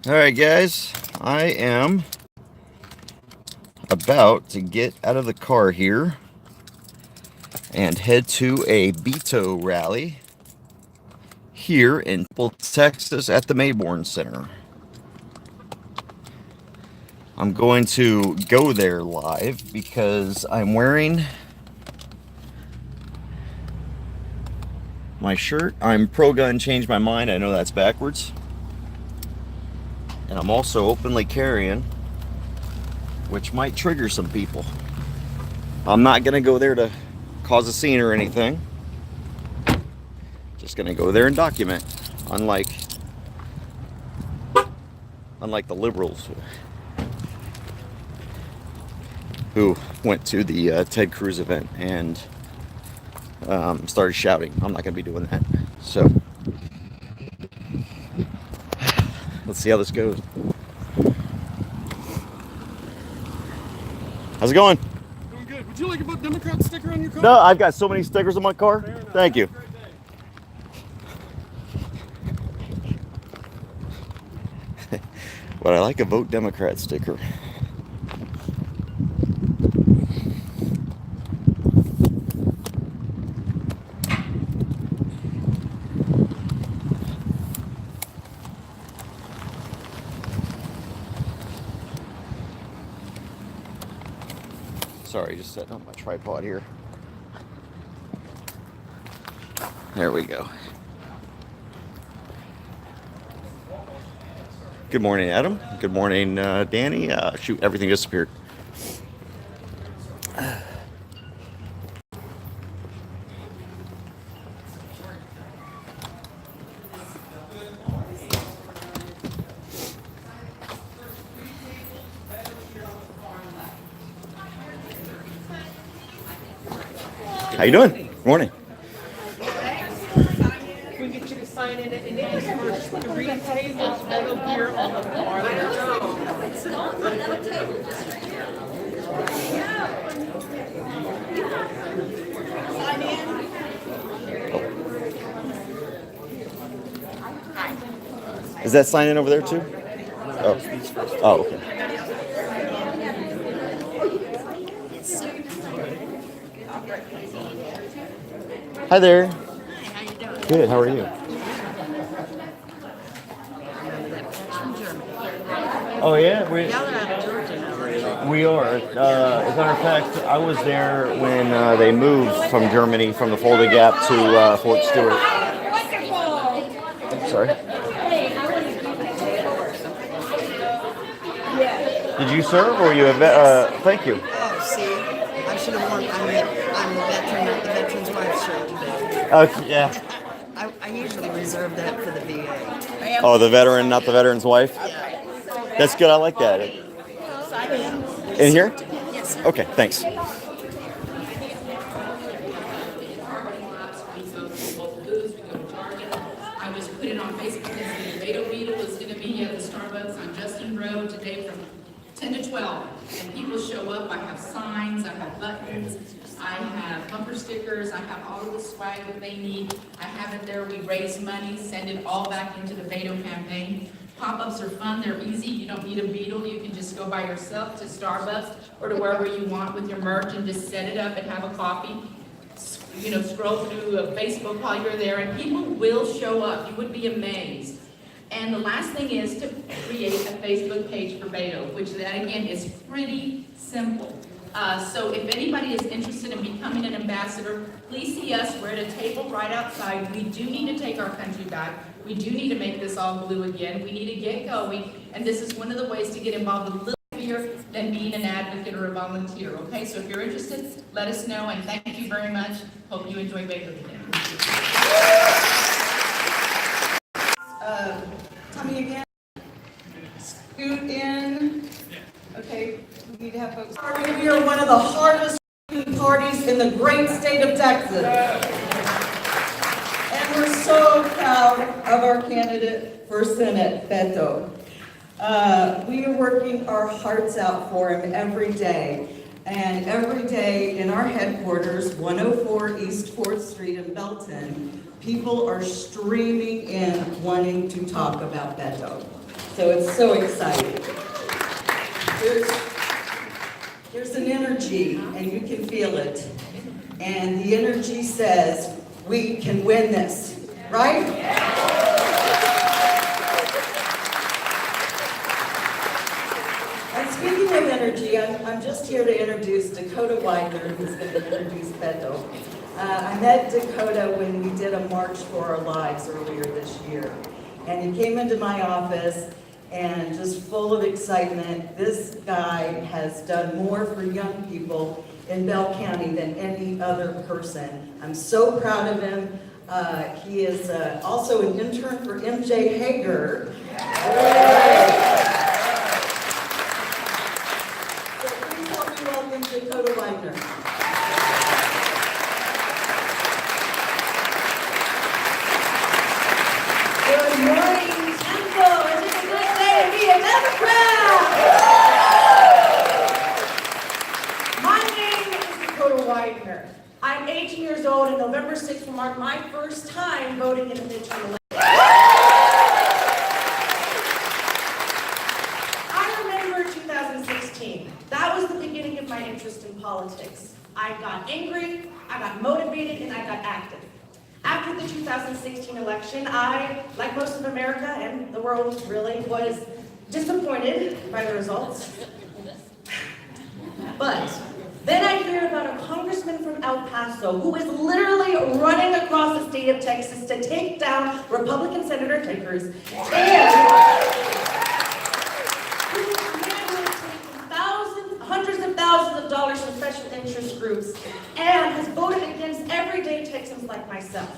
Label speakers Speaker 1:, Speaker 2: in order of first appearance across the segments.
Speaker 1: Alright guys, I am about to get out of the car here and head to a Beto rally here in Texas at the Mayborn Center. I'm going to go there live because I'm wearing my shirt. I'm pro-gun, changed my mind. I know that's backwards. And I'm also openly carrying, which might trigger some people. I'm not going to go there to cause a scene or anything. Just going to go there and document, unlike the liberals who went to the Ted Cruz event and started shouting. I'm not going to be doing that. So let's see how this goes. How's it going?
Speaker 2: Doing good. Would you like a Vote Democrat sticker on your car?
Speaker 1: No, I've got so many stickers on my car. Thank you. But I like a Vote Democrat sticker. Sorry, just setting up my tripod here. There we go. Good morning, Adam. Good morning, Danny. Shoot, everything disappeared. How you doing? Good morning.
Speaker 3: We get you to sign in it, and it is for 3 tables that'll appear on the bar there.
Speaker 1: Is that sign in over there too? Oh, oh, okay. Hi there.
Speaker 4: Hi, how you doing?
Speaker 1: Good. How are you? Oh yeah,
Speaker 4: Y'all are out of Georgia now, right?
Speaker 1: we are. As a matter of fact, I was there when they moved from Germany from the Fulda Gap to Fort Stewart. Sorry. Did you serve or were you a vet? Thank you.
Speaker 4: Oh, see, I should have worn. I'm a veteran, not the veteran's wife shirt today.
Speaker 1: Yeah.
Speaker 4: I usually reserve that for the VA.
Speaker 1: Oh, the veteran, not the veteran's wife? That's good. I like that. In here?
Speaker 4: Yes.
Speaker 1: Okay, thanks.
Speaker 5: I was put it on Facebook as the Beto Beetle is going to be at the Starbucks on Justin Road today from 10 to 12. And people show up. I have signs, I have buttons, I have bumper stickers, I have all of the swag that they need. I have it there. We raise money, send it all back into the Beto campaign. Pop-ups are fun, they're easy. You don't need a Beetle. You can just go by yourself to Starbucks or to wherever you want with your merch and just set it up and have a coffee. You know, scroll through Facebook while you're there, and people will show up. You would be amazed. And the last thing is to create a Facebook page for Beto, which that again is pretty simple. So if anybody is interested in becoming an ambassador, please see us. We're at a table right outside. We do need to take our country back. We do need to make this all blue again. We need to get going, and this is one of the ways to get involved a little bigger than being an advocate or a volunteer, okay? So if you're interested, let us know, and thank you very much. Hope you enjoy Beto today.
Speaker 3: Tell me again. Scoot in. Okay, we need to have folks. We are one of the hardest parties in the great state of Texas. And we're so proud of our candidate for Senate, Beto. We are working our hearts out for him every day. And every day in our headquarters, 104 East 4th Street in Belton, people are streaming in wanting to talk about Beto. So it's so exciting. There's an energy, and you can feel it. And the energy says, we can win this, right? And speaking of energy, I'm just here to introduce Dakota Widener, who's going to introduce Beto. I met Dakota when we did a March for Our Lives earlier this year. And he came into my office and just full of excitement. This guy has done more for young people in Bell County than any other person. I'm so proud of him. He is also an intern for MJ Hager. So please help me welcome Dakota Widener.
Speaker 6: Good morning, Temple. It is a good day to be a Democrat. My name is Dakota Widener. I'm 18 years old, and November 6th will mark my first time voting in a midterm election. I remember 2016. That was the beginning of my interest in politics. I got angry, I got motivated, and I got active. After the 2016 election, I, like most of America and the world really, was disappointed by the results. But then I hear about a congressman from El Paso who is literally running across the state of Texas to take down Republican Senator Tickers, and hundreds of thousands of dollars from special interest groups, and has voted against everyday Texans like myself.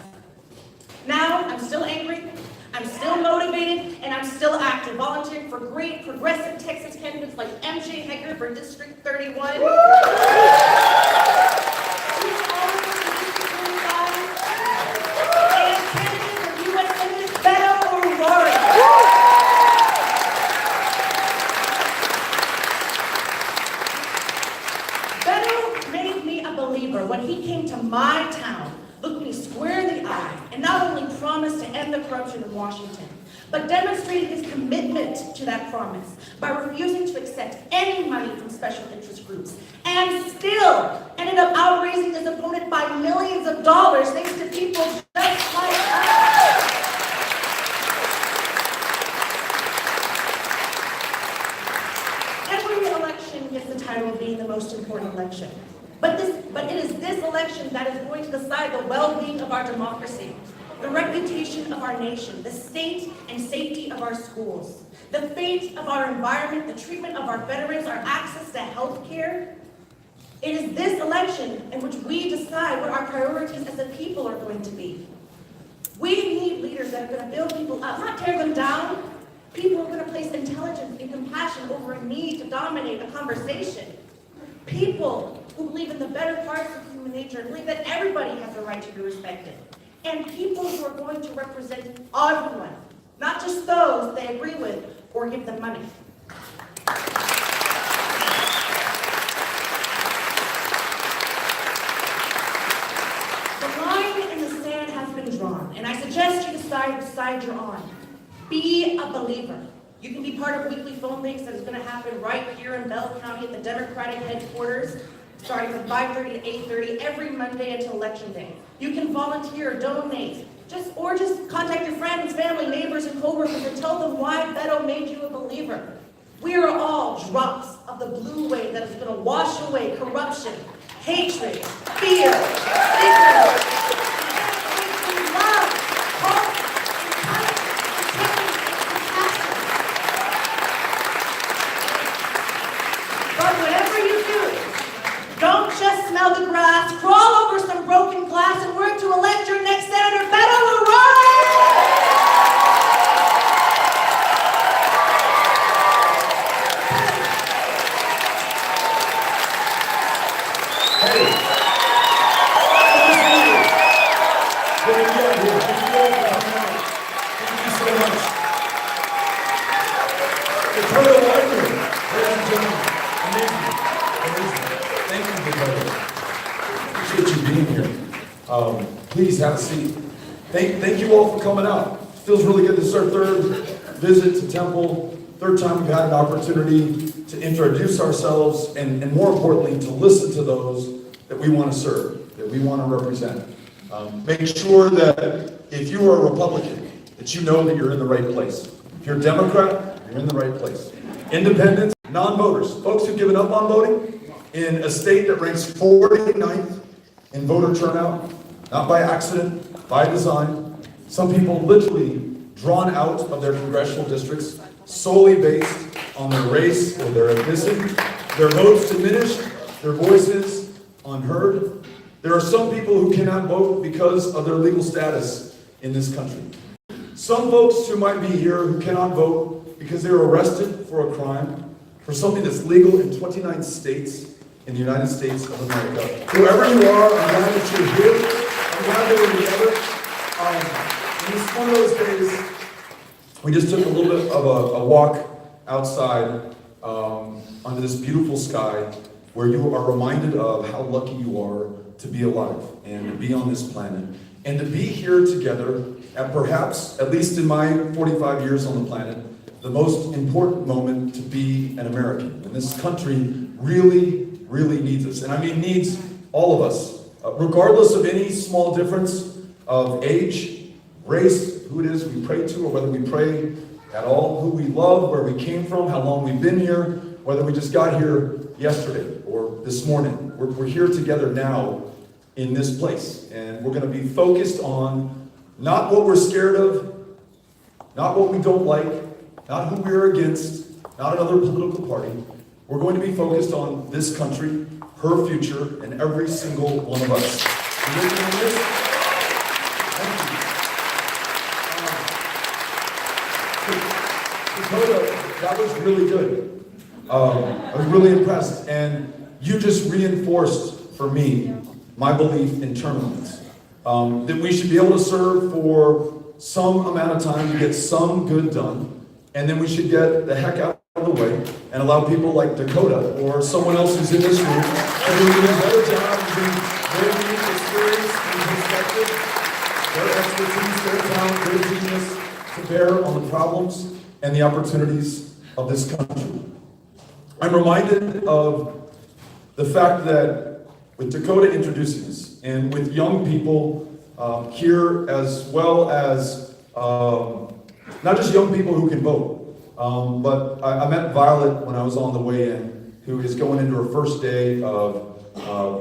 Speaker 6: Now, I'm still angry, I'm still motivated, and I'm still active, volunteering for great progressive Texas candidates like MJ Hager for District 31. And candidate for U.S. Senate Beto or Beto made me a believer when he came to my town, looked me square in the eye, and not only promised to end the corruption in Washington, but demonstrated his commitment to that promise by refusing to accept any money from special interest groups, and still ended up outraising his opponent by millions of dollars thanks to people just like us. Every election gets the title of being the most important election. But it is this election that is going to decide the well-being of our democracy, the reputation of our nation, the state and safety of our schools, the fate of our environment, the treatment of our veterans, our access to health care. It is this election in which we decide what our priorities as a people are going to be. We need leaders that are going to build people up, not tear them down. People who are going to place intelligence and compassion over a need to dominate a conversation. People who believe in the better parts of human nature and believe that everybody has the right to be respected. And people who are going to represent everyone, not just those they agree with or give them money. The line in the sand has been drawn, and I suggest you decide which side you're on. Be a believer. You can be part of weekly phone links that is going to happen right here in Bell County at the Democratic headquarters, starting from 5:30 to 8:30 every Monday until Election Day. You can volunteer or donate, just contact your friends, family, neighbors, and coworkers and tell them why Beto made you a believer. We are all drops of the blue wave that is going to wash away corruption, hatred, fear, ignorance, love, hope, but whatever you do, don't just smell the grass, crawl over some broken glass, and work to elect your next Senator Beto
Speaker 7: Please have a seat. Thank you all for coming out. Feels really good. This is our third visit to Temple. Third time we've had an opportunity to introduce ourselves and more importantly, to listen to those that we want to serve, that we want to represent. Make sure that if you are a Republican, that you know that you're in the right place. If you're a Democrat, you're in the right place. Independents, non-voters, folks who've given up on voting in a state that ranks 49th in voter turnout, not by accident, by design. Some people literally drawn out of their congressional districts solely based on their race or their ethnicity, their votes diminished, their voices unheard. There are some people who cannot vote because of their legal status in this country. Some folks who might be here who cannot vote because they were arrested for a crime, for something that's legal in 29 states in the United States of America. Whoever you are, I'm glad that you're here. I'm glad that we're together. And it's one of those days, we just took a little bit of a walk outside under this beautiful sky where you are reminded of how lucky you are to be alive and to be on this planet and to be here together at perhaps, at least in my 45 years on the planet, the most important moment to be an American. And this country really, really needs us. And I mean needs all of us, regardless of any small difference of age, race, who it is we pray to, or whether we pray at all, who we love, where we came from, how long we've been here, whether we just got here yesterday or this morning. We're here together now in this place. And we're going to be focused on not what we're scared of, not what we don't like, not who we're against, not another political party. We're going to be focused on this country, her future, and every single one of us. You working on this? Thank you. Dakota, that was really good. I was really impressed. And you just reinforced for me my belief in term limits. That we should be able to serve for some amount of time to get some good done, and then we should get the heck out of the way and allow people like Dakota or someone else who's in this room to do an even better job and bring their unique experience and perspective, their expertise, their talent, their genius to bear on the problems and the opportunities of this country. I'm reminded of the fact that with Dakota introducing us, and with young people here, as well as not just young people who can vote, but I met Violet when I was on the way in, who is going into her first day of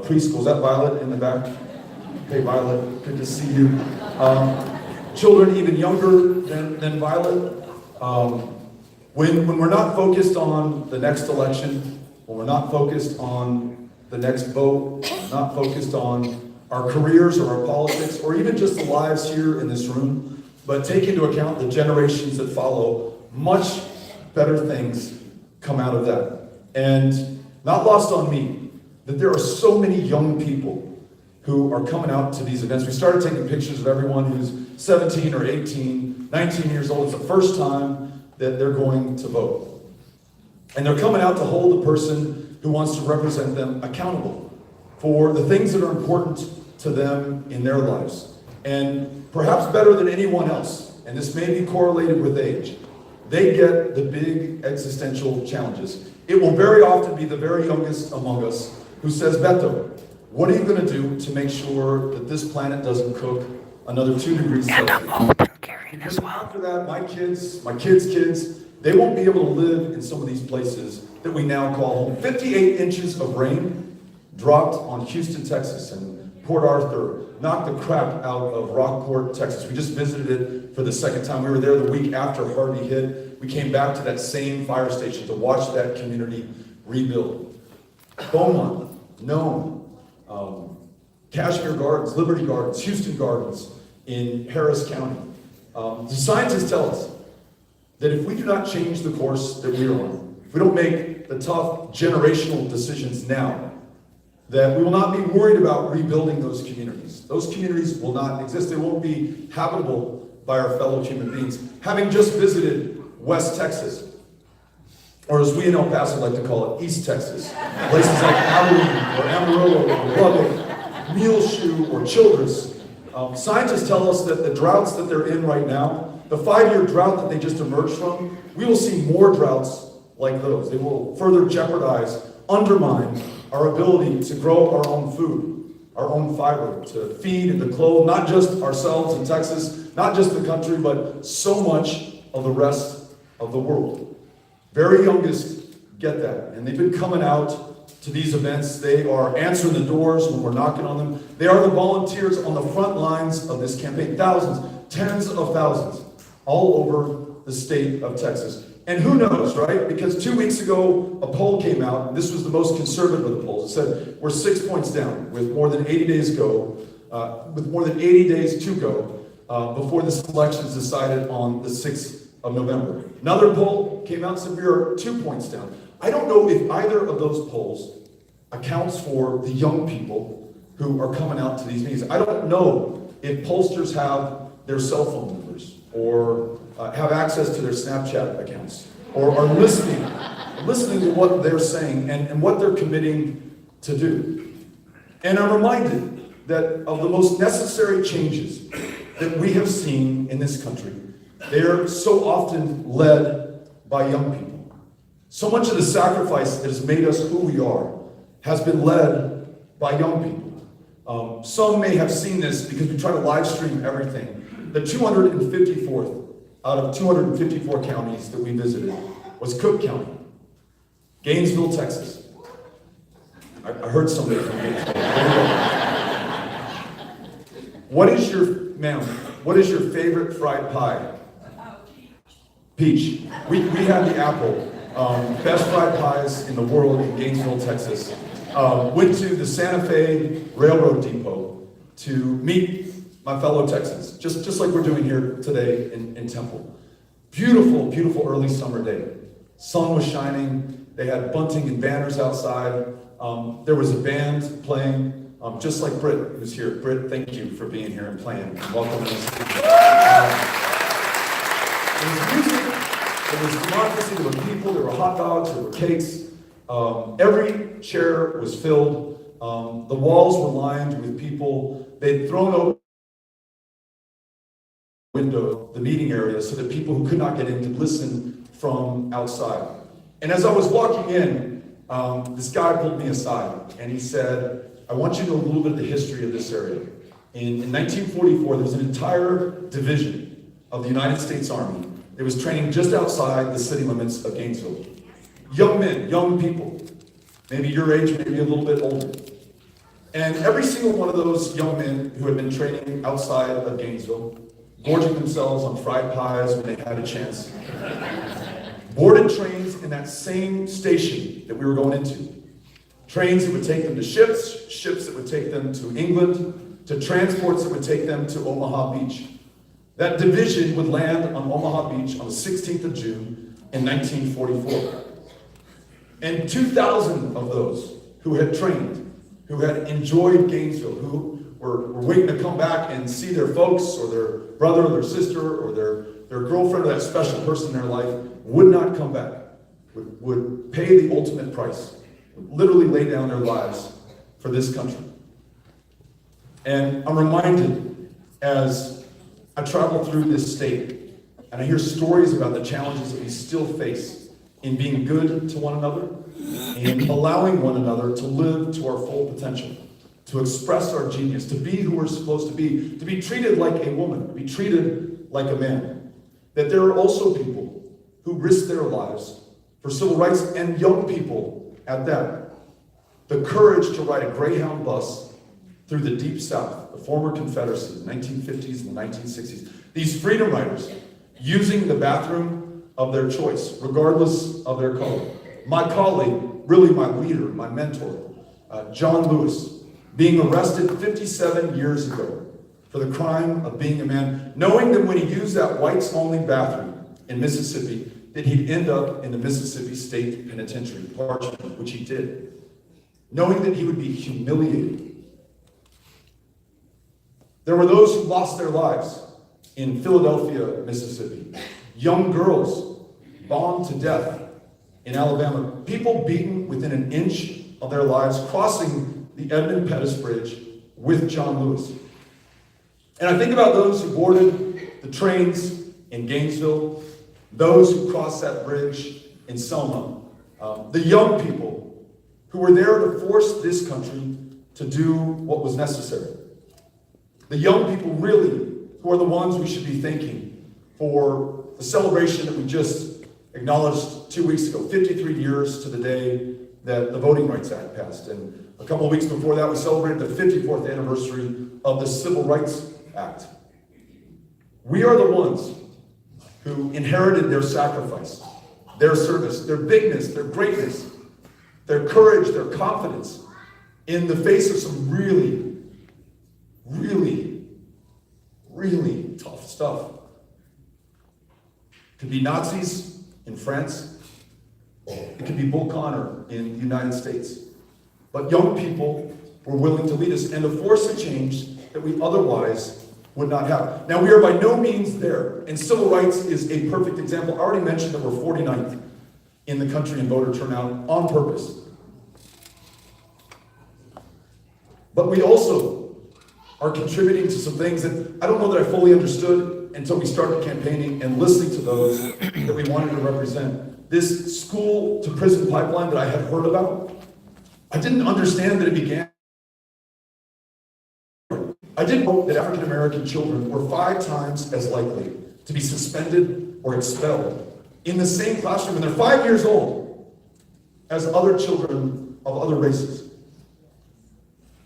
Speaker 7: preschool. Is that Violet in the back? Hey Violet, good to see you. Children even younger than Violet. When we're not focused on the next election, when we're not focused on the next vote, not focused on our careers or our politics, or even just the lives here in this room, but take into account the generations that follow, much better things come out of that. And not lost on me, that there are so many young people who are coming out to these events. We started taking pictures of everyone who's 17 or 18, 19 years old. It's the first time that they're going to vote. And they're coming out to hold the person who wants to represent them accountable for the things that are important to them in their lives. And perhaps better than anyone else, and this may be correlated with age, they get the big existential challenges. It will very often be the very youngest among us who says, Beto, what are you going to do to make sure that this planet doesn't cook another 2 degrees Celsius? And I'm older, Karen, as well. After that, my kids' kids, they won't be able to live in some of these places that we now call home. 58 inches of rain dropped on Houston, Texas, and Port Arthur, knocked the crap out of Rockport, Texas. We just visited it for the second time. We were there the week after Harvey hit. We came back to that same fire station to watch that community rebuild. Beaumont, Nome, Cashmere Gardens, Liberty Gardens, Houston Gardens in Harris County. The scientists tell us that if we do not change the course that we are on, if we don't make the tough generational decisions now, that we will not be worried about rebuilding those communities. Those communities will not exist. They won't be habitable by our fellow human beings. Having just visited West Texas, or as we in El Paso like to call it, East Texas, places like Abilene or Amarillo or Lubbock, Muleshoe or Childress, scientists tell us that the droughts that they're in right now the 5-year drought that they just emerged from, we will see more droughts like those. They will further jeopardize, undermine our ability to grow our own food, our own fiber, to feed and to clothe not just ourselves in Texas, not just the country, but so much of the rest of the world. Very youngest get that, and they've been coming out to these events. They are answering the doors when we're knocking on them. They are the volunteers on the front lines of this campaign. Thousands, tens of thousands, all over the state of Texas. And who knows, right? Because 2 weeks ago, a poll came out, and this was the most conservative of the polls. It said we're 6 points down with more than 80 days to go before this election is decided on the 6th of November. Another poll came out and said we are 2 points down. I don't know if either of those polls accounts for the young people who are coming out to these meetings. I don't know if pollsters have their cell phone numbers or have access to their Snapchat accounts or are listening to what they're saying and what they're committing to do. And I'm reminded that of the most necessary changes that we have seen in this country, they're so often led by young people. So much of the sacrifice that has made us who we are has been led by young people. Some may have seen this because we try to live stream everything. The 254th out of 254 counties that we visited was Cook County, Gainesville, Texas. I heard somebody from Gainesville. What is your favorite fried pie? Peach. We had the apple. Best fried pies in the world in Gainesville, Texas. Went to the Santa Fe Railroad Depot to meet my fellow Texans, just like we're doing here today in Temple. Beautiful, beautiful early summer day. Sun was shining. They had bunting and banners outside. There was a band playing, just like Britt, who's here. Britt, thank you for being here and playing. Welcome. There was music. There was democracy, there were people, there were hot dogs, there were cakes. Every chair was filled. The walls were lined with people. They'd thrown open the window, the meeting area, so that people who could not get in could listen from outside. And as I was walking in, this guy pulled me aside and he said, I want you to know a little bit of the history of this area. In 1944, there was an entire division of the United States Army. It was training just outside the city limits of Gainesville. Young men, young people, maybe your age, maybe a little bit older. And every single one of those young men who had been training outside of Gainesville, gorging themselves on fried pies when they had a chance, boarded trains in that same station that we were going into. Trains that would take them to ships, ships that would take them to England, to transports that would take them to Omaha Beach. That division would land on Omaha Beach on the 16th of June in 1944. And 2,000 of those who had trained, who had enjoyed Gainesville, who were waiting to come back and see their folks or their brother or their sister or their girlfriend or that special person in their life, would not come back, would pay the ultimate price, would literally lay down their lives for this country. And I'm reminded as I travel through this state and I hear stories about the challenges that we still face in being good to one another and allowing one another to live to our full potential, to express our genius, to be who we're supposed to be treated like a woman, to be treated like a man. That there are also people who risk their lives for civil rights, and young people at that. The courage to ride a Greyhound bus through the Deep South, the former Confederacy, the 1950s and the 1960s. These freedom riders using the bathroom of their choice, regardless of their color. My colleague, really my leader, my mentor, John Lewis, being arrested 57 years ago for the crime of being a man, knowing that when he used that whites-only bathroom in Mississippi, that he'd end up in the Mississippi State Penitentiary, Parchment, which he did. Knowing that he would be humiliated. There were those who lost their lives in Philadelphia, Mississippi. Young girls bombed to death in Alabama. People beaten within an inch of their lives, crossing the Edmund Pettus Bridge with John Lewis. And I think about those who boarded the trains in Gainesville, those who crossed that bridge in Selma, the young people who were there to force this country to do what was necessary. The young people really who are the ones we should be thanking for the celebration that we just acknowledged 2 weeks ago, 53 years to the day that the Voting Rights Act passed. And a couple of weeks before that, we celebrated the 54th anniversary of the Civil Rights Act. We are the ones who inherited their sacrifice, their service, their bigness, their greatness, their courage, their confidence in the face of some really, really, really tough stuff. It could be Nazis in France. It could be Bull Connor in the United States. But young people were willing to lead us and to force a change that we otherwise would not have. Now, we are by no means there, and civil rights is a perfect example. I already mentioned that we're 49th in the country in voter turnout on purpose. But we also are contributing to some things that I don't know that I fully understood until we started campaigning and listening to those that we wanted to represent. This school to prison pipeline that I had heard about, I didn't understand that it began. I didn't know that African American children were 5 times as likely to be suspended or expelled in the same classroom when they're 5 years old as other children of other races.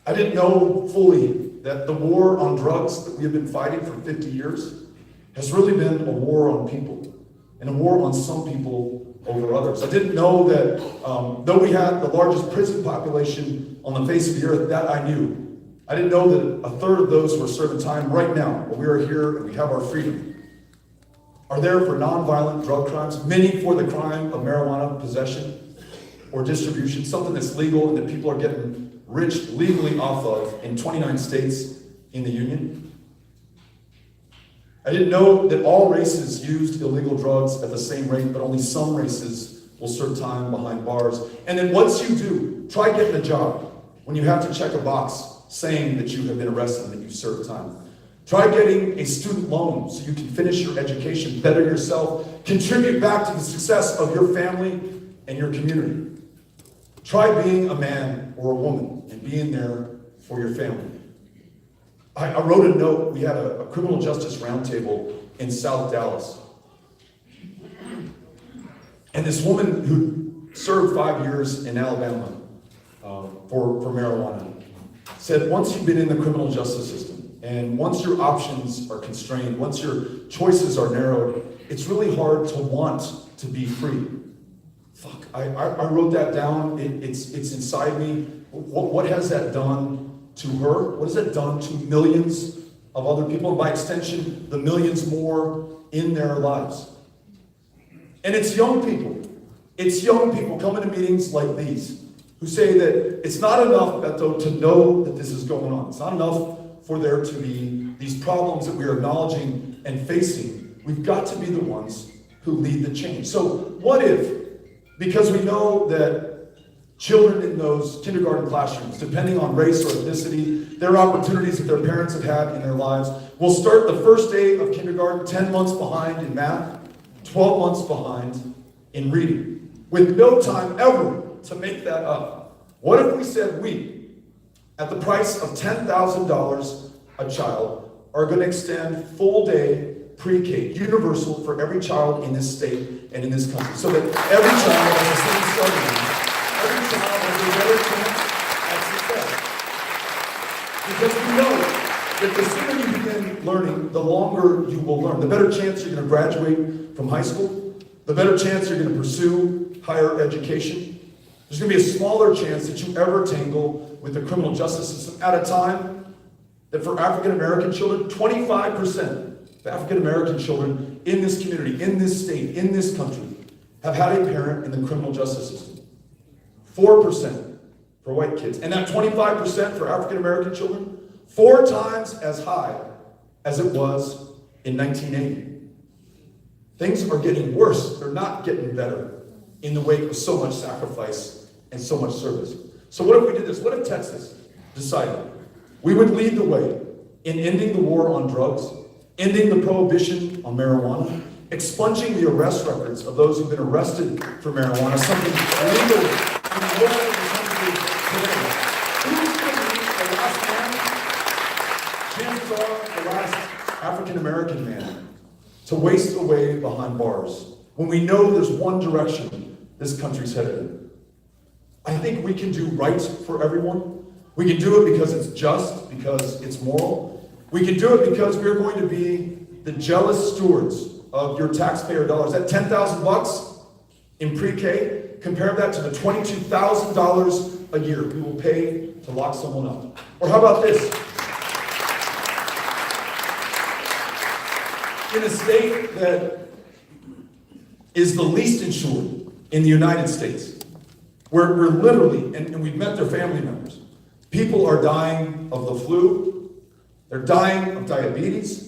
Speaker 7: I didn't know fully that the war on drugs that we have been fighting for 50 years has really been a war on people, and a war on some people over others. I didn't know that though we had the largest prison population on the face of the earth, that I knew. I didn't know that 1/3 of those who are serving time right now, while we are here and we have our freedom, are there for nonviolent drug crimes, many for the crime of marijuana possession or distribution, something that's legal and that people are getting rich legally off of in 29 states in the Union. I didn't know that all races used illegal drugs at the same rate, but only some races will serve time behind bars. And then once you do, try getting a job when you have to check a box saying that you have been arrested and that you've served time. Try getting a student loan so you can finish your education, better yourself, contribute back to the success of your family and your community. Try being a man or a woman and being there for your family. I wrote a note. We had a criminal justice roundtable in South Dallas. And this woman who served 5 years in Alabama for marijuana said, once you've been in the criminal justice system, and once your options are constrained, once your choices are narrowed, it's really hard to want to be free. Fuck, I wrote that down. It's inside me. What has that done to her? What has that done to millions of other people? And by extension, the millions more in their lives. And it's young people. It's young people coming to meetings like these who say that it's not enough, Beto, to know that this is going on. It's not enough for there to be these problems that we are acknowledging and facing. We've got to be the ones who lead the change. So what if, because we know that children in those kindergarten classrooms, depending on race or ethnicity, their opportunities that their parents have had in their lives, will start the first day of kindergarten 10 months behind in math, 12 months behind in reading, with no time ever to make that up. What if we said we, at the price of $10,000 a child, are going to extend full day pre-K, universal for every child in this state and in this country, so that every child has the same starting line, every child has a better chance at success. Because we know that the sooner you begin learning, the longer you will learn. The better chance you're going to graduate from high school, the better chance you're going to pursue higher education. There's going to be a smaller chance that you ever tangle with the criminal justice system at a time that for African American children, 25% of African American children in this community, in this state, in this country, have had a parent in the criminal justice system. 4% for white kids. And that 25% for African American children, 4 times as high as it was in 1980. Things are getting worse. They're not getting better in the wake of so much sacrifice and so much service. So what if we did this? What if Texas decided we would lead the way in ending the war on drugs, ending the prohibition on marijuana, expunging the arrest records of those who've been arrested for marijuana, something illegal in most of the country today. Who's going to be the last man? Chances are the last African-American man to waste away behind bars when we know there's one direction this country's headed in. I think we can do right for everyone. We can do it because it's just, because it's moral. We can do it because we're going to be the jealous stewards of your taxpayer dollars. That $10,000 in pre-K, compare that to the $22,000 a year we will pay to lock someone up. Or how about this? In a state that is the least insured in the United States, where we're literally, and we've met their family members, people are dying of the flu, they're dying of diabetes,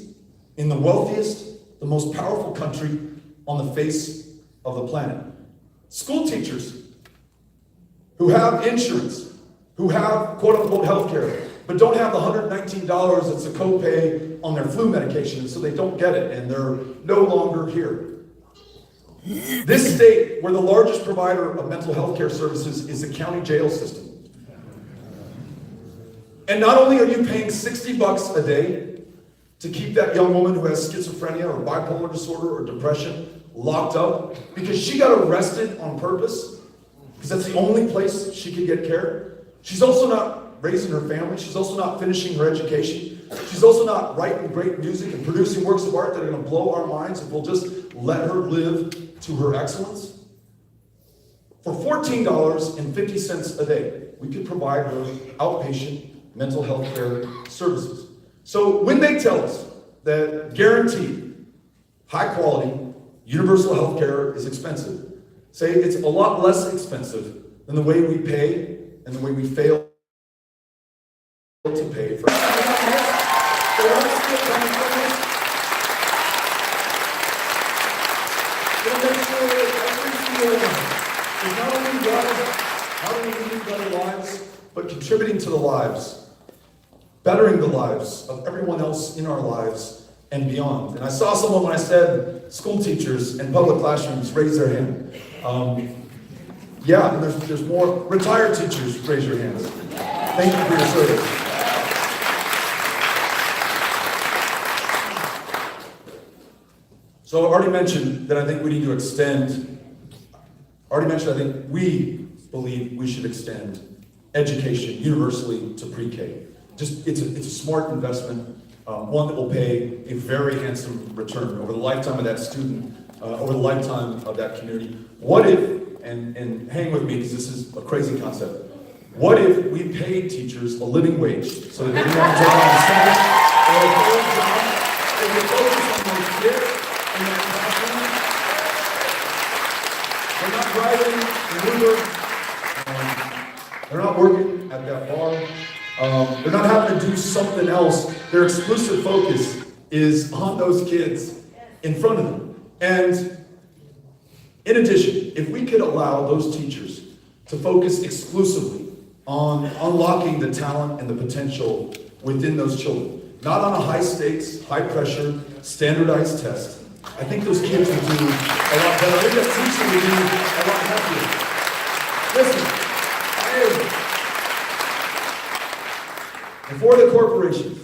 Speaker 7: in the wealthiest, the most powerful country on the face of the planet. School teachers who have insurance, who have quote-unquote health care, but don't have the $119 that's a copay on their flu medication, so they don't get it, and they're no longer here. This state, where the largest provider of mental health care services is the county jail system. And not only are you paying $60 a day to keep that young woman who has schizophrenia or bipolar disorder or depression locked up because she got arrested on purpose, because that's the only place she could get care. She's also not raising her family. She's also not finishing her education. She's also not writing great music and producing works of art that are going to blow our minds if we'll just let her live to her excellence. For $14.50 a day, we could provide her outpatient mental health care services. So when they tell us that guaranteed, high quality, universal health care is expensive, say it's a lot less expensive than the way we pay and the way we fail to pay for is not only leading better lives, but contributing to the lives, bettering the lives of everyone else in our lives and beyond. And I saw someone when I said school teachers in public classrooms raise their hand. Yeah, and there's more retired teachers, raise your hands. Thank you for your service. So I've already mentioned that I think we need to extend, I think we believe we should extend education universally to pre-K. It's a smart investment, one that will pay a very handsome return over the lifetime of that student, over the lifetime of that community. What if, and hang with me because this is a crazy concept, what if we paid teachers a living wage so that they didn't have to take on a second or a third job, they could focus on those kids in that classroom? They're not driving an Uber, they're not working at that bar, they're not having to do something else. Their exclusive focus is on those kids in front of them. And in addition, if we could allow those teachers to focus exclusively on unlocking the talent and the potential within those children, not on a high stakes, high pressure, standardized test, I think those kids would do a lot better. I think that teacher would be a lot happier. Listen, before the corporations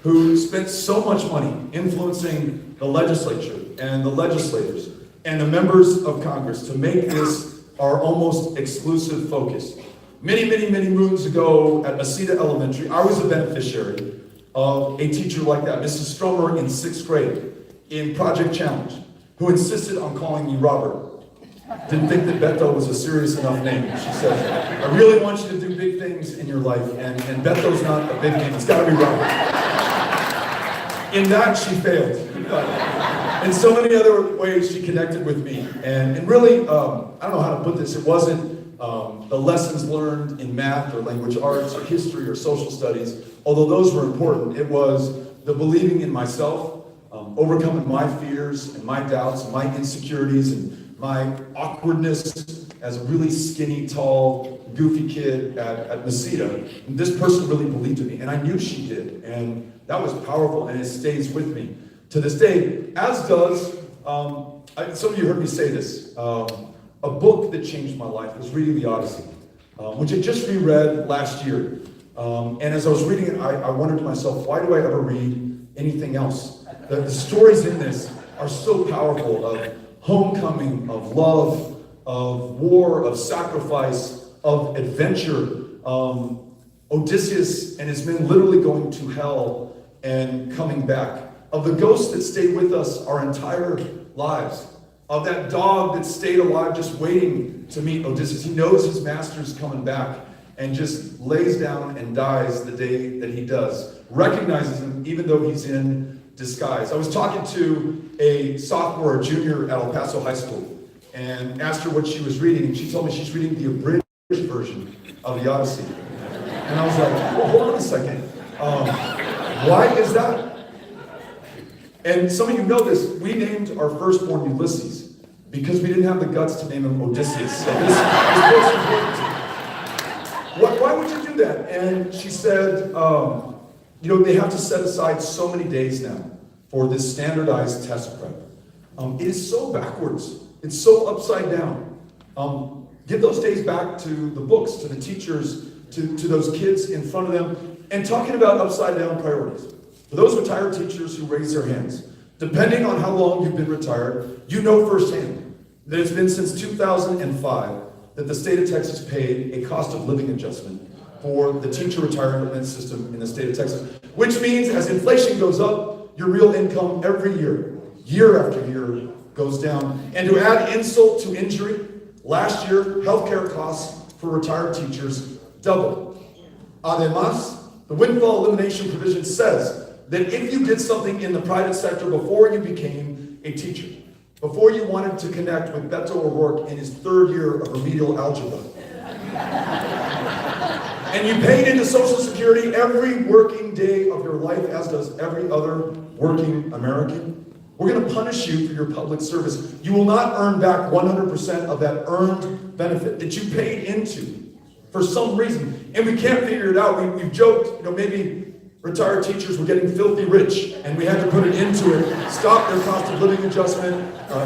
Speaker 7: who spent so much money influencing the legislature and the legislators and the members of Congress to make this our almost exclusive focus. Many moons ago at Mesita Elementary, I was a beneficiary of a teacher like that, Mrs. Stromer in 6th grade in Project Challenge, who insisted on calling me Robert. Didn't think that Beto was a serious enough name. She said, I really want you to do big things in your life, and Beto's not a big name, it's gotta be Robert. In that, she failed. In so many other ways, she connected with me. And really, I don't know how to put this, it wasn't the lessons learned in math or language arts or history or social studies, although those were important. It was the believing in myself, overcoming my fears and my doubts and my insecurities and my awkwardness as a really skinny, tall, goofy kid at Mesita. And this person really believed in me, and I knew she did, and that was powerful, and it stays with me. to this day, as does, some of you heard me say this, a book that changed my life was reading the Odyssey, which I just reread last year. And as I was reading it, I wondered to myself, why do I ever read anything else? The stories in this are so powerful, of homecoming, of love, of war, of sacrifice, of adventure. Odysseus and his men literally going to hell and coming back. Of the ghosts that stayed with us our entire lives. Of that dog that stayed alive just waiting to meet Odysseus. He knows his master's coming back and just lays down and dies the day that he does. Recognizes him even though he's in disguise. I was talking to a sophomore or junior at El Paso High School and asked her what she was reading, and she told me she's reading the abridged version of the Odyssey. And I was like, well, hold on a second. Why is that? And some of you know this. We named our firstborn Ulysses because we didn't have the guts to name him Odysseus. So this book's important to me. Why would you do that? And she said, they have to set aside so many days now for this standardized test prep. It is so backwards. It's so upside down. Give those days back to the books, to the teachers, to those kids in front of them, and talking about upside down priorities. For those retired teachers who raise their hands, depending on how long you've been retired, you know firsthand that it's been since 2005 that the state of Texas paid a cost of living adjustment for the teacher retirement system in the state of Texas, which means as inflation goes up, your real income every year after year, goes down. And to add insult to injury, last year, healthcare costs for retired teachers doubled. Además, the windfall elimination provision says that if you did something in the private sector before you became a teacher, before you wanted to connect with Beto O'Rourke in his third year of remedial algebra, and you paid into Social Security every working day of your life, as does every other working American, we're going to punish you for your public service. You will not earn back 100% of that earned benefit that you paid into for some reason. And we can't figure it out. We've joked, maybe retired teachers were getting filthy rich and we had to put it into it, stop their cost of living adjustment,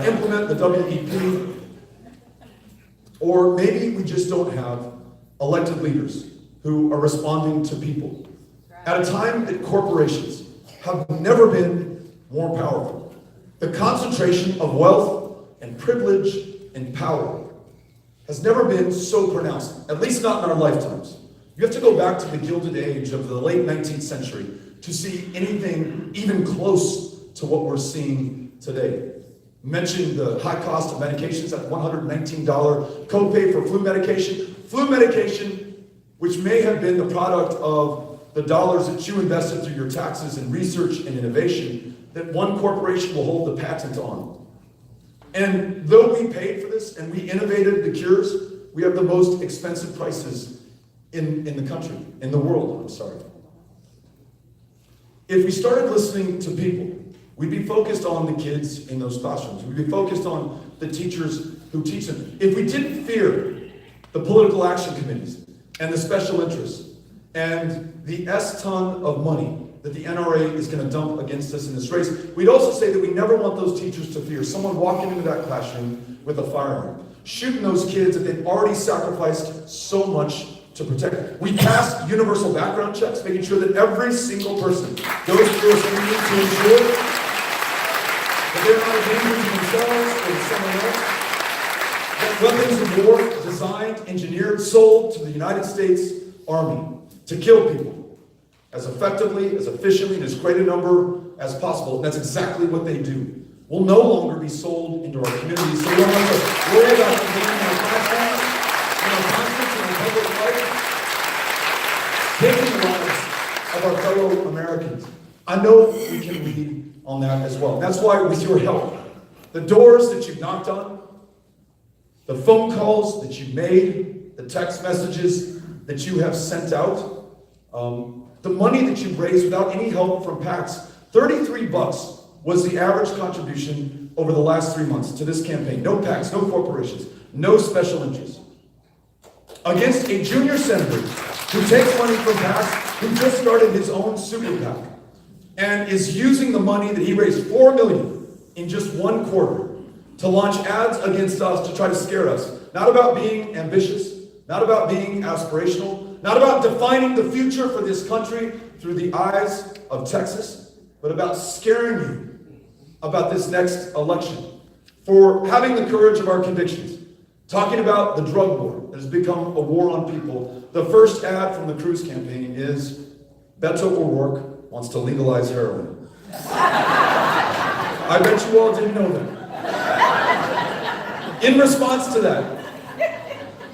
Speaker 7: implement the WEP. Or maybe we just don't have elected leaders who are responding to people at a time that corporations have never been more powerful. The concentration of wealth and privilege and power has never been so pronounced, at least not in our lifetimes. You have to go back to the Gilded Age of the late 19th century to see anything even close to what we're seeing today. Mentioned the high cost of medications, that $119 copay for flu medication, which may have been the product of the dollars that you invested through your taxes in research and innovation, that one corporation will hold the patent on. And though we paid for this and we innovated the cures, we have the most expensive prices in the country, in the world, I'm sorry. If we started listening to people, we'd be focused on the kids in those classrooms. We'd be focused on the teachers who teach them. If we didn't fear the political action committees and the special interests and the S-ton of money that the NRA is going to dump against us in this race, we'd also say that we never want those teachers to fear someone walking into that classroom with a firearm, shooting those kids that they've already sacrificed so much to protect. We passed universal background checks, making sure that every single person goes through a screening to ensure that they're not a danger to themselves or to someone else. That weapons of war designed, engineered, sold to the United States Army to kill people as effectively, as efficiently, in as great a number as possible. And that's exactly what they do. Will no longer be sold into our communities. So we don't have to worry about them being in our classrooms, in our concerts, in our public life, taking the lives of our fellow Americans. I know we can lead on that as well. That's why, with your help, the doors that you've knocked on, the phone calls that you've made, the text messages that you have sent out, the money that you've raised without any help from PACs, $33 was the average contribution over the last 3 months to this campaign. No PACs, no corporations, no special interests. Against a junior senator who takes money from PACs, who just started his own super PAC. and is using the money that he raised, $4 million in just one quarter, to launch ads against us to try to scare us. Not about being ambitious, not about being aspirational, not about defining the future for this country through the eyes of Texas, but about scaring you about this next election. For having the courage of our convictions, talking about the drug war that has become a war on people. The first ad from the Cruz campaign is, Beto O'Rourke wants to legalize heroin. I bet you all didn't know that. In response to that,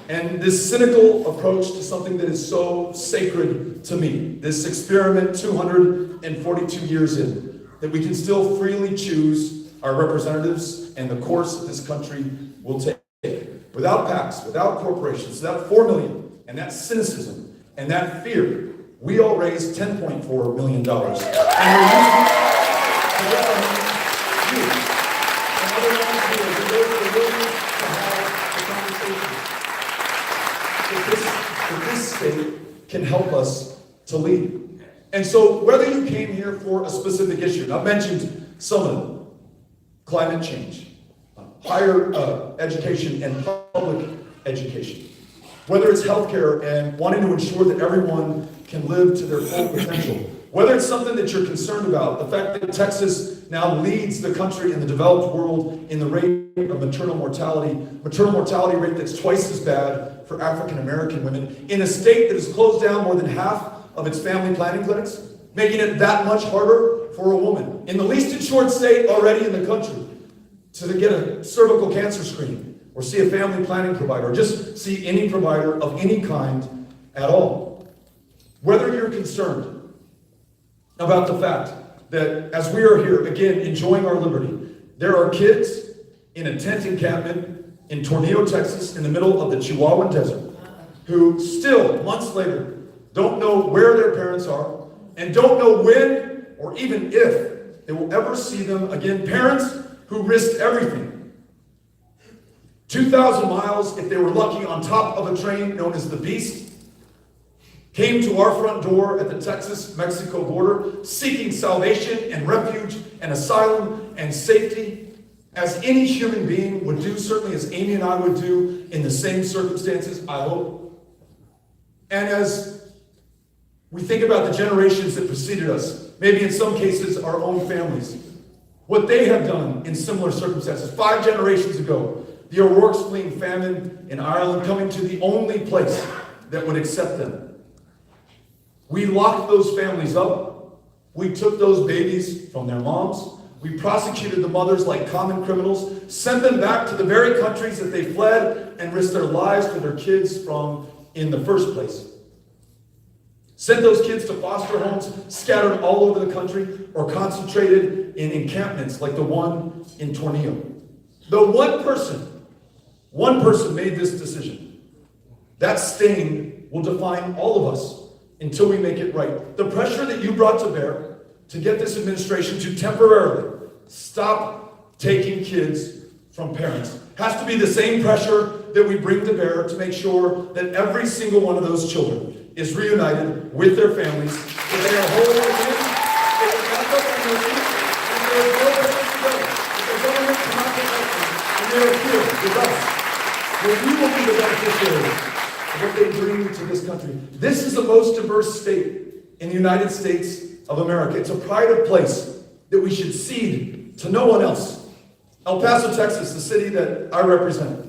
Speaker 7: and this cynical approach to something that is so sacred to me, this experiment 242 years in, that we can still freely choose our representatives and the course that this country will take. Without PACs, without corporations, without $4 million, and that cynicism and that fear, we all raised $10.4 million. And we're using it to get you and other volunteers and those that are willing to have the conversation. If this state can help us to lead. And so whether you came here for a specific issue, and I've mentioned some of them, climate change, higher education and public education, whether it's healthcare and wanting to ensure that everyone can live to their full potential, whether it's something that you're concerned about, the fact that Texas now leads the country in the developed world in the rate of maternal mortality rate that's twice as bad for African American women, in a state that has closed down more than half of its family planning clinics, making it that much harder for a woman in the least insured state already in the country to get a cervical cancer screening, or see a family planning provider, or just see any provider of any kind at all. Whether you're concerned about the fact that as we are here, again, enjoying our liberty, there are kids in a tent encampment in Tornillo, Texas, in the middle of the Chihuahuan Desert, who still, months later, don't know where their parents are, and don't know when, or even if, they will ever see them again. Parents who risked everything. 2,000 miles, if they were lucky, on top of a train known as the Beast, came to our front door at the Texas-Mexico border, seeking salvation and refuge and asylum and safety, as any human being would do, certainly as Amy and I would do in the same circumstances, I hope. And as we think about the generations that preceded us, maybe in some cases our own families, what they have done in similar circumstances. 5 generations ago, the O'Rourke's fleeing famine in Ireland, coming to the only place that would accept them. We locked those families up. We took those babies from their moms. We prosecuted the mothers like common criminals, sent them back to the very countries that they fled and risked their lives for their kids from in the first place. Sent those kids to foster homes scattered all over the country, or concentrated in encampments like the one in Tornillo. The one person made this decision. That stain will define all of us until we make it right. The pressure that you brought to bear to get this administration to temporarily stop taking kids from parents has to be the same pressure that we bring to bear to make sure that every single one of those children is reunited with their families, that they are whole again, they are back up on their feet, and there is no place to go, that the government cannot protect them, and they are here with us, where we will be the beneficiaries of what they bring to this country. This is the most diverse state in the United States of America. It's a pride of place that we should cede to no one else. El Paso, Texas, the city that I represent,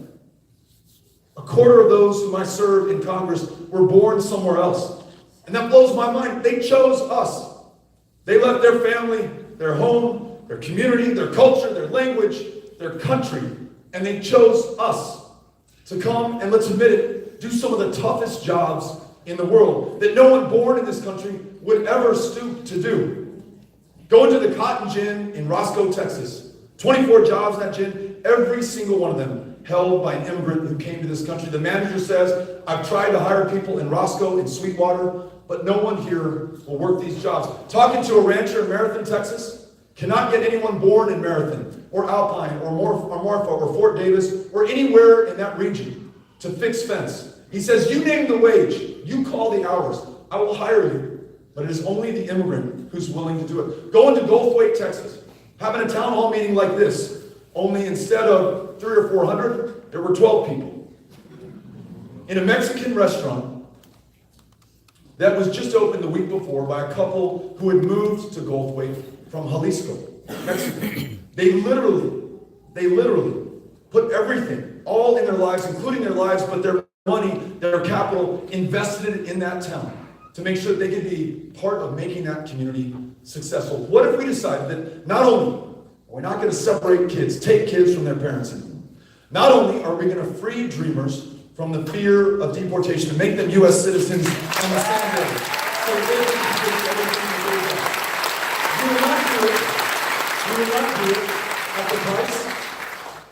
Speaker 7: a quarter of those whom I served in Congress were born somewhere else. And that blows my mind. They chose us. They left their family, their home, their community, their culture, their language, their country, and they chose us to come and, let's admit it, do some of the toughest jobs in the world that no one born in this country would ever stoop to do. Go into the cotton gin in Roscoe, Texas. 24 jobs in that gin, every single one of them held by an immigrant who came to this country. The manager says, I've tried to hire people in Roscoe, in Sweetwater, but no one here will work these jobs. Talking to a rancher in Marathon, Texas, cannot get anyone born in Marathon, or Alpine, or Marfa, or Fort Davis, or anywhere in that region to fix fence. He says, you name the wage, you call the hours, I will hire you. but it is only the immigrant who's willing to do it. Go into Gulfway, Texas, having a town hall meeting like this, only instead of 300 or 400, there were 12 people. In a Mexican restaurant that was just opened the week before by a couple who had moved to Gulfway from Jalisco, Mexico. They literally put everything, all in their lives, including their lives, but their money, their capital, invested it in that town to make sure that they could be part of making that community successful. What if we decided that not only are we not going to separate kids, take kids from their parents anymore, not only are we going to free dreamers from the fear of deportation and make them U.S. citizens on the same day, so they can do everything we will not do it at the price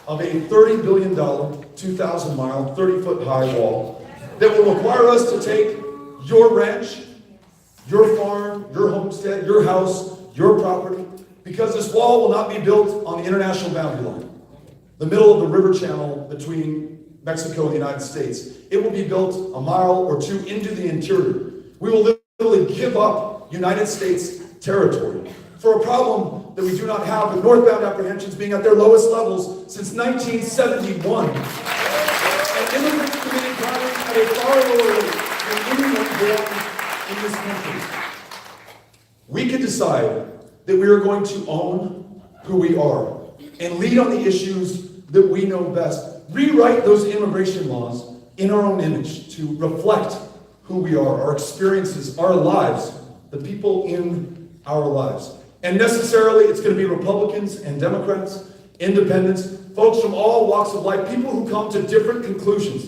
Speaker 7: of a $30 billion, 2,000-mile, 30-foot-high wall that will require us to take your ranch, your farm, your homestead, your house, your property, because this wall will not be built on the international boundary line, the middle of the river channel between Mexico and the United States. It will be built a mile or two into the interior. We will literally give up United States territory for a problem that we do not have, with northbound apprehensions being at their lowest levels since 1971. And immigrants committing crimes at a far lower rate than anyone born in this country. We can decide that we are going to own who we are and lead on the issues that we know best. Rewrite those immigration laws in our own image to reflect who we are, our experiences, our lives, the people in our lives. And necessarily, it's going to be Republicans and Democrats, independents, folks from all walks of life, people who come to different conclusions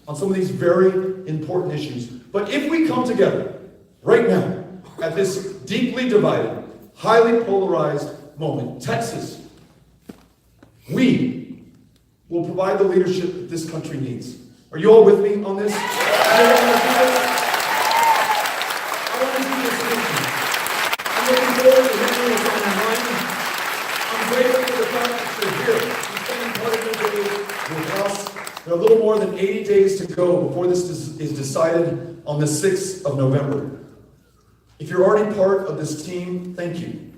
Speaker 7: on some of these very important issues. But if we come together right now, at this deeply divided, highly polarized moment, Texas, we will provide the leadership that this country needs. Are you all with me on this? I want to do this with you. I'm looking forward to hearing what's on your mind. I'm grateful for the fact that you're here. You're spending part of your day with us. There are a little more than 80 days to go before this is decided on the 6th of November. If you're already part of this team, thank you.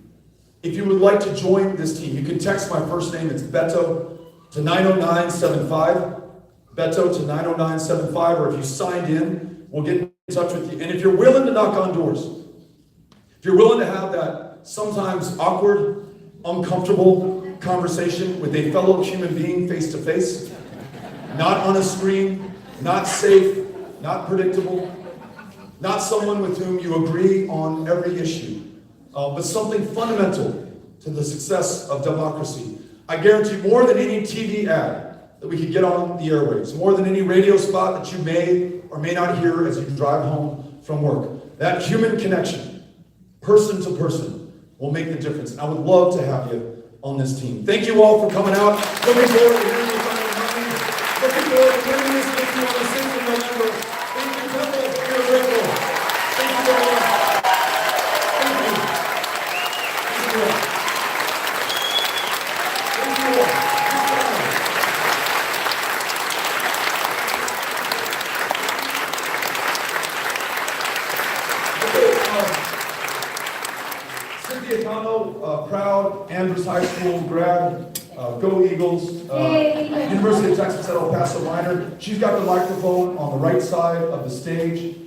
Speaker 7: If you would like to join this team, you can text my first name, it's Beto, to 90975. Beto to 90975, or if you signed in, we'll get in touch with you. And if you're willing to knock on doors, if you're willing to have that sometimes awkward, uncomfortable conversation with a fellow human being face to face, not on a screen, not safe, not predictable, not someone with whom you agree on every issue, but something fundamental to the success of democracy. I guarantee more than any TV ad that we could get on the airwaves, more than any radio spot that you may or may not hear as you drive home from work, that human connection, person to person, will make the difference. I would love to have you on this team. Thank you all for coming out. Looking forward to hearing what's on your mind. Looking forward to hearing this with you on the 6th of November. Thank you, Beto. We're grateful. Thank you very much. Thank you. Thank you all. Thank you all. Proud Andrews High School grad, go Eagles, University of Texas at El Paso minor. She's got the microphone on the right side of the stage.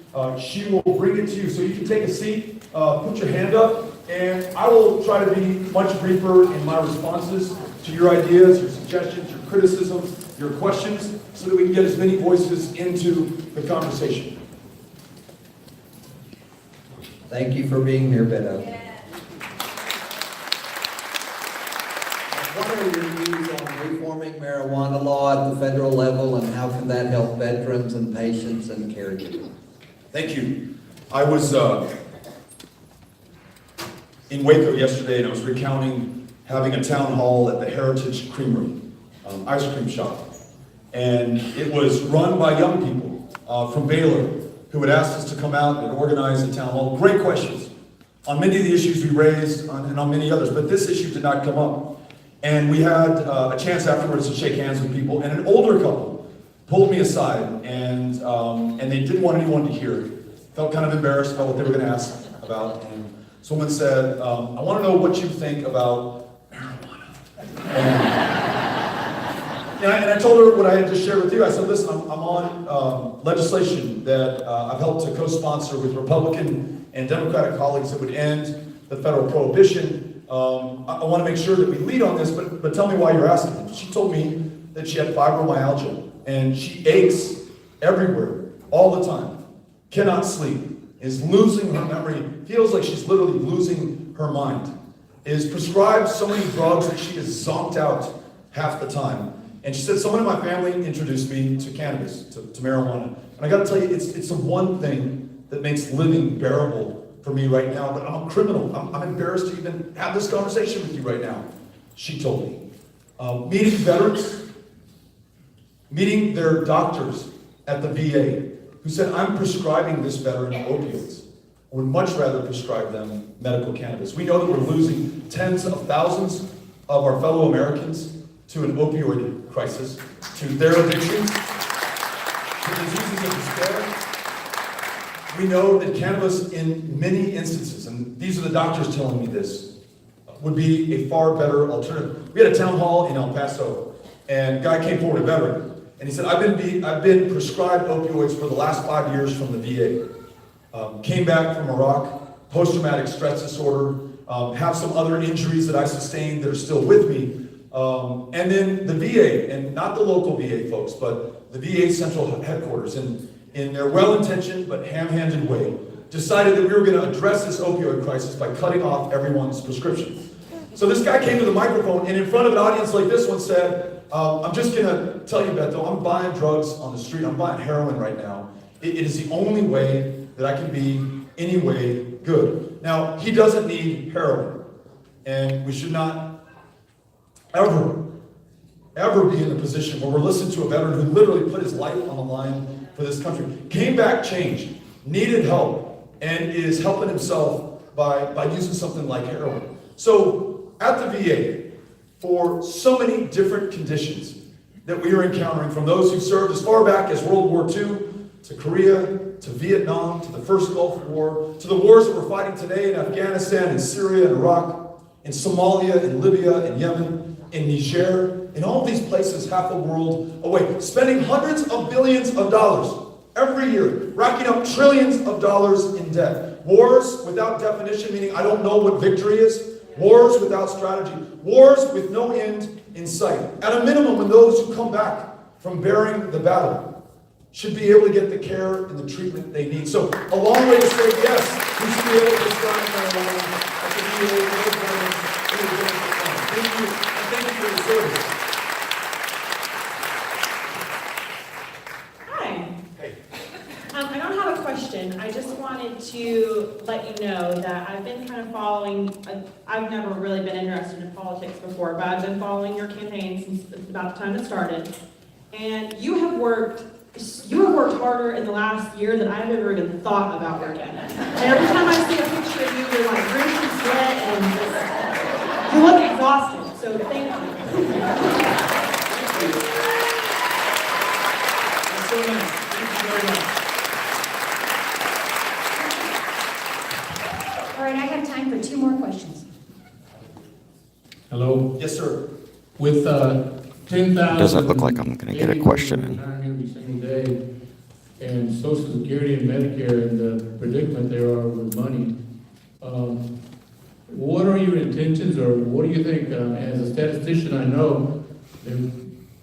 Speaker 7: She will bring it to you, so you can take a seat, put your hand up, and I will try to be much briefer in my responses to your ideas, your suggestions, your criticisms, your questions, so that we can get as many voices into the conversation.
Speaker 8: Thank you for being here, Beto. What are your views on reforming marijuana law at the federal level, and how can that help veterans and patients and caregivers?
Speaker 7: Thank you. I was in Waco yesterday, and I was recounting having a town hall at the Heritage Creamery, ice cream shop. And it was run by young people from Baylor who had asked us to come out and organize a town hall. Great questions on many of the issues we raised and on many others, but this issue did not come up. And we had a chance afterwards to shake hands with people, and an older couple pulled me aside, and they didn't want anyone to hear. Felt kind of embarrassed about what they were going to ask about, and someone said, I want to know what you think about marijuana. And I told her what I had just shared with you. I said, listen, I'm on legislation that I've helped to co-sponsor with Republican and Democratic colleagues that would end the federal prohibition. I want to make sure that we lead on this, but tell me why you're asking. She told me that she had fibromyalgia, and she aches everywhere, all the time, cannot sleep, is losing her memory, feels like she's literally losing her mind, is prescribed so many drugs that she is zonked out half the time. And she said, someone in my family introduced me to cannabis, to marijuana. And I gotta tell you, it's the one thing that makes living bearable for me right now, but I'm a criminal. I'm embarrassed to even have this conversation with you right now, she told me. Meeting veterans, meeting their doctors at the VA, who said, I'm prescribing this veteran opioids. I would much rather prescribe them medical cannabis. We know that we're losing tens of thousands of our fellow Americans to an opioid crisis, to their addictions, to diseases of despair. We know that cannabis in many instances, and these are the doctors telling me this, would be a far better alternative. We had a town hall in El Paso, and a guy came forward, a veteran, and he said, I've been prescribed opioids for the last 5 years from the VA. Came back from Iraq, post-traumatic stress disorder, have some other injuries that I sustained that are still with me. And then the VA, and not the local VA folks, but the VA central headquarters, in their well-intentioned but ham-handed way, decided that we were going to address this opioid crisis by cutting off everyone's prescription. So this guy came to the microphone and in front of an audience like this one said, I'm just going to tell you, Beto, I'm buying drugs on the street. I'm buying heroin right now. It is the only way that I can be any way good. Now, he doesn't need heroin, and we should not ever be in a position where we're listening to a veteran who literally put his life on the line for this country, came back changed, needed help, and is helping himself by using something like heroin. So at the VA, for so many different conditions that we are encountering, from those who served as far back as World War II, to Korea, to Vietnam, to the first Gulf War, to the wars that we're fighting today in Afghanistan, in Syria, and Iraq, in Somalia, in Libya, in Yemen, in Niger, in all these places half a world away, spending hundreds of billions of dollars every year, racking up trillions of dollars in debt. Wars without definition, meaning I don't know what victory is. Wars without strategy. Wars with no end in sight. At a minimum, when those who come back from bearing the battle should be able to get the care and the treatment they need. So a long way to say yes, we should be able to prescribe marijuana at the VA for those veterans who are doing it. Thank you, and thank you for your service.
Speaker 6: Hi.
Speaker 7: Hey.
Speaker 6: I don't have a question. I just wanted to let you know that I've been kind of following, I've never really been interested in politics before, but I've been following your campaign since about the time it started. And you have worked harder in the last year than I've ever even thought about working. And every time I see a picture of you, you're like drinking sweat and just, you look exhausted. So thank you.
Speaker 7: That's so nice. Thank you very much.
Speaker 9: All right, I have time for 2 more questions.
Speaker 10: Hello.
Speaker 7: Yes, sir.
Speaker 10: With 10,000.
Speaker 1: Doesn't look like I'm gonna get a question in.
Speaker 10: Every single day, and Social Security and Medicare and the predicament there are with money. What are your intentions, or what do you think? As a statistician, I know that,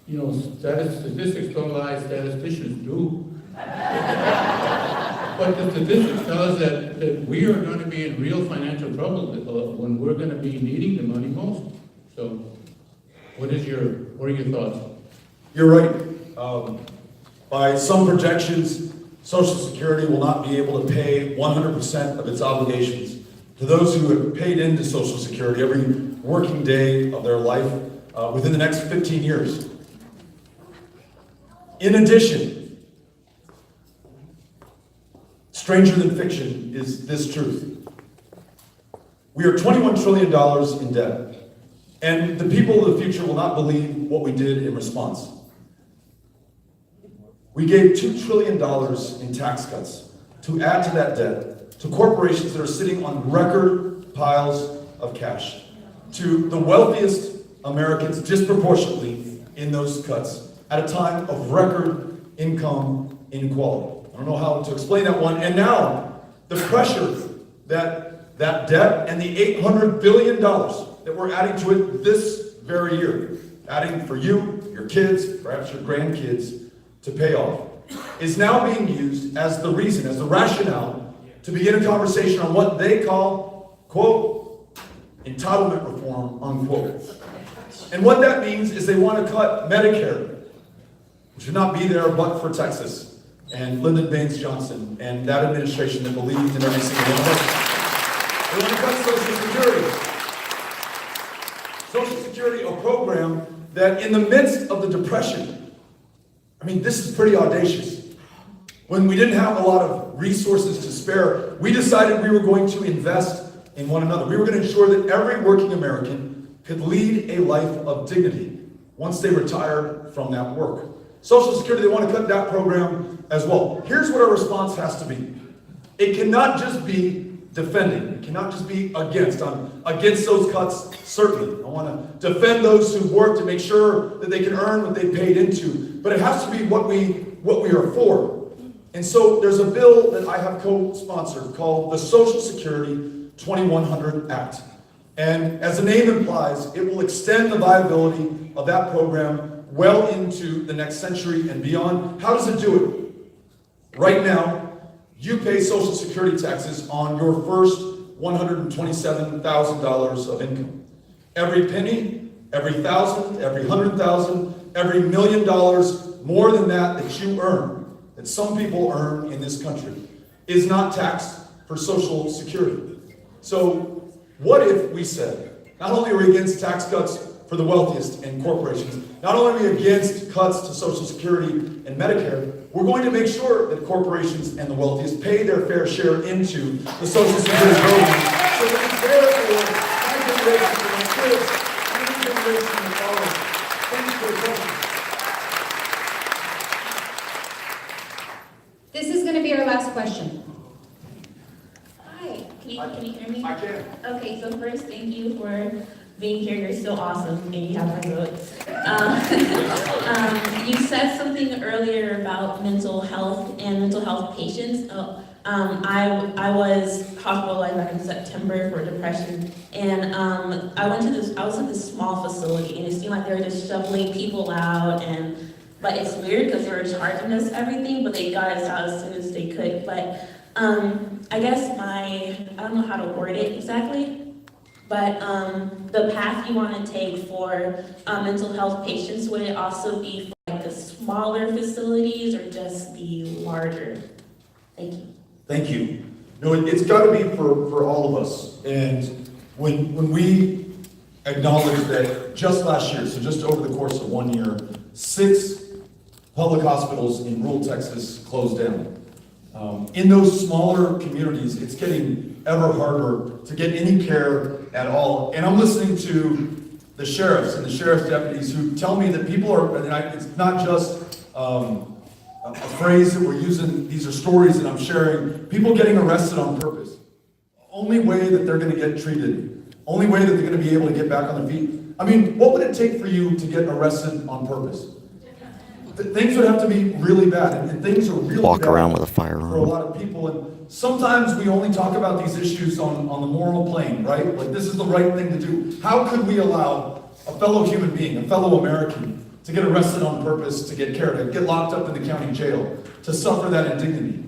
Speaker 10: you know, statistics don't lie, statisticians do. But the statistics tell us that we are going to be in real financial trouble when we're going to be needing the money most. So, what are your thoughts?
Speaker 7: You're right. By some projections, Social Security will not be able to pay 100% of its obligations to those who have paid into Social Security every working day of their life within the next 15 years. In addition, stranger than fiction is this truth. We are $21 trillion in debt, and the people of the future will not believe what we did in response. We gave $2 trillion in tax cuts to add to that debt, to corporations that are sitting on record piles of cash, to the wealthiest Americans disproportionately in those cuts at a time of record income inequality. I don't know how to explain that one. And now, the pressure that debt and the $800 billion that we're adding to it this very year, adding for you, your kids, perhaps your grandkids, to pay off, is now being used as the reason, as the rationale, to begin a conversation on what they call, quote, entitlement reform, unquote. And what that means is they want to cut Medicare, which would not be there but for Texas and Lyndon Baines Johnson and that administration that believed in every single one of us. They want to cut Social Security. Social Security, a program that in the midst of the Depression, I mean, this is pretty audacious. When we didn't have a lot of resources to spare, we decided we were going to invest in one another. We were going to ensure that every working American could lead a life of dignity once they retired from that work. Social Security, they want to cut that program as well. Here's what our response has to be. It cannot just be defending. It cannot just be against. I'm against those cuts, certainly. I want to defend those who work to make sure that they can earn what they paid into. But it has to be what we are for. And so there's a bill that I have co-sponsored called the Social Security 2100 Act. And as the name implies, it will extend the viability of that program well into the next century and beyond. How does it do it? Right now, you pay Social Security taxes on your first $127,000 of income. Every penny, every thousand, every $100,000, every $1 million more than that you earn, that some people earn in this country, is not taxed for Social Security. So what if we said, not only are we against tax cuts for the wealthiest and corporations, not only are we against cuts to Social Security and Medicare, we're going to make sure that corporations and the wealthiest pay their fair share into the Social Security program so that it's there for my generation, for my kids, and the generation that follows. Thank you for the question.
Speaker 9: This is going to be our last question.
Speaker 11: Hi, can you hear me?
Speaker 7: I can.
Speaker 11: Okay, so first, thank you for being here. You're still awesome, and you have my vote. You said something earlier about mental health and mental health patients. I was hospitalized back in September for depression, and I was in this small facility, and it seemed like they were just shoveling people out, but it's weird because they were charging us everything, but they got us out as soon as they could. But I guess I don't know how to word it exactly, but the path you want to take for mental health patients, would it also be for like the smaller facilities or just the larger? Thank you.
Speaker 7: Thank you. No, it's got to be for all of us. And when we acknowledge that just last year, so just over the course of 1 year, 6 public hospitals in rural Texas closed down. In those smaller communities, it's getting ever harder to get any care at all. And I'm listening to the sheriffs and the sheriff's deputies who tell me that people are, and it's not just a phrase that we're using, these are stories that I'm sharing, people getting arrested on purpose. Only way that they're going to get treated, only way that they're going to be able to get back on their feet. I mean, what would it take for you to get arrested on purpose? Things would have to be really bad, and things are really
Speaker 1: Walk
Speaker 7: bad
Speaker 1: around with a firearm
Speaker 7: for a lot of people. And sometimes we only talk about these issues on the moral plane, right? Like, this is the right thing to do. How could we allow a fellow human being, a fellow American, to get arrested on purpose, to get care, to get locked up in the county jail, to suffer that indignity?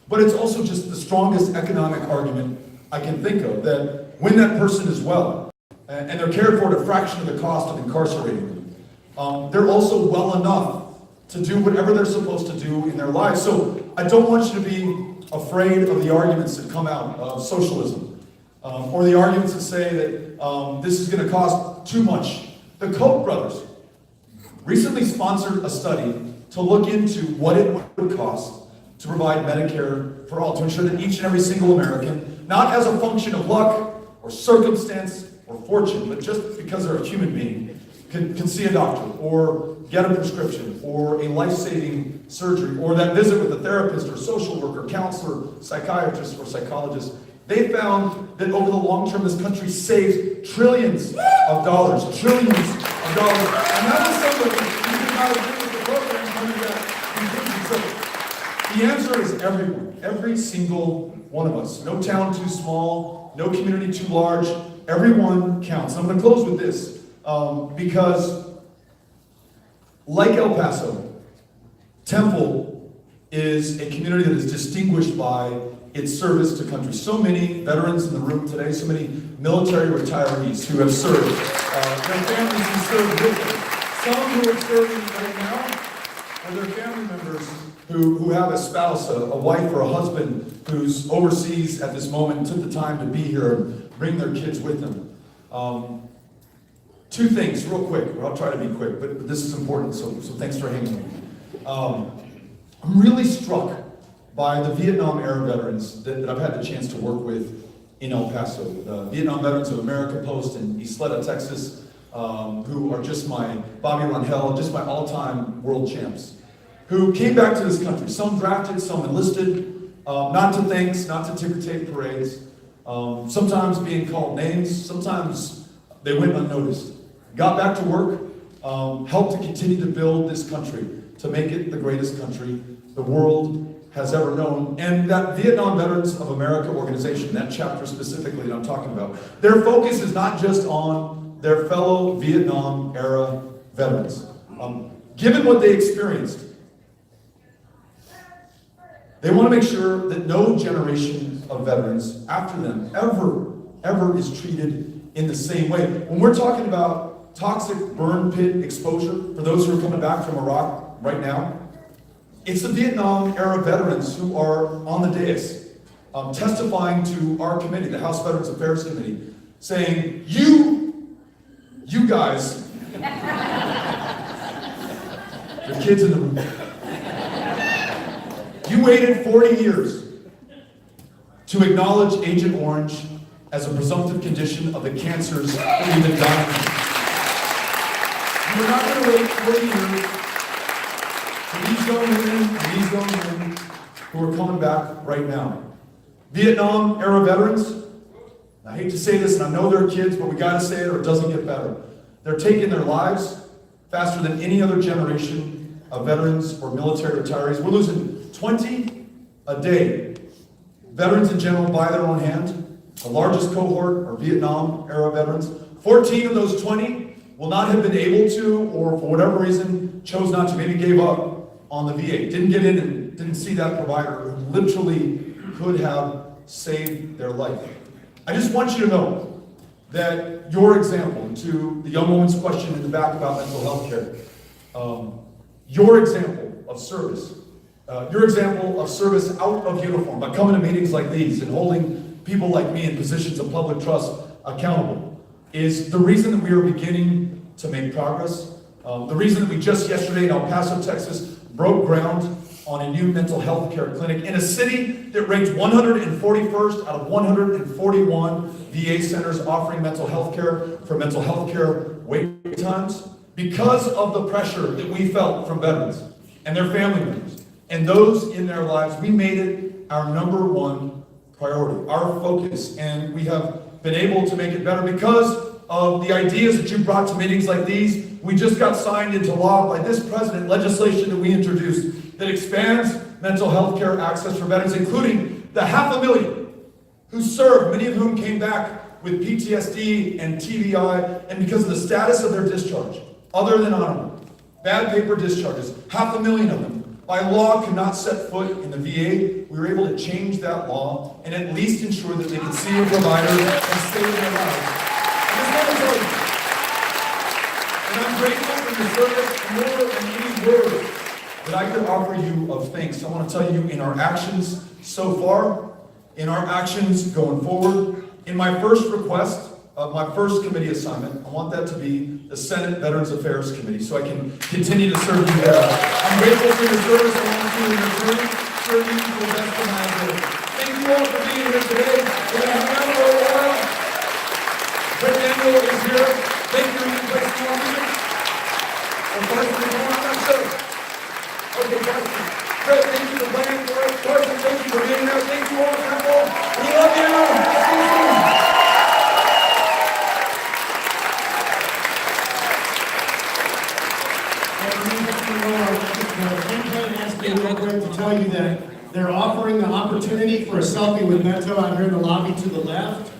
Speaker 7: But it's also just the strongest economic argument I can think of, that when that person is well, and they're cared for at a fraction of the cost of incarcerating them, they're also well enough to do whatever they're supposed to do in their lives. So I don't want you to be afraid of the arguments that come out of socialism, or the arguments that say that this is going to cost too much. The Koch brothers recently sponsored a study to look into what it would cost to provide Medicare for all, to ensure that each and every single American, not as a function of luck or circumstance or fortune, but just because they're a human being, can see a doctor or get a prescription, or a life-saving surgery, or that visit with a therapist or social worker, counselor, psychiatrist, or psychologist, they found that over the long term, this country saves trillions of dollars, trillions of dollars. And that was somebody who did not agree with the program under that conclusion. So the answer is everyone, every single one of us. No town too small, no community too large. Everyone counts. And I'm going to close with this because, like El Paso, Temple is a community that is distinguished by its service to country. So many veterans in the room today, so many military retirees who have served, their families who served with them. Some who are serving right now, or their family members who have a spouse, a wife or a husband who's overseas at this moment and took the time to be here and bring their kids with them. Two things, real quick. I'll try to be quick, but this is important, so thanks for hanging with me. I'm really struck by the Vietnam era veterans that I've had the chance to work with in El Paso. The Vietnam Veterans of America Post in Isleta, Texas, who are just my, Bobby Rangel, just my all-time world champs, who came back to this country. Some drafted, some enlisted, not to thanks, not to ticker tape parades, sometimes being called names, sometimes they went unnoticed. Got back to work, helped to continue to build this country, to make it the greatest country the world has ever known. And that Vietnam Veterans of America organization, that chapter specifically that I'm talking about, their focus is not just on their fellow Vietnam era veterans. Given what they experienced, they want to make sure that no generation of veterans after them ever is treated in the same way. When we're talking about toxic burn pit exposure for those who are coming back from Iraq right now, it's the Vietnam era veterans who are on the dais testifying to our committee, the House Veterans Affairs Committee, saying, you guys, the kids in the room, you waited 40 years to acknowledge Agent Orange as a presumptive condition of the cancers that we've been dying from. You're not going to wait 40 years for these young women and these young men who are coming back right now. Vietnam era veterans, I hate to say this, and I know they're kids, but we got to say it or it doesn't get better. They're taking their lives faster than any other generation of veterans or military retirees. We're losing 20 a day. Veterans in general by their own hand. The largest cohort are Vietnam era veterans. 14 of those 20 will not have been able to, or for whatever reason, chose not to, maybe gave up on the VA. Didn't get in and didn't see that provider who literally could have saved their life. I just want you to know that your example, to the young woman's question in the back about mental health care, your example of service, your example of service out of uniform by coming to meetings like these and holding people like me in positions of public trust accountable is the reason that we are beginning to make progress. The reason that we just yesterday in El Paso, Texas, broke ground on a new mental health care clinic in a city that ranked 141st out of 141 VA centers offering mental health care for mental health care wait times because of the pressure that we felt from veterans and their family members and those in their lives. We made it our #1 priority, our focus, and we have been able to make it better because of the ideas that you brought to meetings like these. We just got signed into law by this president legislation that we introduced that expands mental health care access for veterans, including the 500,000 who served, many of whom came back with PTSD and TBI, and because of the status of their discharge, other than honorable, bad paper discharges, 500,000 of them, by law, could not set foot in the VA. We were able to change that law and at least ensure that they could see a provider and save their lives. I just want to tell you, and I'm grateful for your service more than any words that I could offer you of thanks. I want to tell you, in our actions so far, in our actions going forward, in my first request of my first committee assignment, I want that to be the Senate Veterans Affairs Committee, so I can continue to serve you there. I'm grateful for your service. I want you in return serve you to the best of my ability. Thank you all for being here today. We're going to hang out for a while. Brett Daniel is here. Thank you. Let's do our music. Fred, thank you for playing for us. Carson, thank you for being here. Thank you all, Temple. We love you. See you soon.
Speaker 2: Campaign asked me real quick to tell you that they're offering the opportunity for a selfie with Beto out here in the lobby to the left.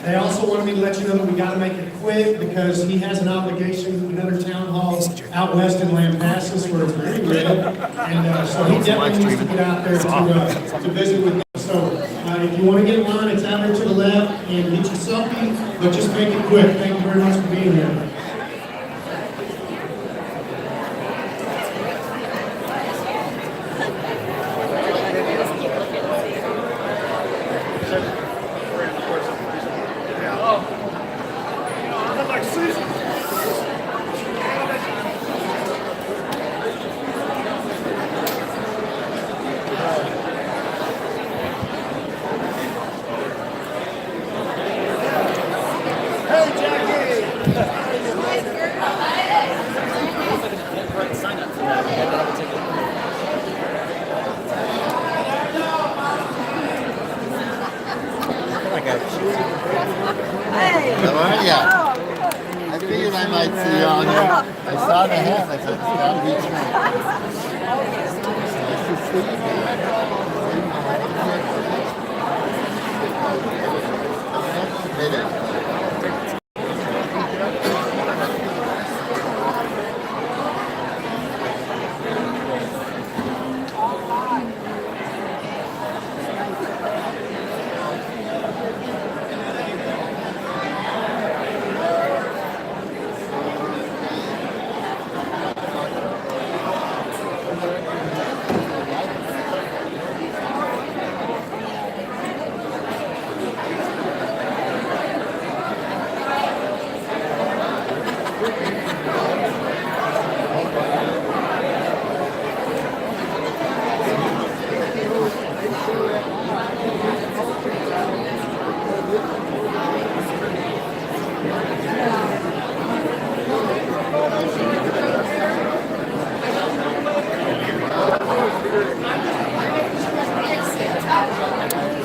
Speaker 2: They also wanted me to let you know that we got to make it quick because he has an obligation to another town hall out west in Lampasas where it's really red. And so he definitely needs to get out there to visit with them. So if you want to get in line, it's out here to the left and get your selfie, but just make it quick. Thank you very much for being here.
Speaker 12: How are ya? I figured I might see you on there. I saw the hat. I said, it's gotta be true. Nice to see you, man.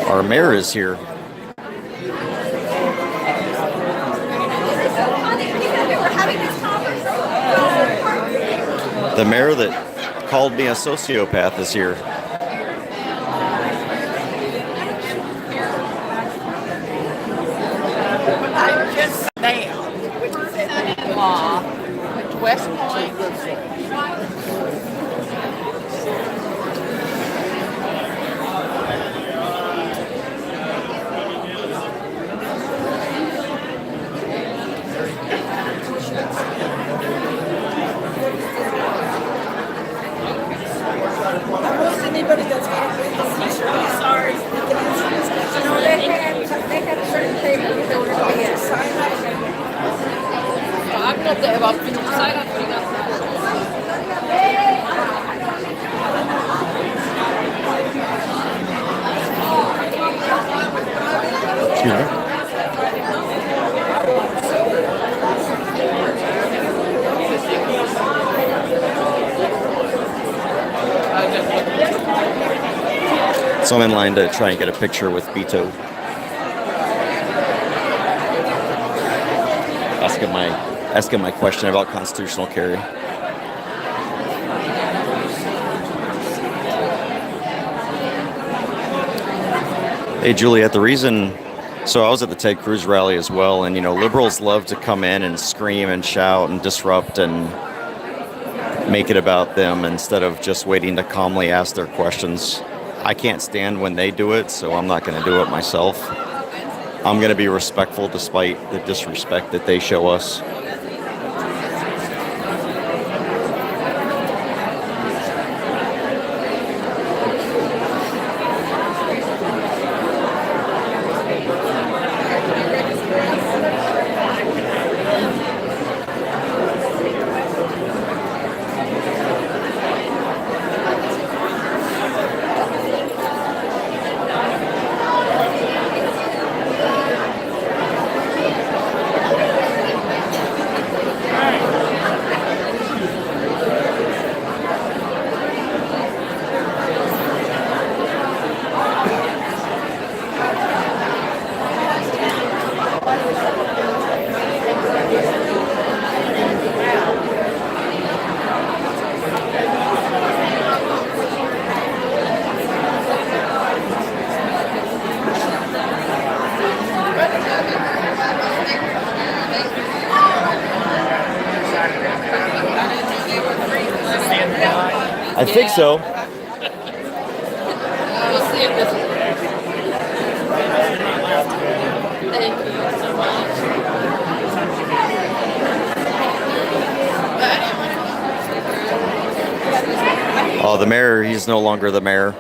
Speaker 1: Our mayor is here. The mayor that called me a sociopath is here.
Speaker 13: I'm just now, which is in law, West Point.
Speaker 6: Anybody that's got a big t-shirt, I'm sorry. No, they had a certain paper in order to get signed up.
Speaker 13: I'm not there about sign up for
Speaker 1: Excuse me. So I'm in line to try and get a picture with Beto. Asking my question about constitutional carry. Hey Juliet, the reason, so I was at the Ted Cruz rally as well, and liberals love to come in and scream and shout and disrupt and make it about them instead of just waiting to calmly ask their questions. I can't stand when they do it, so I'm not going to do it myself. I'm going to be respectful despite the disrespect that they show us. I think so.
Speaker 5: We'll see if this is. Thank you so much.
Speaker 1: Oh, the mayor, he's no longer the mayor.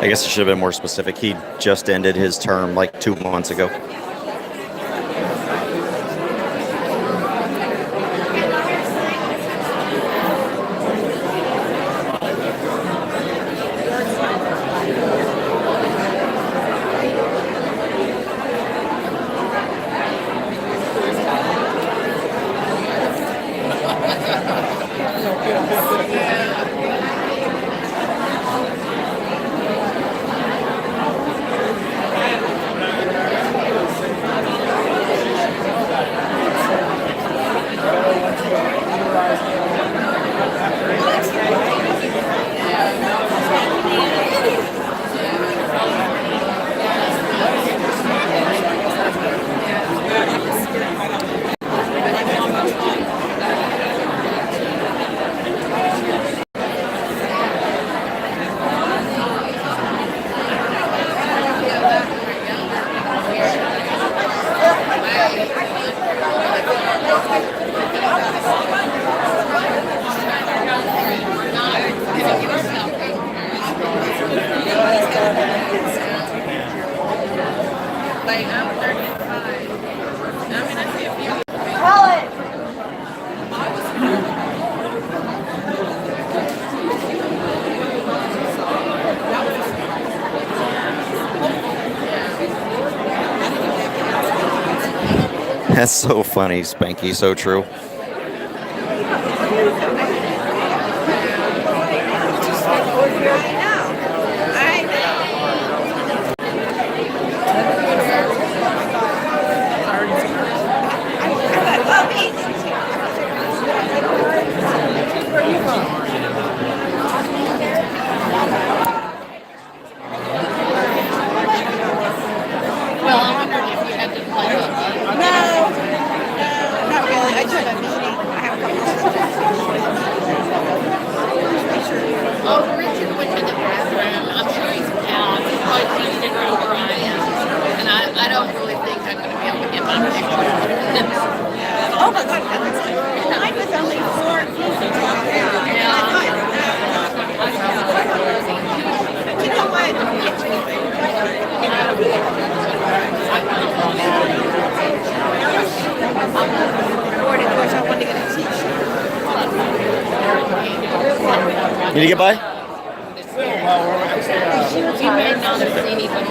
Speaker 1: I guess it should have been more specific. He just ended his term like 2 months ago. That's so funny, Spanky. So true. Did you get by?
Speaker 5: You may not have seen anybody.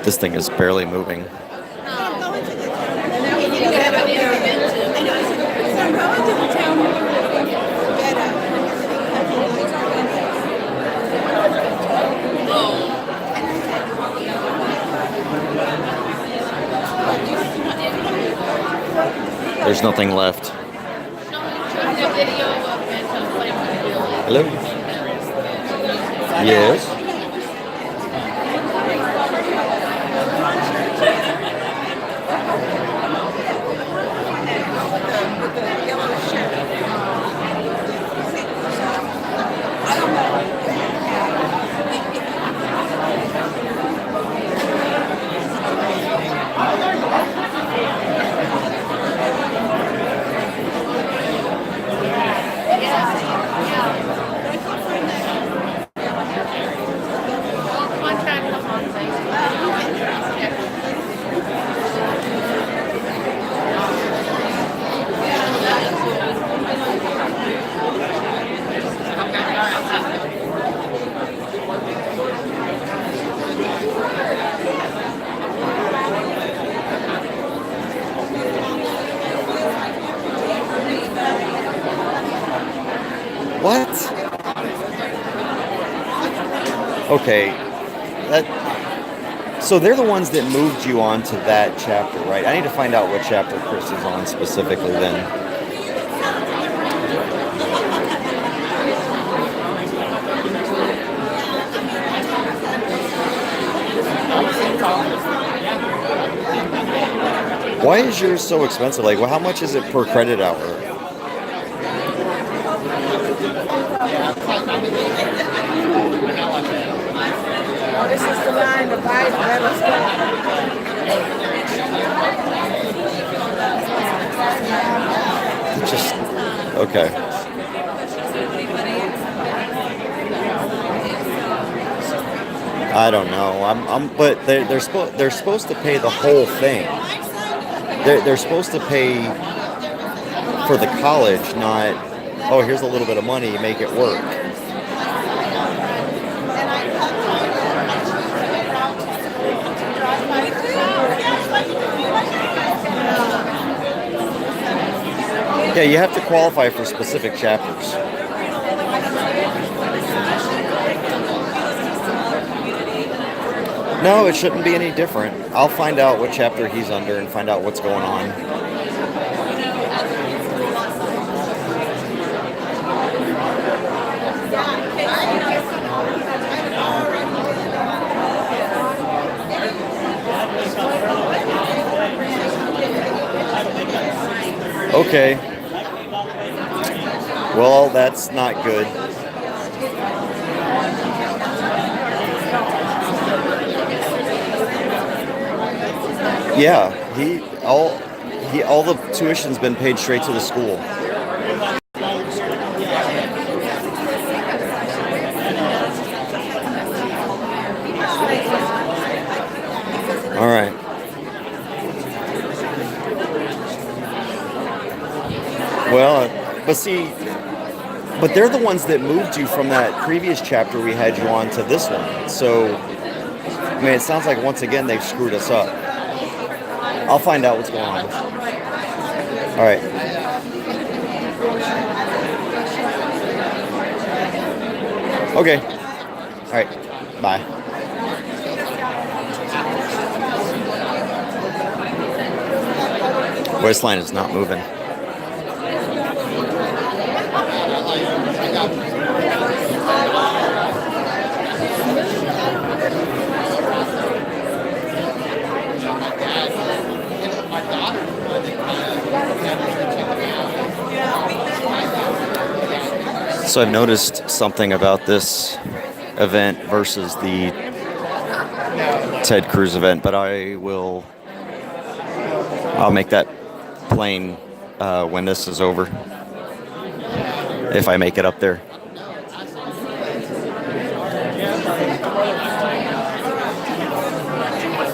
Speaker 1: This thing is barely moving. There's nothing left. Hello? Yes? What? Okay. So they're the ones that moved you on to that chapter, right? I need to find out what chapter Chris is on specifically then. Why is yours so expensive? Like, well, how much is it per credit hour?
Speaker 13: Oh, this is the line, the Bible, let us go.
Speaker 1: Just, okay. I don't know. But they're supposed to pay the whole thing. They're supposed to pay for the college, not, oh, here's a little bit of money, make it work. Yeah, you have to qualify for specific chapters. No, it shouldn't be any different. I'll find out what chapter he's under and find out what's going on. Okay. Well, that's not good. Yeah, all the tuition's been paid straight to the school. All right. Well, but they're the ones that moved you from that previous chapter we had you on to this one. So, I mean, it sounds like once again they've screwed us up. I'll find out what's going on. All right. Okay. All right. Bye. Waistline is not moving. So I've noticed something about this event versus the Ted Cruz event, but I'll make that plain when this is over, if I make it up there.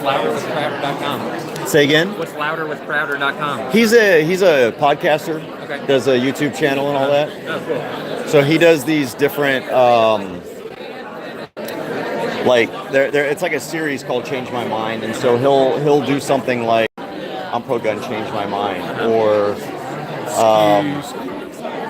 Speaker 14: What'sLouderWithCrowder.com.
Speaker 1: Say again?
Speaker 14: What'sLouderWithCrowder.com.
Speaker 1: He's a podcaster.
Speaker 14: Okay.
Speaker 1: Does a YouTube channel and all that.
Speaker 14: Oh, cool.
Speaker 1: So he does these different, it's like a series called Change My Mind, and so he'll do something like I'm pro-gun, change my mind, or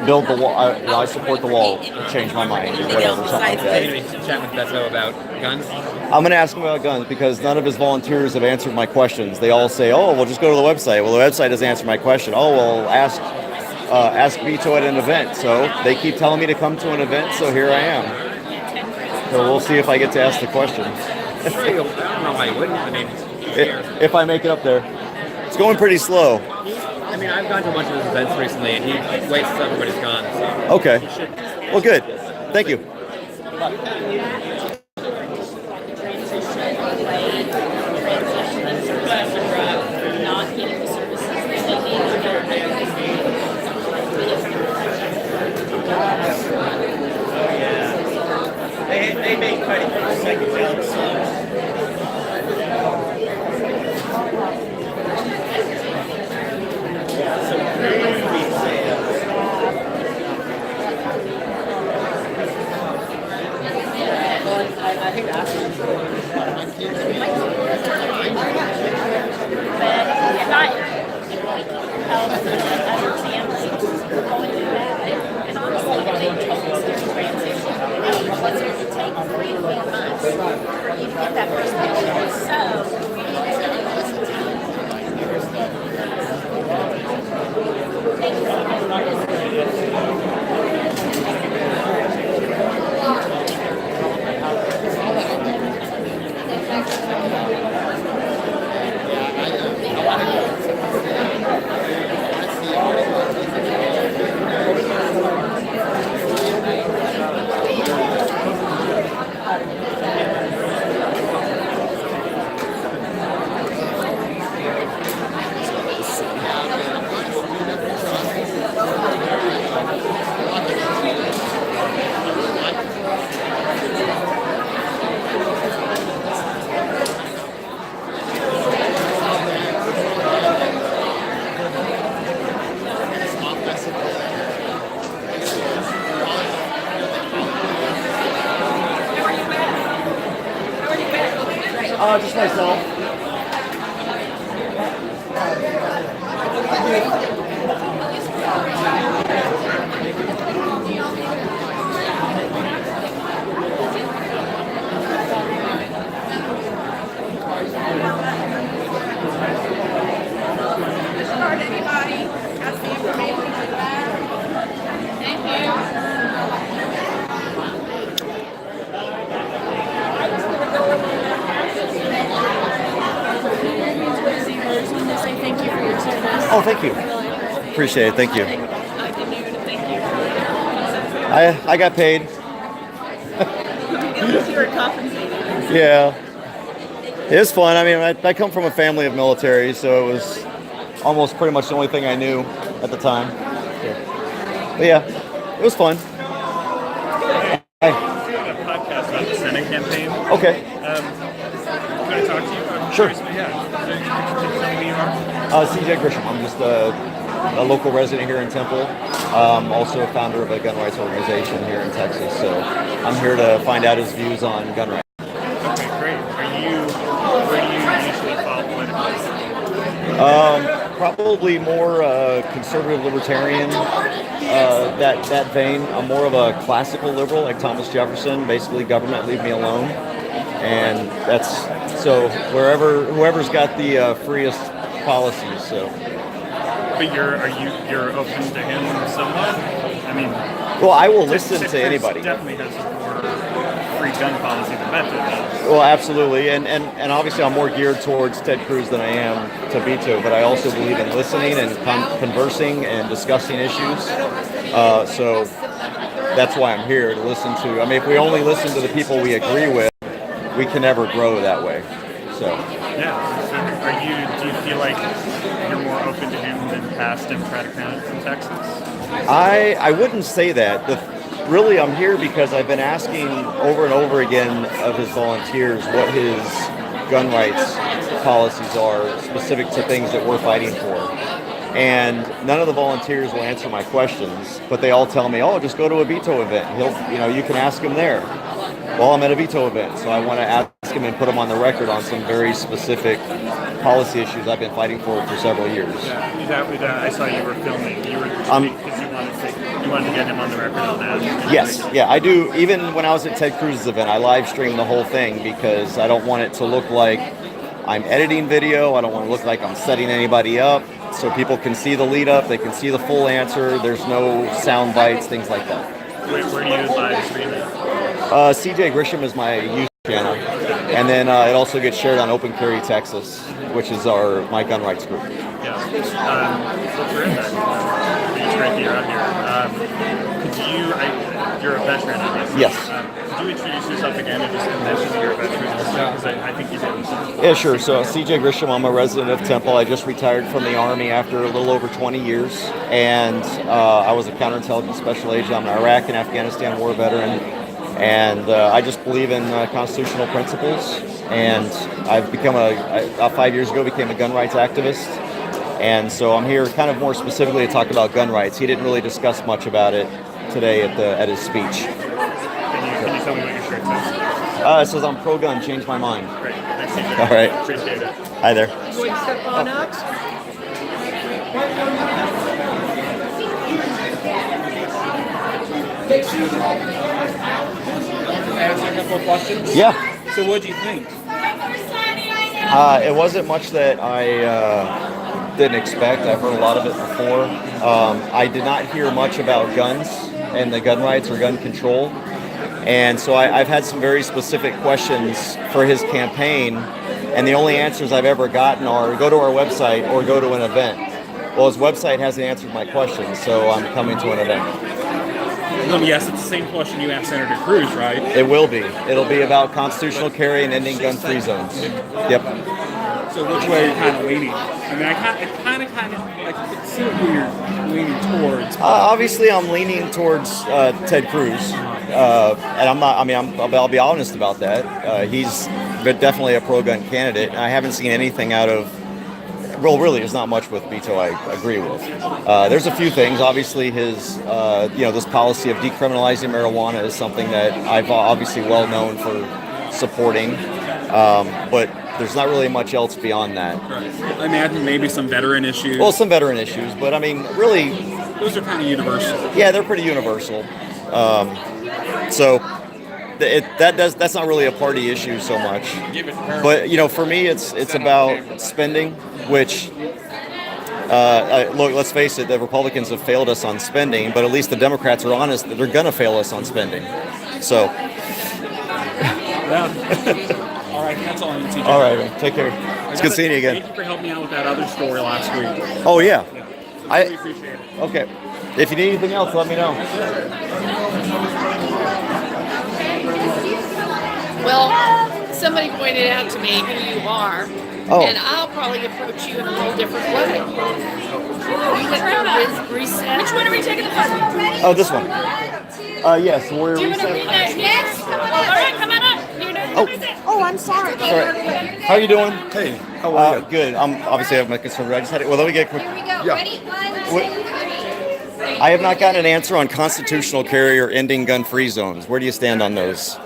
Speaker 1: build the wall. I support the wall, change my mind, or whatever, something like that.
Speaker 14: Are you going to chat with Beto about guns?
Speaker 1: I'm going to ask him about guns because none of his volunteers have answered my questions. They all say, "Oh, well, just go to the website." Well, the website doesn't answer my question. Oh, well, ask Beto at an event. So they keep telling me to come to an event, so here I am. So we'll see if I get to ask the question.
Speaker 14: I don't know why you wouldn't. I mean,
Speaker 1: if I make it up there. It's going pretty slow.
Speaker 14: I mean, I've gone to a bunch of his events recently, and he waits till everybody's gone. So
Speaker 1: okay. Well, good. Thank you.
Speaker 15: They make quite a few psychedelics.
Speaker 13: I think that's first patient. So we need to listen to him.
Speaker 1: Just myself.
Speaker 13: Anybody has the information in the back? Thank you. Thank you for your service.
Speaker 1: Oh, thank you. Appreciate it. Thank you. I got paid.
Speaker 13: You were compensated.
Speaker 1: Yeah. It was fun. I mean, I come from a family of military, so it was almost pretty much the only thing I knew at the time. But yeah, it was fun. Hi.
Speaker 16: I'm doing a podcast about the Senate campaign.
Speaker 1: Okay.
Speaker 16: Can I talk to you? I'm
Speaker 1: Sure.
Speaker 16: curious, but yeah. Can you tell me who you are?
Speaker 1: CJ Grisham. I'm just a local resident here in Temple. Also a founder of a gun rights organization here in Texas. So I'm here to find out his views on gun rights.
Speaker 16: Okay, great. Where do you usually fall politically?
Speaker 1: Probably more conservative libertarian, that vein. I'm more of a classical liberal, like Thomas Jefferson. Basically, government, leave me alone. And that's so whoever's got the freest policies. So.
Speaker 16: But you're open to him somewhat? I mean,
Speaker 1: well, I will listen to anybody.
Speaker 16: Definitely has a more free gun policy than Beto does.
Speaker 1: Well, absolutely, and obviously I'm more geared towards Ted Cruz than I am to Beto, but I also believe in listening and conversing and discussing issues. So that's why I'm here to listen to. I mean, if we only listen to the people we agree with, we can never grow that way. So.
Speaker 16: Yeah. So do you feel like you're more open to him than past Democratic candidates in Texas?
Speaker 1: I wouldn't say that. Really, I'm here because I've been asking over and over again of his volunteers what his gun rights policies are specific to things that we're fighting for. And none of the volunteers will answer my questions, but they all tell me, "Oh, just go to a Beto event. You can ask him there." Well, I'm at a Beto event, so I want to ask him and put him on the record on some very specific policy issues I've been fighting for several years.
Speaker 16: I saw you were filming. You were because you wanted to get him on the record on that.
Speaker 1: Yes, yeah, I do. Even when I was at Ted Cruz's event, I live streamed the whole thing because I don't want it to look like I'm editing video. I don't want to look like I'm setting anybody up, so people can see the lead up. They can see the full answer. There's no sound bites, things like that.
Speaker 16: Where do you live stream it?
Speaker 1: CJ Grisham is my YouTube channel, and then it also gets shared on Open Carry Texas, which is my gun rights group.
Speaker 16: Yeah. So terrific. It's great that you're out here. You're a veteran, I guess.
Speaker 1: Yes.
Speaker 16: Could you introduce yourself again and just mention that you're a veteran? Because I think you did.
Speaker 1: Yeah, sure. So CJ Grisham, I'm a resident of Temple. I just retired from the Army after a little over 20 years, and I was a counterintelligence special agent. I'm an Iraq and Afghanistan war veteran. And I just believe in constitutional principles. And I've become 5 years ago, became a gun rights activist. And so I'm here kind of more specifically to talk about gun rights. He didn't really discuss much about it today at his speech.
Speaker 16: Can you tell me what your shirt
Speaker 1: It
Speaker 16: says?
Speaker 1: says I'm pro-gun, change my mind.
Speaker 16: Great. Thanks, CJ.
Speaker 1: All right.
Speaker 16: Appreciate it.
Speaker 1: Hi there.
Speaker 13: You going to step on next?
Speaker 14: Can I ask you a couple of questions?
Speaker 1: Yeah.
Speaker 14: So what do you think?
Speaker 1: It wasn't much that I didn't expect. I've heard a lot of it before. I did not hear much about guns and the gun rights or gun control. And so I've had some very specific questions for his campaign, and the only answers I've ever gotten are go to our website or go to an event. Well, his website hasn't answered my questions, so I'm coming to an event.
Speaker 16: Yes, it's the same question you asked Senator Cruz, right?
Speaker 1: It will be. It'll be about constitutional carry and ending gun-free zones. Yep.
Speaker 16: So which way are you kind of leaning? I mean, I kind of like see who you're leaning towards.
Speaker 1: Obviously, I'm leaning towards Ted Cruz, and I'm not. I mean, I'll be honest about that. He's definitely a pro-gun candidate. I haven't seen anything out of. Well, really, there's not much with Beto I agree with. There's a few things. Obviously, his, this policy of decriminalizing marijuana is something that I've obviously well known for supporting. But there's not really much else beyond that.
Speaker 16: I imagine maybe some veteran issues.
Speaker 1: Well, some veteran issues, but I mean, really,
Speaker 16: those are kind of universal.
Speaker 1: Yeah, they're pretty universal. So that's not really a party issue so much. But for me, it's about spending, which look, let's face it, the Republicans have failed us on spending, but at least the Democrats are honest that they're going to fail us on spending. So.
Speaker 16: All right, that's all I need to do.
Speaker 1: All right, man. Take care. It's good seeing you again.
Speaker 16: Thank you for helping me out with that other story last week.
Speaker 1: Oh, yeah.
Speaker 16: I really appreciate it.
Speaker 1: Okay. If you need anything else, let me know.
Speaker 17: Well, somebody pointed out to me who you are, and I'll probably approach you in a little different way. You went through reset. Which one are we taking the first one?
Speaker 1: Oh, this one. Yes, Warrior
Speaker 17: Do you want to
Speaker 1: Reset.
Speaker 17: read that next? All right, come on up. Oh, I'm sorry.
Speaker 1: All right. How are you doing?
Speaker 7: Hey, how are you?
Speaker 1: Good. I'm obviously I have my concern. I just had it. Well, let me get a quick.
Speaker 17: Here we go. Ready? 1, 2, 3.
Speaker 1: I have not gotten an answer on constitutional carry or ending gun-free zones. Where do you stand on those?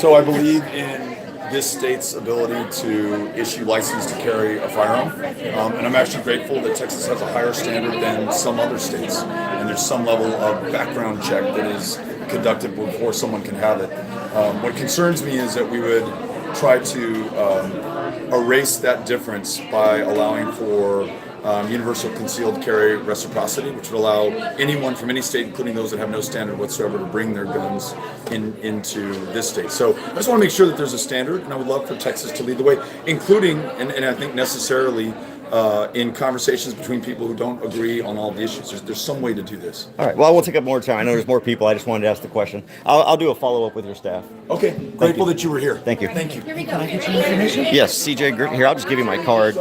Speaker 7: So I believe in this state's ability to issue license to carry a firearm, and I'm actually grateful that Texas has a higher standard than some other states, and there's some level of background check that is conducted before someone can have it. What concerns me is that we would try to erase that difference by allowing for universal concealed carry reciprocity, which would allow anyone from any state, including those that have no standard whatsoever, to bring their guns into this state. So I just want to make sure that there's a standard, and I would love for Texas to lead the way, including, and I think necessarily, in conversations between people who don't agree on all the issues. There's some way to do this.
Speaker 1: All right. Well, I won't take up more time. I know there's more people. I just wanted to ask the question. I'll do a follow-up with your staff.
Speaker 7: Okay. Grateful that you were here.
Speaker 1: Thank you.
Speaker 7: Thank you.
Speaker 17: Here we go.
Speaker 1: Yes, CJ Grit here. I'll just give you my card.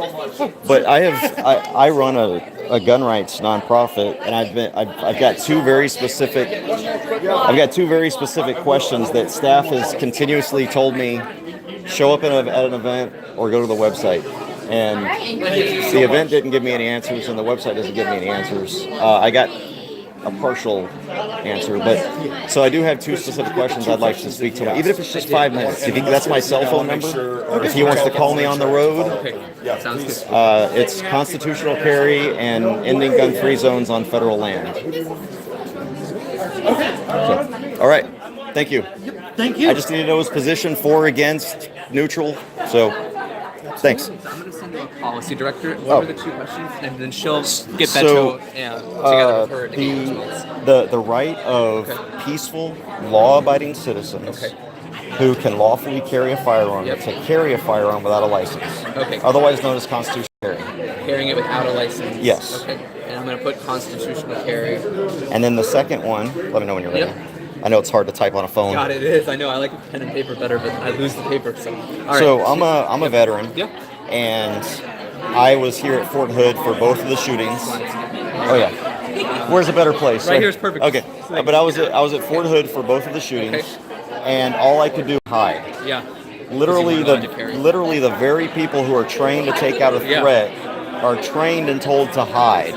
Speaker 1: But I run a gun rights nonprofit, and I've got two very specific questions that staff has continuously told me show up at an event or go to the website. And the event didn't give me any answers, and the website doesn't give me any answers. I got a partial answer, but so I do have two specific questions I'd like to speak to him, even if it's just 5 minutes. Do you think that's my cell phone number? If he wants to call me on the road, it's constitutional carry and ending gun-free zones on federal land. So, all right. Thank you.
Speaker 15: Thank you.
Speaker 1: I just need to know his position, for, against, neutral. So, thanks.
Speaker 14: I'm going to send you a policy director. What are the two questions? And then she'll get Beto together with her to get
Speaker 1: the right of peaceful, law-abiding citizens who can lawfully carry a firearm to carry a firearm without a license. Otherwise known as constitutional carry.
Speaker 14: Carrying it without a license.
Speaker 1: Yes.
Speaker 14: Okay. And I'm going to put constitutional carry.
Speaker 1: And then the second one, let me know when you're ready. I know it's hard to type on a phone.
Speaker 14: God, it is. I know. I like pen and paper better, but I lose the paper. So, all right.
Speaker 1: So I'm a veteran. And I was here at Fort Hood for both of the shootings. Oh yeah. Where's a better place?
Speaker 14: Right here is perfect.
Speaker 1: Okay. But I was at Fort Hood for both of the shootings, and all I could do was hide.
Speaker 14: Yeah.
Speaker 1: Literally the very people who are trained to take out a threat are trained and told to hide.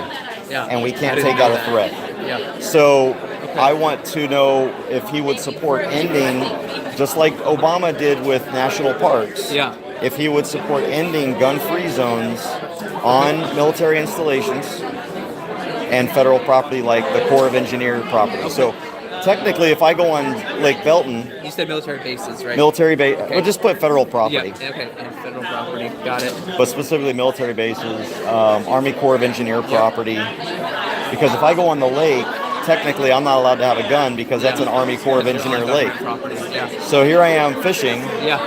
Speaker 14: Yeah.
Speaker 1: And we can't take out a threat.
Speaker 14: Yeah.
Speaker 1: So I want to know if he would support ending, just like Obama did with national parks.
Speaker 14: Yeah.
Speaker 1: If he would support ending gun-free zones on military installations and federal property like the Corps of Engineer property. So technically, if I go on Lake Belton,
Speaker 14: You said military bases, right?
Speaker 1: military base,
Speaker 14: Okay.
Speaker 1: we'll just put federal property.
Speaker 14: Yeah, okay, and federal property, got it.
Speaker 1: But specifically military bases, Army Corps of Engineer property. Because if I go on the lake, technically I'm not allowed to have a gun because that's an Army Corps of Engineer lake.
Speaker 14: Property, yeah.
Speaker 1: So here I am fishing,
Speaker 14: Yeah.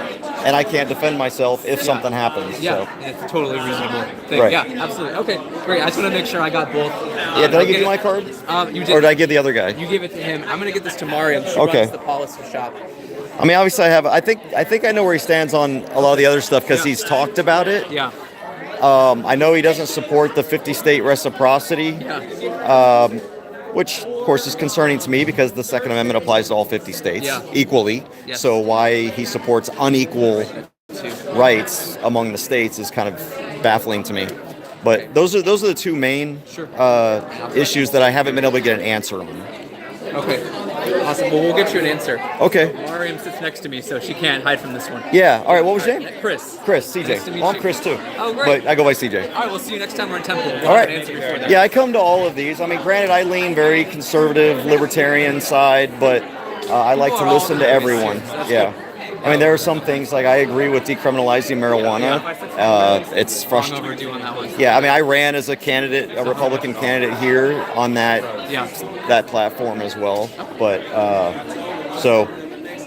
Speaker 1: and I can't defend myself if something happens.
Speaker 14: Yeah,
Speaker 1: So.
Speaker 14: it's a totally reasonable thing.
Speaker 1: Right.
Speaker 14: Yeah, absolutely. Okay, great. I just want to make sure I got both.
Speaker 1: Yeah, did I give you my card?
Speaker 14: You did.
Speaker 1: Or did I give the other guy?
Speaker 14: You gave it to him. I'm gonna get this to Mariam. She
Speaker 1: Okay.
Speaker 14: runs the policy shop.
Speaker 1: I mean, obviously I think I know where he stands on a lot of the other stuff because he's talked about it.
Speaker 14: Yeah.
Speaker 1: I know he doesn't support the 50-state reciprocity.
Speaker 14: Yeah.
Speaker 1: Which, of course, is concerning to me because the Second Amendment applies to all 50 states equally.
Speaker 14: Yes.
Speaker 1: So why he supports unequal rights among the states is kind of baffling to me. But those are the two main issues that I haven't been able to get an answer on.
Speaker 14: Okay. Awesome. Well, we'll get you an answer.
Speaker 1: Okay.
Speaker 14: Mariam sits next to me, so she can't hide from this one.
Speaker 1: Yeah. All right. What was your name?
Speaker 14: Chris.
Speaker 1: Chris. CJ.
Speaker 14: Nice to meet
Speaker 1: Well, I'm
Speaker 14: you.
Speaker 1: Chris too.
Speaker 14: Oh, great.
Speaker 1: But I go by CJ.
Speaker 14: All right. We'll see you next time we're in Temple. We'll
Speaker 1: All
Speaker 14: have an
Speaker 1: right.
Speaker 14: answer before then.
Speaker 1: Yeah, I come to all of these. I mean, granted, I lean very conservative, libertarian side, but I like to listen to everyone. Yeah. I mean, there are some things like I agree with decriminalizing marijuana. It's frustrating.
Speaker 14: Overdue on that one.
Speaker 1: Yeah, I mean, I ran as a candidate, a Republican candidate here on that platform as well. But so,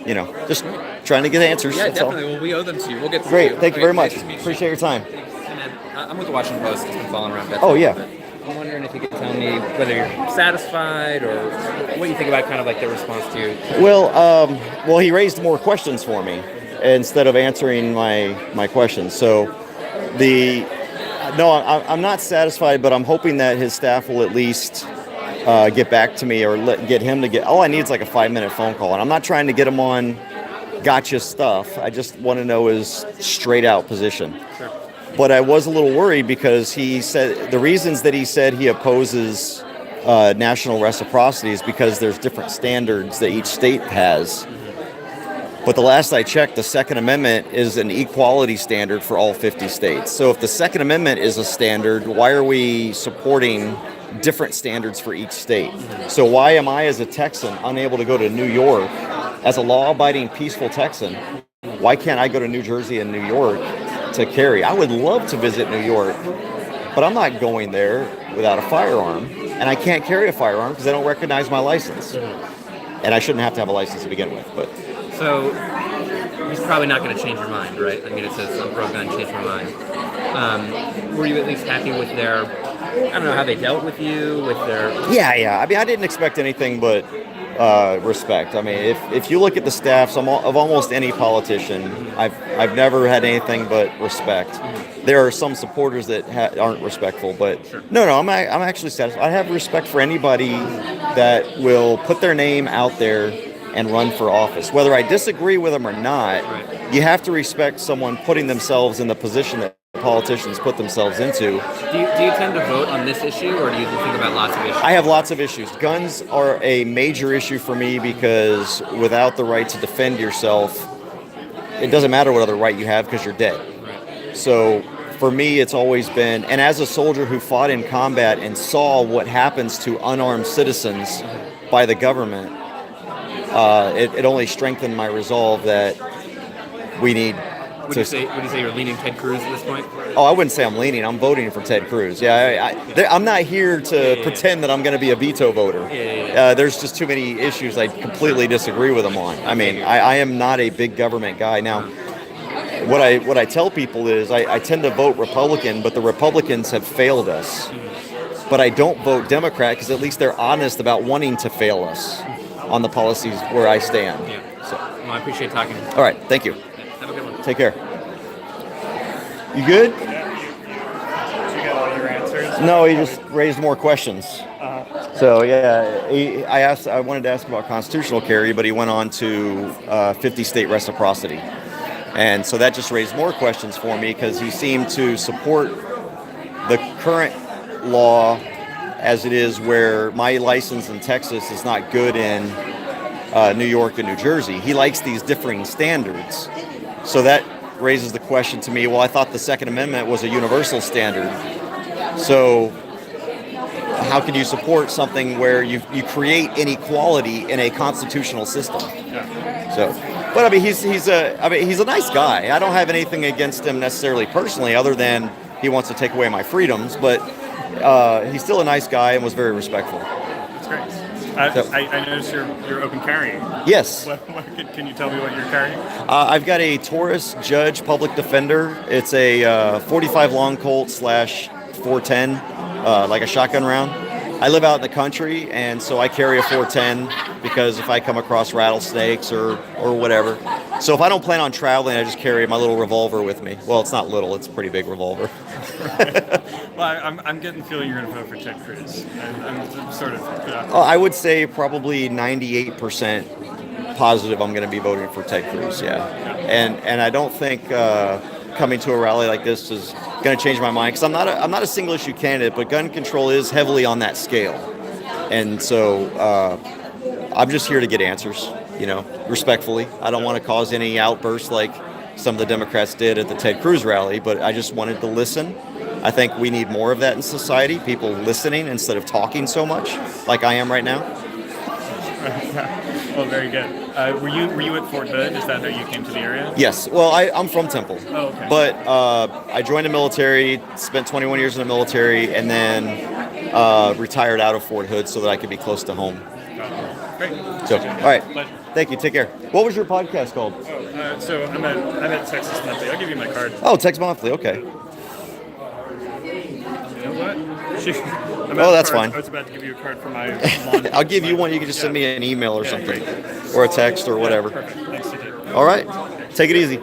Speaker 1: you know, just trying to get answers.
Speaker 14: Yeah,
Speaker 1: that's all.
Speaker 14: definitely. Well, we owe them to you. We'll get them
Speaker 1: Great.
Speaker 14: to you.
Speaker 1: Thank you very
Speaker 14: Nice
Speaker 1: much.
Speaker 14: to meet you.
Speaker 1: Appreciate your time.
Speaker 14: And then, I'm with the Washington Post. It's been following around Beto.
Speaker 1: Oh, yeah.
Speaker 14: I'm wondering if you could tell me whether you're satisfied or what you think about kind of like their response to you.
Speaker 1: Well, he raised more questions for me instead of answering my questions. So I'm not satisfied, but I'm hoping that his staff will at least get back to me or get him to get. All I need is like a 5-minute phone call, and I'm not trying to get him on gotcha stuff. I just want to know his straight out position.
Speaker 14: Sure.
Speaker 1: But I was a little worried because he said the reasons that he said he opposes national reciprocity is because there's different standards that each state has. But the last I checked, the Second Amendment is an equality standard for all 50 states. So if the Second Amendment is a standard, why are we supporting different standards for each state? So why am I, as a Texan, unable to go to New York? As a law-abiding, peaceful Texan, why can't I go to New Jersey and New York to carry? I would love to visit New York, but I'm not going there without a firearm. And I can't carry a firearm because they don't recognize my license. And I shouldn't have to have a license to begin with, but...
Speaker 14: So he's probably not going to change your mind, right? I mean, it says I'm pro-gun, change my mind. Were you at least happy with their, I don't know, how they dealt with you, with their...
Speaker 1: Yeah. I mean, I didn't expect anything but respect. I mean, if you look at the staffs of almost any politician, I've never had anything but respect. There are some supporters that aren't respectful, but no, I'm actually satisfied. I have respect for anybody that will put their name out there and run for office. Whether I disagree with them or not, you have to respect someone putting themselves in the position that politicians put themselves into.
Speaker 14: Do you tend to vote on this issue, or do you think about lots of issues?
Speaker 1: I have lots of issues. Guns are a major issue for me because without the right to defend yourself, it doesn't matter what other right you have because you're dead.
Speaker 14: Right.
Speaker 1: So for me, it's always been, and as a soldier who fought in combat and saw what happens to unarmed citizens by the government, it only strengthened my resolve that we need.
Speaker 14: Would you say you're leaning Ted Cruz at this point?
Speaker 1: Oh, I wouldn't say I'm leaning. I'm voting for Ted Cruz. Yeah, I'm not here to pretend that I'm going to be a Beto voter. There's just too many issues I completely disagree with him on. I mean, I am not a big government guy. Now, what I tell people is I tend to vote Republican, but the Republicans have failed us. But I don't vote Democrat because at least they're honest about wanting to fail us on the policies where I stand.
Speaker 14: Yeah. So, well, I appreciate talking.
Speaker 1: All right. Thank you.
Speaker 14: Have a good one.
Speaker 1: Take care. You good?
Speaker 16: Yeah. Did you get all your answers?
Speaker 1: No, he just raised more questions. So yeah, I wanted to ask about constitutional carry, but he went on to 50-state reciprocity, and so that just raised more questions for me because he seemed to support the current law as it is, where my license in Texas is not good in New York and New Jersey. He likes these differing standards, so that raises the question to me, well, I thought the Second Amendment was a universal standard. So how can you support something where you create inequality in a constitutional system? So, but I mean, he's a nice guy. I don't have anything against him necessarily personally, other than he wants to take away my freedoms. But he's still a nice guy and was very respectful.
Speaker 16: That's great. I noticed you're open carrying.
Speaker 1: Yes.
Speaker 16: Can you tell me what you're carrying?
Speaker 1: I've got a Taurus Judge Public Defender. It's a 45 long Colt /410, like a shotgun round. I live out in the country, and so I carry a 410 because if I come across rattlesnakes or whatever. So if I don't plan on traveling, I just carry my little revolver with me. Well, it's not little; it's a pretty big revolver.
Speaker 16: Well, I'm getting the feeling you're going to vote for Ted Cruz. I'm sort of.
Speaker 1: I would say probably 98% positive I'm going to be voting for Ted Cruz. Yeah, and I don't think coming to a rally like this is going to change my mind, because I'm not a single issue candidate, but gun control is heavily on that scale, and so I'm just here to get answers. Respectfully. I don't want to cause any outbursts like some of the Democrats did at the Ted Cruz rally, but I just wanted to listen. I think we need more of that in society, people listening instead of talking so much, like I am right now.
Speaker 16: Well, very good. Were you at Fort Hood? Is that how you came to the area?
Speaker 1: Yes. Well, I'm from Temple.
Speaker 16: Oh, okay.
Speaker 1: But I joined the military, spent 21 years in the military, and then retired out of Fort Hood so that I could be close to home.
Speaker 16: Great.
Speaker 1: So, all right. Thank you. Take care. What was your podcast called?
Speaker 16: So I'm at Texas Monthly. I'll give you my card.
Speaker 1: Oh, Texas Monthly. Okay.
Speaker 16: You know what?
Speaker 1: That's fine.
Speaker 16: I was about to give you a card for my
Speaker 1: I'll give you one. You can just send me an email or something, or a text or whatever.
Speaker 16: Perfect. Thanks, TJ.
Speaker 1: All right. Take it easy.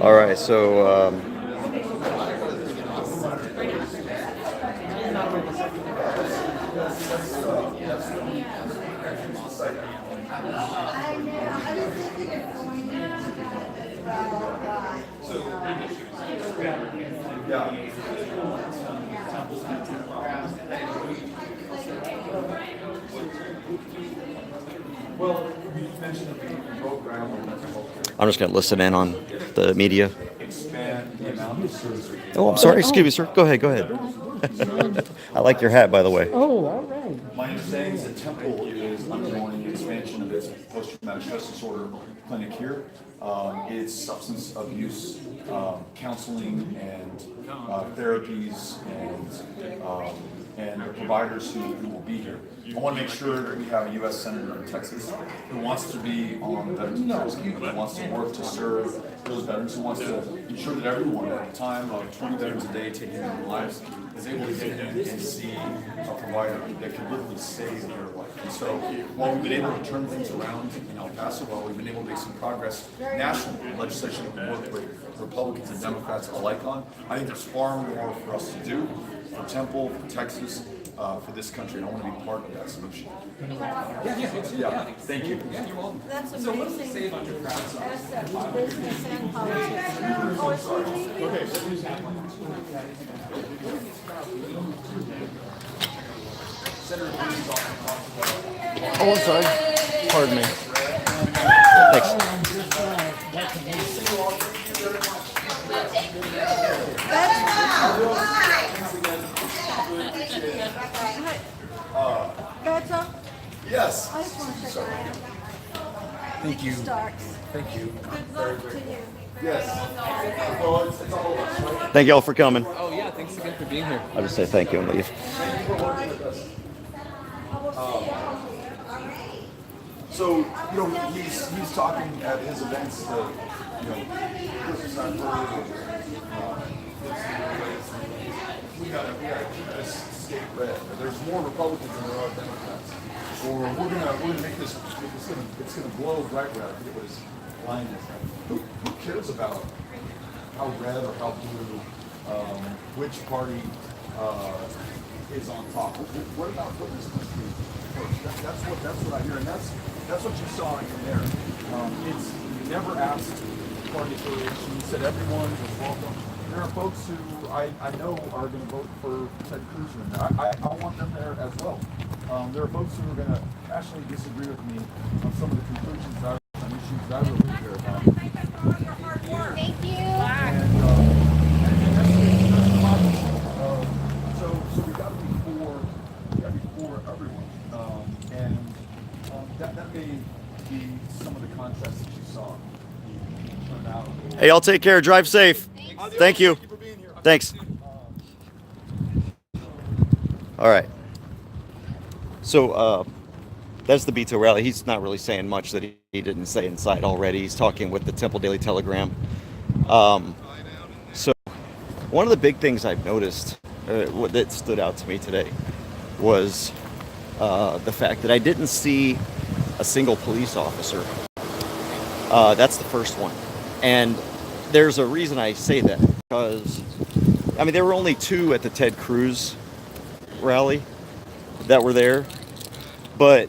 Speaker 1: All right, so I'm just going to listen in on the media. Oh, I'm sorry. Excuse me, sir. Go ahead. I like your hat, by the way.
Speaker 7: Oh, all right. My understanding is that Temple is undergoing expansion of its post-traumatic stress disorder clinic here. It's substance abuse counseling and therapies and the providers who will be here. I want to make sure that we have a U.S. Senator in Texas who wants to be on the Veterans Affairs Committee, who wants to work to serve those veterans, who wants to ensure that everyone at a time of 20 veterans a day taking their lives is able to get in and see a provider that can literally save their life. And so while we've been able to turn things around in El Paso, while we've been able to make some progress nationally, legislation that we work with Republicans and Democrats alike on, I think there's far more for us to do for Temple, for Texas, for this country, and I want to be part of that solution. Yeah, thank you.
Speaker 6: That's amazing. So what does it say about your crowd? Business and politics.
Speaker 1: Oh, I'm sorry. Pardon me. Thanks.
Speaker 6: Beto?
Speaker 7: Yes.
Speaker 6: I just want to check your hand.
Speaker 7: Thank you.
Speaker 6: Starks.
Speaker 7: Thank you.
Speaker 6: Good luck to you.
Speaker 7: Yes. Well, it's all of us, right?
Speaker 1: Thank you all for coming.
Speaker 14: Oh yeah, thanks again for being here.
Speaker 1: I'll just say thank you and leave.
Speaker 7: So, you know, he's talking at his events to, you know, Christmas I've heard, we gotta keep this state red. There's more Republicans than there are Democrats. Or we're gonna make this, it's gonna blow bright red. I forget what his line is. Who cares about how red or how blue, which party is on top? What about putting this country first? That's what I hear, and that's what you saw in there. It's never asked party affiliation. You said everyone was welcome. There are folks who I know are going to vote for Ted Cruz in there. I want them there as well. There are folks who are going to actually disagree with me on some of the conclusions on issues that I really care about.
Speaker 9: Thank you.
Speaker 7: So we got to be for everyone, that may be some of the contrasts that you saw turn out.
Speaker 1: Hey, I'll take care. Drive safe. Thank you. Thanks. All right. So that's the Beto rally. He's not really saying much that he didn't say inside already. He's talking with the Temple Daily Telegram. So one of the big things I've noticed that stood out to me today was the fact that I didn't see a single police officer. That's the first one. And there's a reason I say that, because, I mean, there were only 2 at the Ted Cruz rally that were there. But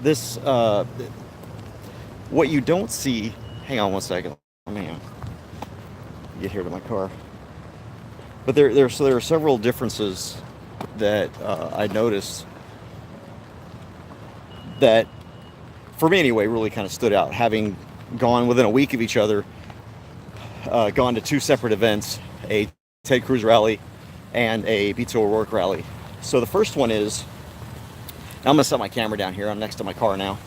Speaker 1: this, what you don't see, hang on one second, let me get here to my car. But there are several differences that I noticed that, for me anyway, really kind of stood out. Having gone within a week of each other, gone to 2 separate events, a Ted Cruz rally and a Beto O'Rourke rally. So the first one is, now I'm going to set my camera down here. I'm next to my car now.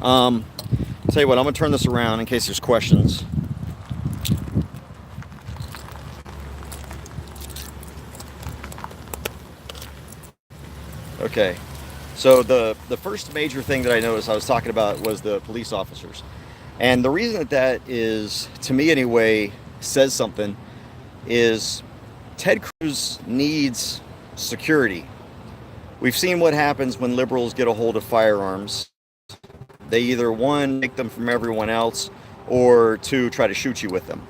Speaker 1: Tell you what, I'm going to turn this around in case there's questions. Okay, so the first major thing that I noticed I was talking about was the police officers. And the reason that is, to me anyway, says something is Ted Cruz needs security. We've seen what happens when liberals get a hold of firearms. They either, 1, take them from everyone else, or 2, try to shoot you with them.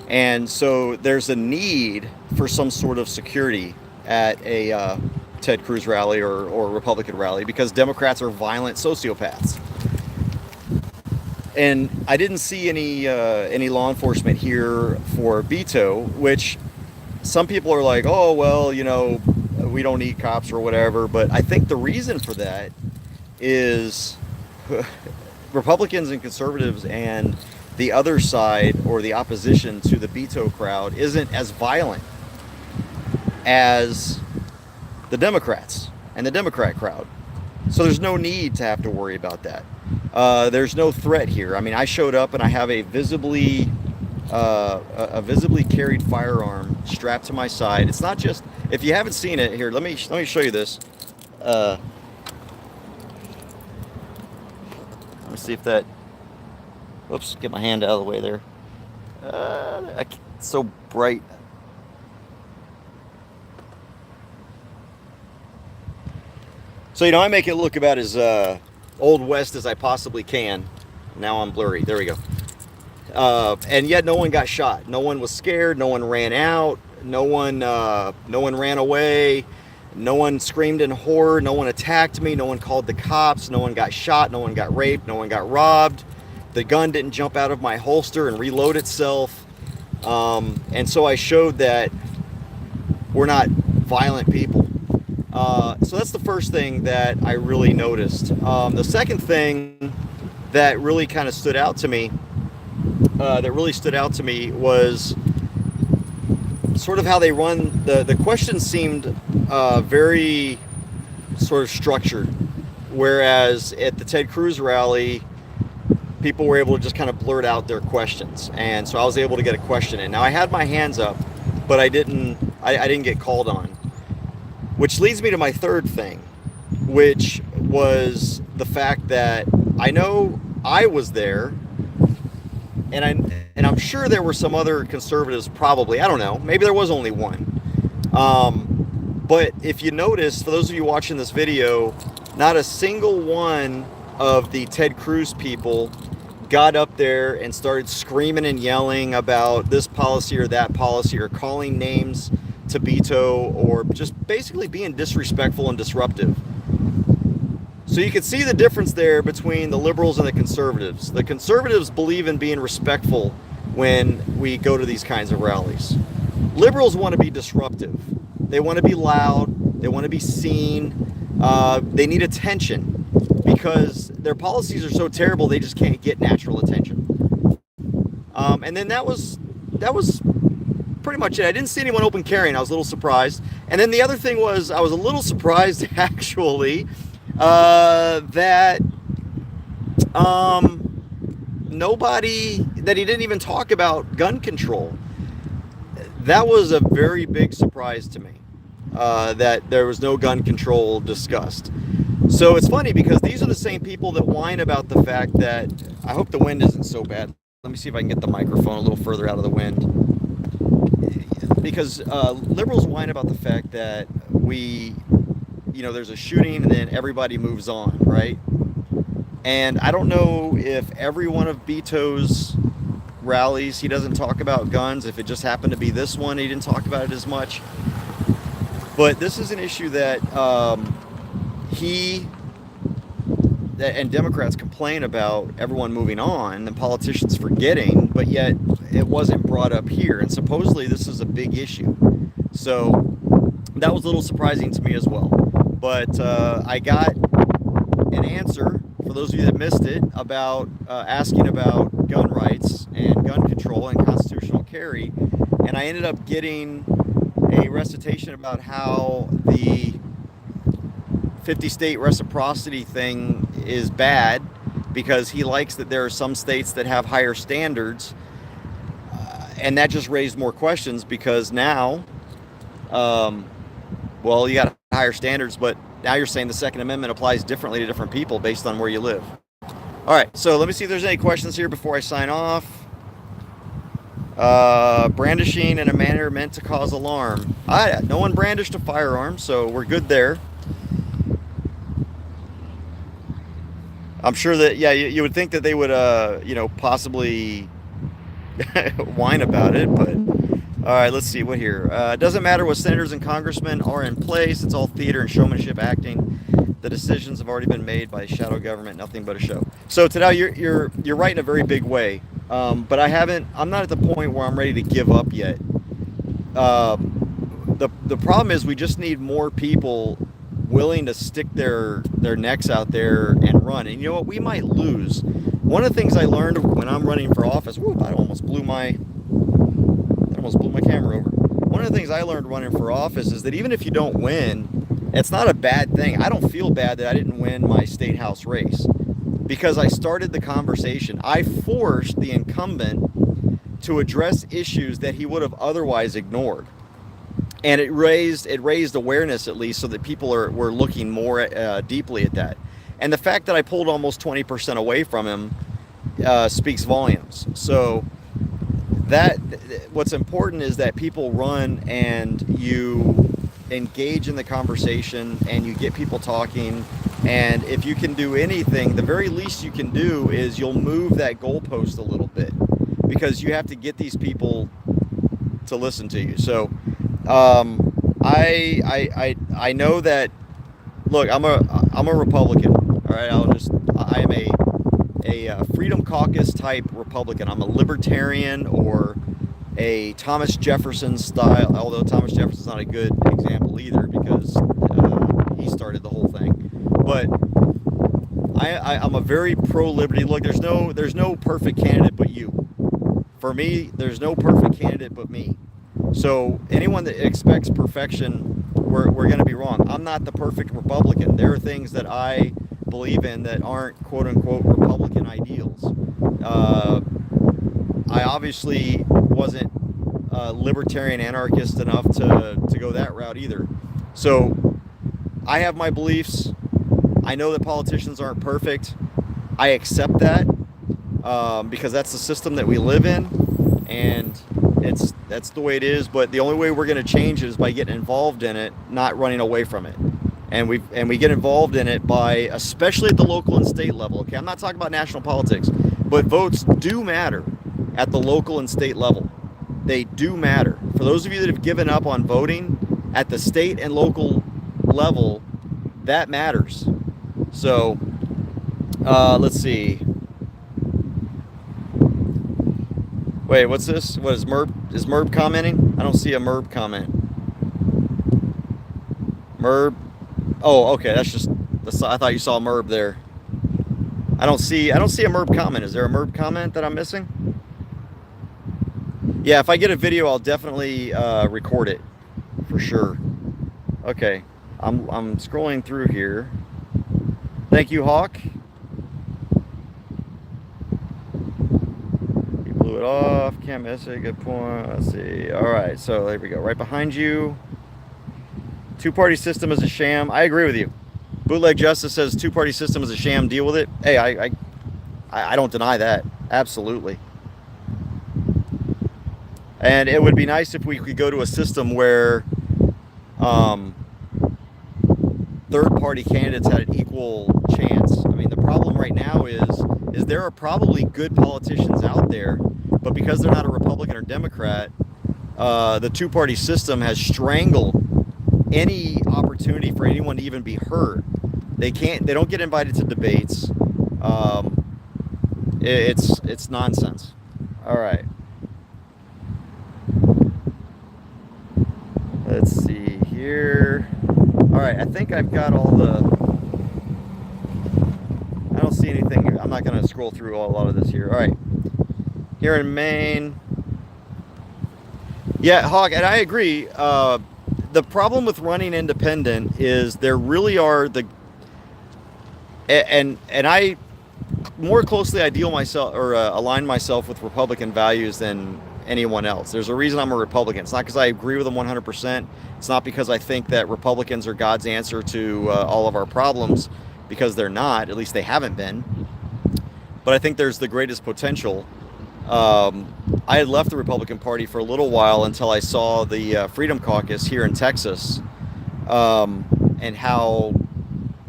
Speaker 1: And so there's a need for some sort of security at a Ted Cruz rally or Republican rally, because Democrats are violent sociopaths. And I didn't see any law enforcement here for Beto, which some people are like, oh, well, you know, we don't need cops or whatever. But I think the reason for that is Republicans and conservatives and the other side, or the opposition to the Beto crowd, isn't as violent as the Democrats and the Democrat crowd. So there's no need to have to worry about that. There's no threat here. I mean, I showed up and I have a visibly carried firearm strapped to my side. It's not just, if you haven't seen it, here, let me show you this. Let me see if that, whoops, get my hand out of the way there. It's so bright. So, you know, I make it look about as Old West as I possibly can. Now I'm blurry. There we go. And yet no one got shot. No one was scared. No one ran out. No one ran away. No one screamed in horror. No one attacked me. No one called the cops. No one got shot. No one got raped. No one got robbed. The gun didn't jump out of my holster and reload itself. And so I showed that we're not violent people. So that's the first thing that I really noticed. The second thing that really kind of stood out to me, was sort of how they run. The questions seemed very sort of structured, whereas at the Ted Cruz rally, people were able to just kind of blurt out their questions, and so I was able to get a question in. Now I had my hands up, but I didn't get called on. Which leads me to my third thing, which was the fact that I know I was there, and I'm sure there were some other conservatives probably. I don't know. Maybe there was only one. But if you notice, for those of you watching this video, not a single one of the Ted Cruz people got up there and started screaming and yelling about this policy or that policy, or calling names to Beto, or just basically being disrespectful and disruptive. So you can see the difference there between the liberals and the conservatives. The conservatives believe in being respectful when we go to these kinds of rallies. Liberals want to be disruptive. They want to be loud. They want to be seen. They need attention because their policies are so terrible they just can't get natural attention. And then that was pretty much it. I didn't see anyone open carrying. I was a little surprised. And then the other thing was I was a little surprised actually that he didn't even talk about gun control. That was a very big surprise to me, that there was no gun control discussed. So it's funny because these are the same people that whine about the fact that, I hope the wind isn't so bad. Let me see if I can get the microphone a little further out of the wind. Because liberals whine about the fact that there's a shooting and then everybody moves on, right? And I don't know if every one of Beto's rallies he doesn't talk about guns. If it just happened to be this one, he didn't talk about it as much. But this is an issue that and Democrats complain about everyone moving on and politicians forgetting, but yet it wasn't brought up here. And supposedly this is a big issue. So that was a little surprising to me as well. But I got an answer, for those of you that missed it, about asking about gun rights and gun control and constitutional carry. And I ended up getting a recitation about how the 50-state reciprocity thing is bad because he likes that there are some states that have higher standards. And that just raised more questions because now, you got higher standards, but now you're saying the Second Amendment applies differently to different people based on where you live. All right, so let me see if there's any questions here before I sign off. Brandishing in a manner meant to cause alarm. No one brandished a firearm, so we're good there. I'm sure that, you would think that they would, possibly whine about it, but all right, let's see what here. It doesn't matter what senators and congressmen are in place. It's all theater and showmanship acting. The decisions have already been made by shadow government, nothing but a show. So today you're right in a very big way. But I'm not at the point where I'm ready to give up yet. The problem is we just need more people willing to stick their necks out there and run. And you know what? We might lose. One of the things I learned when I'm running for office, I almost blew my camera over. One of the things I learned running for office is that even if you don't win, it's not a bad thing. I don't feel bad that I didn't win my state house race because I started the conversation. I forced the incumbent to address issues that he would have otherwise ignored. And it raised awareness, at least, so that people were looking more deeply at that. And the fact that I pulled almost 20% away from him speaks volumes. So what's important is that people run and you engage in the conversation and you get people talking. And if you can do anything, the very least you can do is you'll move that goalpost a little bit because you have to get these people to listen to you. So I know that. Look, I'm a Republican. All right, I am a Freedom Caucus type Republican. I'm a libertarian or a Thomas Jefferson style. Although Thomas Jefferson's not a good example either because he started the whole thing. But I'm a very pro-liberty. Look, there's no perfect candidate but you. For me, there's no perfect candidate but me. So anyone that expects perfection, we're going to be wrong. I'm not the perfect Republican. There are things that I believe in that aren't quote-unquote Republican ideals. I obviously wasn't libertarian anarchist enough to go that route either. So I have my beliefs. I know that politicians aren't perfect. I accept that because that's the system that we live in, and that's the way it is. But the only way we're going to change it is by getting involved in it, not running away from it. And we get involved in it by, especially at the local and state level. Okay, I'm not talking about national politics, but votes do matter at the local and state level. They do matter. For those of you that have given up on voting at the state and local level, that matters. So let's see. Wait, what's this? What is Merb? Is Merb commenting? I don't see a Merb comment. Merb. Oh, okay. That's just. I thought you saw Merb there. I don't see a Merb comment. Is there a Merb comment that I'm missing? Yeah, if I get a video, I'll definitely record it for sure. Okay, I'm scrolling through here. Thank you, Hawk. You blew it off. Can't miss it. Good point. Let's see. All right, so there we go. Right behind you. Two-party system is a sham. I agree with you. Bootleg Justice says two-party system is a sham. Deal with it. Hey, I don't deny that. Absolutely. And it would be nice if we could go to a system where third-party candidates had an equal chance. I mean, the problem right now is there are probably good politicians out there, but because they're not a Republican or Democrat, the two-party system has strangled any opportunity for anyone to even be heard. They don't get invited to debates. It's nonsense. All right. Let's see here. All right, I think I've got all the. I don't see anything. I'm not going to scroll through a lot of this here. All right. Here in Maine. Yeah, Hawk, and I agree. The problem with running independent is there really are and I more closely ideal myself or align myself with Republican values than anyone else. There's a reason I'm a Republican. It's not because I agree with them 100%. It's not because I think that Republicans are God's answer to all of our problems, because they're not. At least they haven't been. But I think there's the greatest potential. I had left the Republican Party for a little while until I saw the Freedom Caucus here in Texas, and how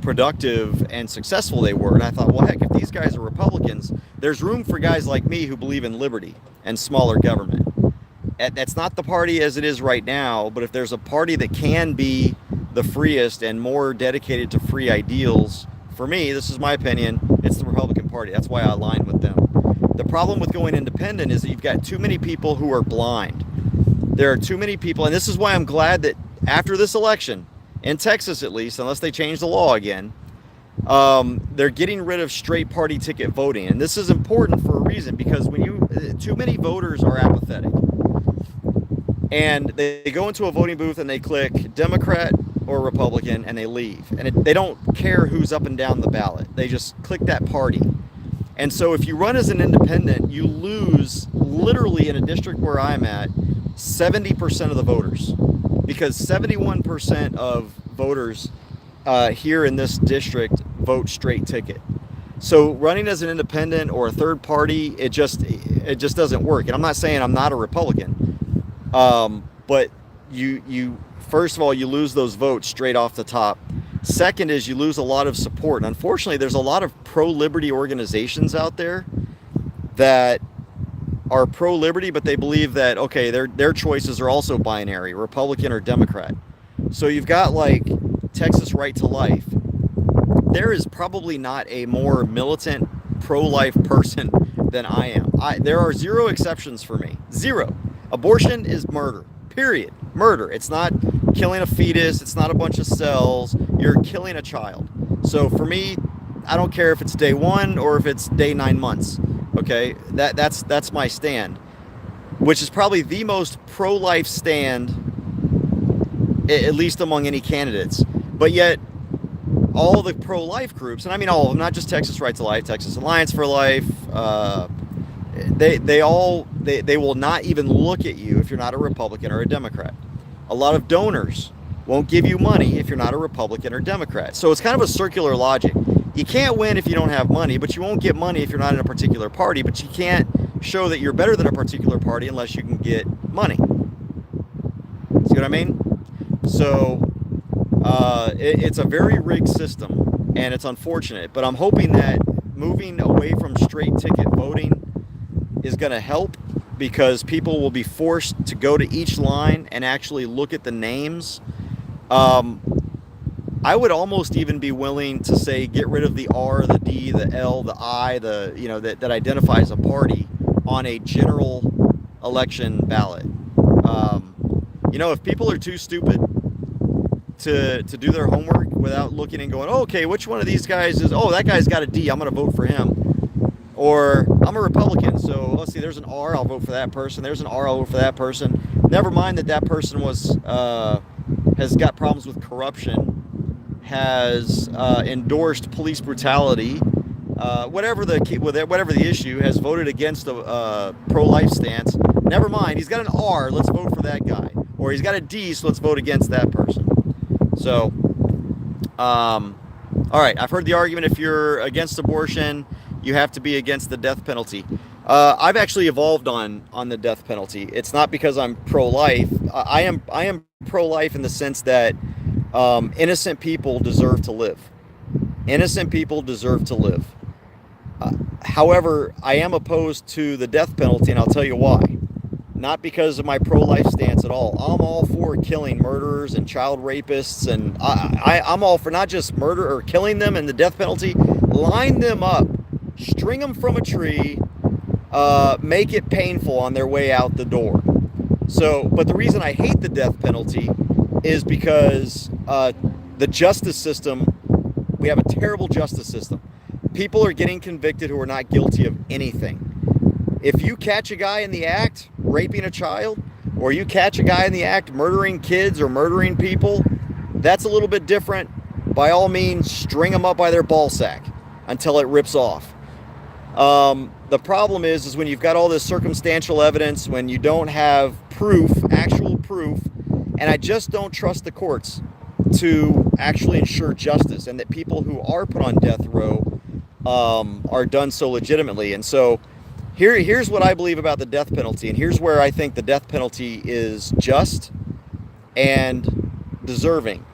Speaker 1: productive and successful they were. And I thought, well, heck, if these guys are Republicans, there's room for guys like me who believe in liberty and smaller government. That's not the party as it is right now, but if there's a party that can be the freest and more dedicated to free ideals, for me, this is my opinion, it's the Republican Party. That's why I align with them. The problem with going independent is that you've got too many people who are blind. There are too many people, and this is why I'm glad that after this election, in Texas at least, unless they change the law again, they're getting rid of straight party ticket voting. And this is important for a reason, because when too many voters are apathetic. And they go into a voting booth and they click Democrat or Republican and they leave. And they don't care who's up and down the ballot. They just click that party. And so if you run as an independent, you lose, literally in a district where I'm at, 70% of the voters. Because 71% of voters here in this district vote straight ticket. So running as an independent or a third party, it just doesn't work. And I'm not saying I'm not a Republican, but you first of all, you lose those votes straight off the top. Second is you lose a lot of support. And unfortunately, there's a lot of pro-liberty organizations out there that are pro-liberty, but they believe that, okay, their choices are also binary, Republican or Democrat. So you've got like Texas Right to Life. There is probably not a more militant pro-life person than I am. There are zero exceptions for me. Zero. Abortion is murder. Period. Murder. It's not killing a fetus. It's not a bunch of cells. You're killing a child. So for me, I don't care if it's day 1 or if it's day 9 months. Okay, that's my stand, which is probably the most pro-life stand, at least among any candidates. But yet, all the pro-life groups, and I mean all of them, not just Texas Right to Life, Texas Alliance for Life, they will not even look at you if you're not a Republican or a Democrat. A lot of donors won't give you money if you're not a Republican or Democrat. So it's kind of a circular logic. You can't win if you don't have money, but you won't get money if you're not in a particular party, but you can't show that you're better than a particular party unless you can get money. See what I mean? So it's a very rigged system, and it's unfortunate, but I'm hoping that moving away from straight ticket voting is going to help, because people will be forced to go to each line and actually look at the names. I would almost even be willing to say get rid of the R, the D, the L, the I, that identifies a party on a general election ballot. If people are too stupid to do their homework without looking and going, oh, okay, which one of these guys is, oh, that guy's got a D, I'm going to vote for him. Or I'm a Republican, so let's see, there's an R, I'll vote for that person. There's an R, I'll vote for that person. Never mind that person has got problems with corruption, has endorsed police brutality, whatever the issue, has voted against a pro-life stance. Never mind, he's got an R, let's vote for that guy. Or he's got a D, so let's vote against that person. So, all right, I've heard the argument if you're against abortion, you have to be against the death penalty. I've actually evolved on the death penalty. It's not because I'm pro-life. I am pro-life in the sense that innocent people deserve to live. Innocent people deserve to live. However, I am opposed to the death penalty, and I'll tell you why. Not because of my pro-life stance at all. I'm all for killing murderers and child rapists, and I'm all for not just murder or killing them and the death penalty. Line them up, string them from a tree, make it painful on their way out the door. So, but the reason I hate the death penalty is because the justice system, we have a terrible justice system. People are getting convicted who are not guilty of anything. If you catch a guy in the act raping a child, or you catch a guy in the act murdering kids or murdering people, that's a little bit different. By all means, string them up by their ball sack until it rips off. The problem is when you've got all this circumstantial evidence, when you don't have proof, actual proof, and I just don't trust the courts to actually ensure justice, and that people who are put on death row are done so legitimately. And so here's what I believe about the death penalty, and here's where I think the death penalty is just and deserving.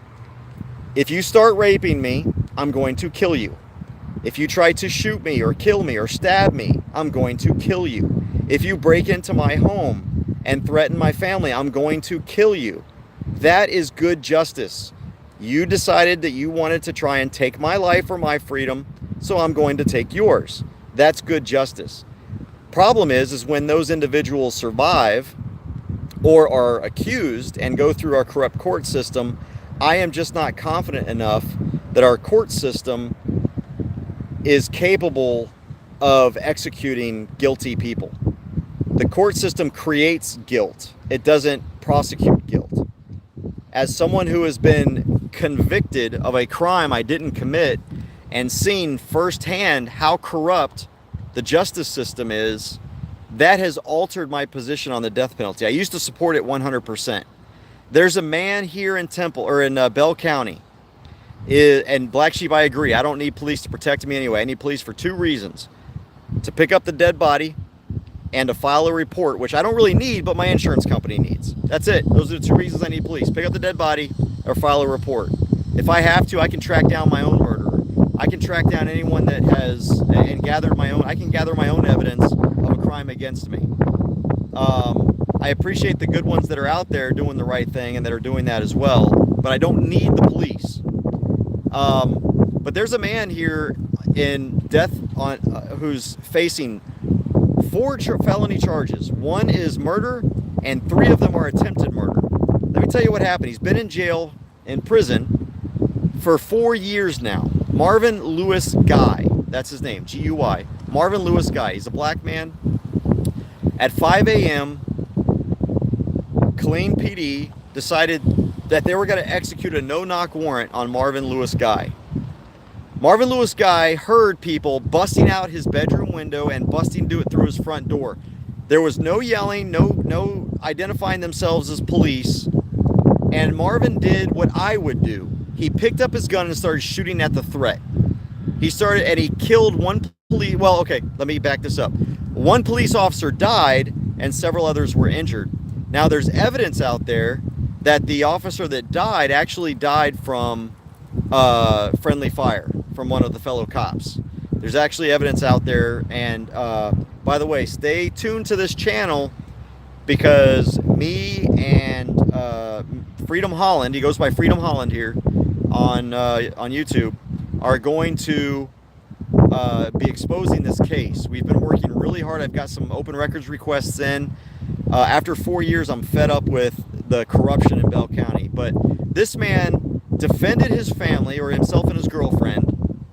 Speaker 1: If you start raping me, I'm going to kill you. If you try to shoot me or kill me or stab me, I'm going to kill you. If you break into my home and threaten my family, I'm going to kill you. That is good justice. You decided that you wanted to try and take my life or my freedom, so I'm going to take yours. That's good justice. Problem is when those individuals survive or are accused and go through our corrupt court system, I am just not confident enough that our court system is capable of executing guilty people. The court system creates guilt. It doesn't prosecute guilt. As someone who has been convicted of a crime I didn't commit and seen firsthand how corrupt the justice system is, that has altered my position on the death penalty. I used to support it 100%. There's a man here in Temple, or in Bell County, and Black Sheep, I agree. I don't need police to protect me anyway. I need police for two reasons: to pick up the dead body and to file a report, which I don't really need, but my insurance company needs. That's it. Those are the two reasons I need police: pick up the dead body or file a report. If I have to, I can track down my own murderer. I can track down anyone that has and I can gather my own evidence of a crime against me. I appreciate the good ones that are out there doing the right thing and that are doing that as well, but I don't need the police. But there's a man here in death on who's facing 4 felony charges. 1 is murder, and 3 of them are attempted murder. Let me tell you what happened. He's been in jail, in prison, for 4 years now. Marvin Lewis Guy, that's his name, G-U-I. Marvin Lewis Guy. He's a black man. At 5 a.m., Killeen PD decided that they were going to execute a no-knock warrant on Marvin Lewis Guy. Marvin Lewis Guy heard people busting out his bedroom window and busting through his front door. There was no yelling, no identifying themselves as police, And Marvin did what I would do. He picked up his gun and started shooting at the threat. He started, and he killed one police. Well, okay, let me back this up. One police officer died, and several others were injured. Now, there's evidence out there that the officer that died actually died from friendly fire from one of the fellow cops. There's actually evidence out there, and by the way, stay tuned to this channel, because me and Freedom Holland, he goes by Freedom Holland here on YouTube, are going to be exposing this case. We've been working really hard. I've got some open records requests in. After 4 years, I'm fed up with the corruption in Bell County. But this man defended his family, or himself and his girlfriend,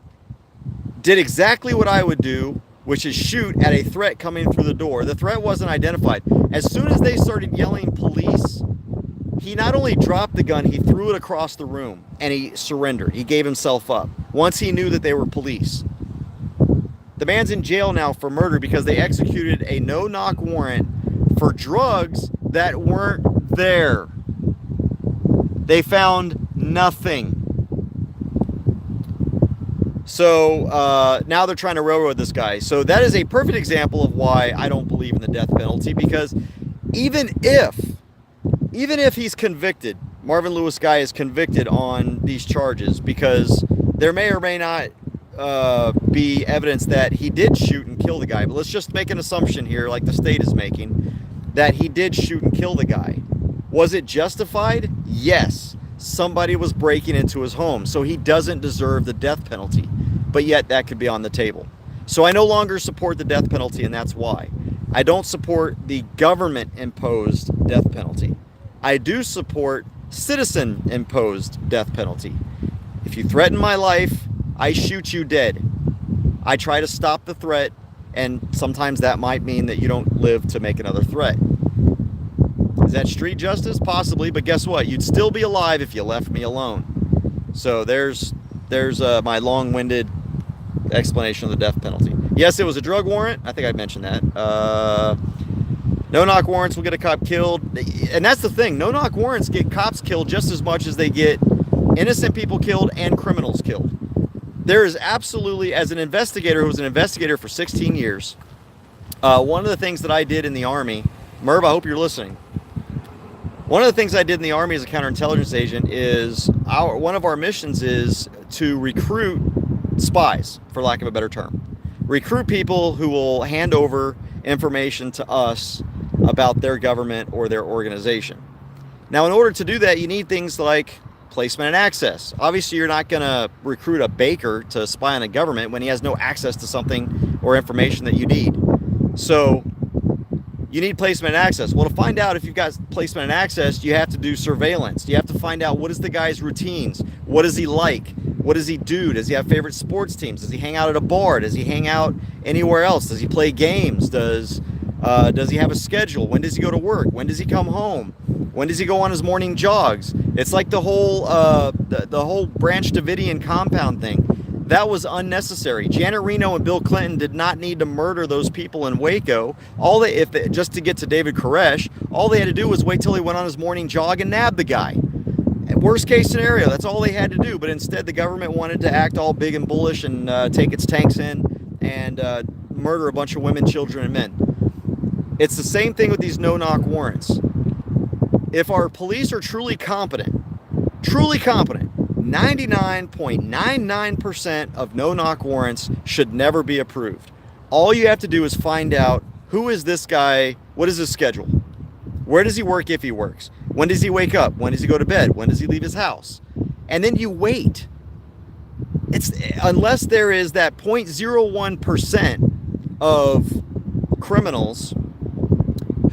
Speaker 1: did exactly what I would do, which is shoot at a threat coming through the door. The threat wasn't identified. As soon as they started yelling police, he not only dropped the gun, he threw it across the room, and he surrendered. He gave himself up once he knew that they were police. The man's in jail now for murder because they executed a no-knock warrant for drugs that weren't there. They found nothing. So now they're trying to railroad this guy. So that is a perfect example of why I don't believe in the death penalty, because even if he's convicted, Marvin Lewis Guy is convicted on these charges, because there may or may not be evidence that he did shoot and kill the guy. But let's just make an assumption here, like the state is making, that he did shoot and kill the guy. Was it justified? Yes. Somebody was breaking into his home, so he doesn't deserve the death penalty. But yet that could be on the table. So I no longer support the death penalty, and that's why. I don't support the government-imposed death penalty. I do support citizen-imposed death penalty. If you threaten my life, I shoot you dead. I try to stop the threat, and sometimes that might mean that you don't live to make another threat. Is that street justice? Possibly, but guess what? You'd still be alive if you left me alone. So there's my long-winded explanation of the death penalty. Yes, it was a drug warrant. I think I mentioned that. No-knock warrants will get a cop killed. And that's the thing. No-knock warrants get cops killed just as much as they get innocent people killed and criminals killed. There is absolutely, as an investigator who was an investigator for 16 years, one of the things that I did in the Army, Merv, I hope you're listening. One of the things I did in the Army as a counterintelligence agent is, one of our missions is to recruit spies, for lack of a better term. Recruit people who will hand over information to us about their government or their organization. Now, in order to do that, you need things like placement and access. Obviously, you're not going to recruit a baker to spy on a government when he has no access to something or information that you need. So you need placement and access. Well, to find out if you've got placement and access, you have to do surveillance. You have to find out what is the guy's routines. What is he like? What does he do? Does he have favorite sports teams? Does he hang out at a bar? Does he hang out anywhere else? Does he play games? Does he have a schedule? When does he go to work? When does he come home? When does he go on his morning jogs? It's like the whole Branch Davidian compound thing. That was unnecessary. Janet Reno and Bill Clinton did not need to murder those people in Waco. Just to get to David Koresh, all they had to do was wait till he went on his morning jog and nab the guy. Worst case scenario, that's all they had to do. But instead, the government wanted to act all big and bullish and take its tanks in and murder a bunch of women, children, and men. It's the same thing with these no-knock warrants. If our police are truly competent, 99.99% of no-knock warrants should never be approved. All you have to do is find out, who is this guy, what is his schedule? Where does he work if he works? When does he wake up? When does he go to bed? When does he leave his house? And then you wait. Unless there is that 0.01% of criminals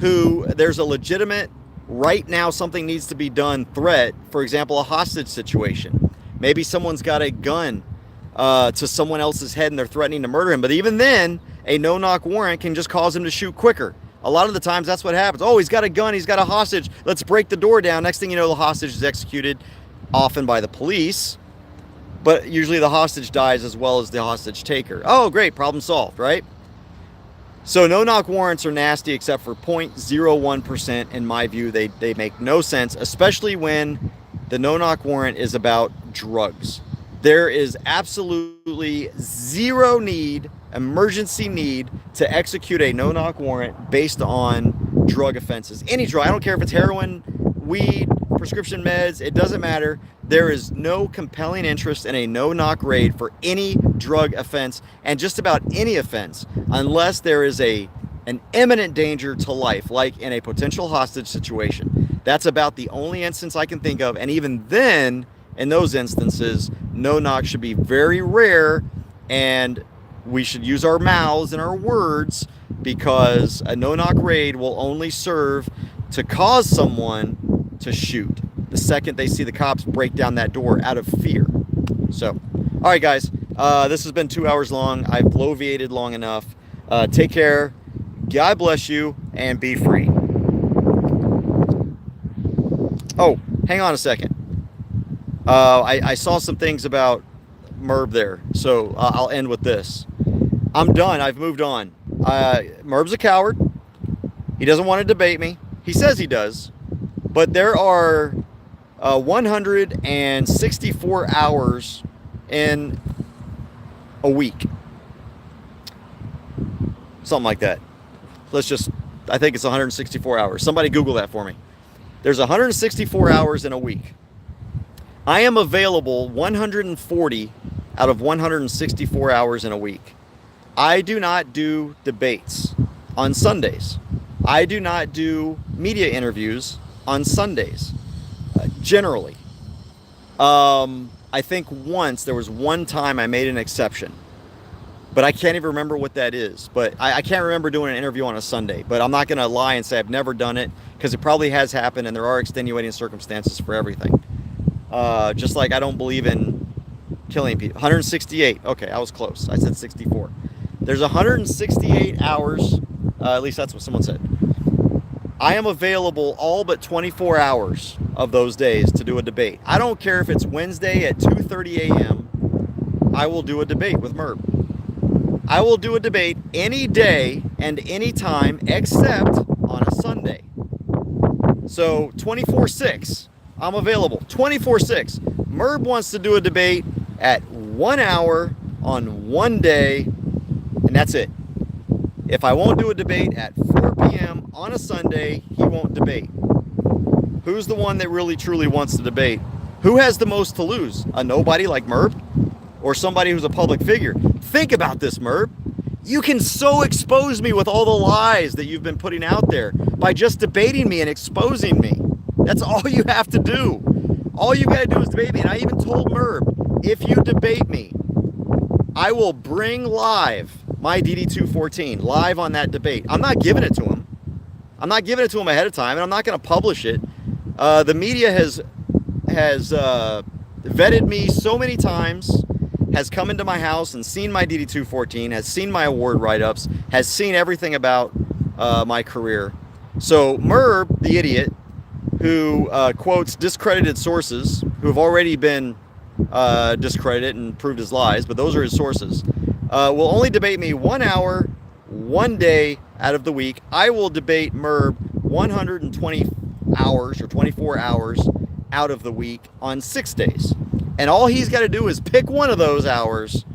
Speaker 1: who there's a legitimate, right now something needs to be done threat, for example, a hostage situation. Maybe someone's got a gun to someone else's head and they're threatening to murder him. But even then, a no-knock warrant can just cause him to shoot quicker. A lot of the times that's what happens. Oh, he's got a gun, he's got a hostage, let's break the door down. Next thing you know, the hostage is executed, often by the police, but usually the hostage dies as well as the hostage taker. Oh, great, problem solved, right? So no-knock warrants are nasty except for 0.01%. In my view. They make no sense, especially when the no-knock warrant is about drugs. There is absolutely zero need, emergency need, to execute a no-knock warrant based on drug offenses. Any drug, I don't care if it's heroin, weed, prescription meds, it doesn't matter. There is no compelling interest in a no-knock raid for any drug offense, and just about any offense, unless there is an imminent danger to life, like in a potential hostage situation. That's about the only instance I can think of, and even then, in those instances, no-knock should be very rare, and we should use our mouths and our words, because a no-knock raid will only serve to cause someone to shoot the second they see the cops break down that door out of fear. So, all right, guys, this has been 2 hours long. I've bloviated long enough. Take care. God bless you, and be free. Oh, hang on a second. I saw some things about Merb there, so I'll end with this. I'm done. I've moved on. Merb's a coward. He doesn't want to debate me. He says he does. But there are 164 hours in a week. Something like that. I think it's 164 hours. Somebody Google that for me. There's 164 hours in a week. I am available 140 out of 164 hours in a week. I do not do debates on Sundays. I do not do media interviews on Sundays, generally. I think there was one time I made an exception, but I can't even remember what that is. But I can't remember doing an interview on a Sunday, but I'm not going to lie and say I've never done it, because it probably has happened, and there are extenuating circumstances for everything. Just like I don't believe in killing people. 168. Okay, I was close. I said 64. There's 168 hours. At least that's what someone said. I am available all but 24 hours of those days to do a debate. I don't care if it's Wednesday at 2:30 a.m. I will do a debate with Merb. I will do a debate any day and any time except on a Sunday. So 24/6, I'm available. 24/6. Merb wants to do a debate at 1 hour on one day, and that's it. If I won't do a debate at 4 p.m. on a Sunday, he won't debate. Who's the one that really truly wants to debate? Who has the most to lose? A nobody like Merb? Or somebody who's a public figure? Think about this, Merb. You can so expose me with all the lies that you've been putting out there by just debating me and exposing me. That's all you have to do. All you gotta do is debate me. And I even told Merb, if you debate me, I will bring live my DD214 live on that debate. I'm not giving it to him. I'm not giving it to him ahead of time, and I'm not going to publish it. The media has vetted me so many times, has come into my house and seen my DD214, has seen my award write-ups, has seen everything about my career. So Merb, the idiot, who quotes discredited sources, who have already been discredited and proved his lies, but those are his sources, will only debate me 1 hour, one day out of the week. I will debate Merb 120 hours or 24 hours out of the week on 6 days. And all he's got to do is pick one of those hours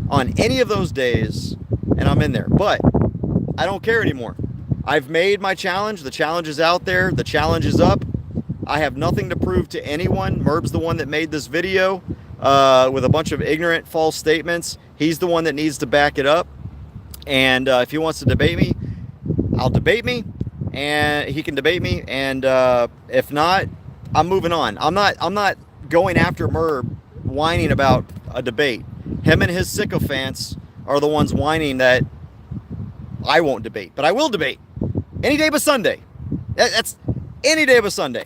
Speaker 1: on any of those days, and I'm in there. But I don't care anymore. I've made my challenge. The challenge is out there. The challenge is up. I have nothing to prove to anyone. Merb's the one that made this video with a bunch of ignorant, false statements. He's the one that needs to back it up. And if he wants to debate me, I'll debate me, and he can debate me. And if not, I'm moving on. I'm not going after Merb whining about a debate. Him and his sycophants are the ones whining that I won't debate, but I will debate any day but Sunday. That's any day but Sunday.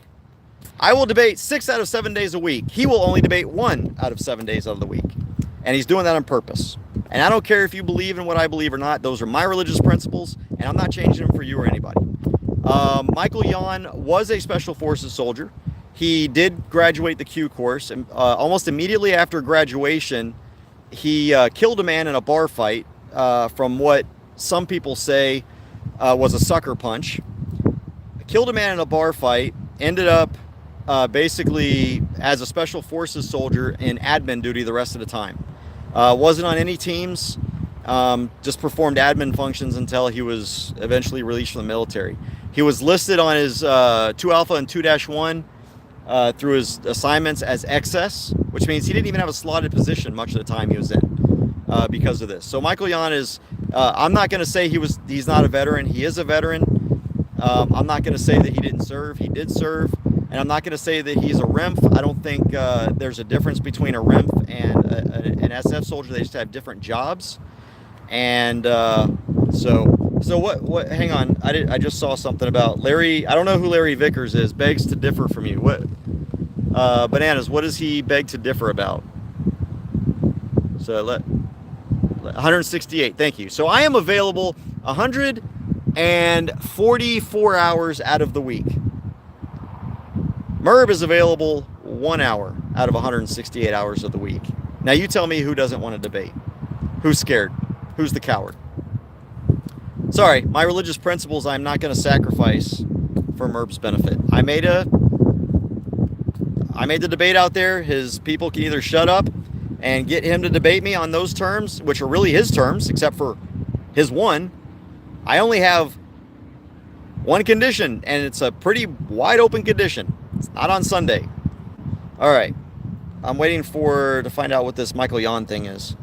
Speaker 1: I will debate 6 out of 7 days a week. He will only debate 1 out of 7 days of the week. And he's doing that on purpose. And I don't care if you believe in what I believe or not. Those are my religious principles, and I'm not changing them for you or anybody. Michael Yon was a Special Forces soldier. He did graduate the Q course. And, almost immediately after graduation, he killed a man in a bar fight from what some people say was a sucker punch. Killed a man in a bar fight, ended up basically as a special forces soldier in admin duty the rest of the time. Wasn't on any teams, just performed admin functions until he was eventually released from the military. He was listed on his 2 Alpha and 2-1 through his assignments as excess, which means he didn't even have a slotted position much of the time he was in because of this. So Michael Yon is, I'm not going to say he's not a veteran. He is a veteran. I'm not going to say that he didn't serve. He did serve. And I'm not going to say that he's a REMF. I don't think there's a difference between a REMF and an SF soldier. They just have different jobs. And so what? Hang on, I just saw something about Larry. I don't know who Larry Vickers is. Begs to differ from you. What? Bananas. What does he beg to differ about? So 168. Thank you. So I am available 144 hours out of the week. Merb is available 1 hour out of 168 hours of the week. Now you tell me who doesn't want to debate. Who's scared? Who's the coward? Sorry, my religious principles I'm not going to sacrifice for Merb's benefit. I made the debate out there. His people can either shut up and get him to debate me on those terms, which are really his terms, except for his one. I only have one condition, and it's a pretty wide open condition. It's not on Sunday. All right. I'm waiting to find out what this Michael Yon thing is.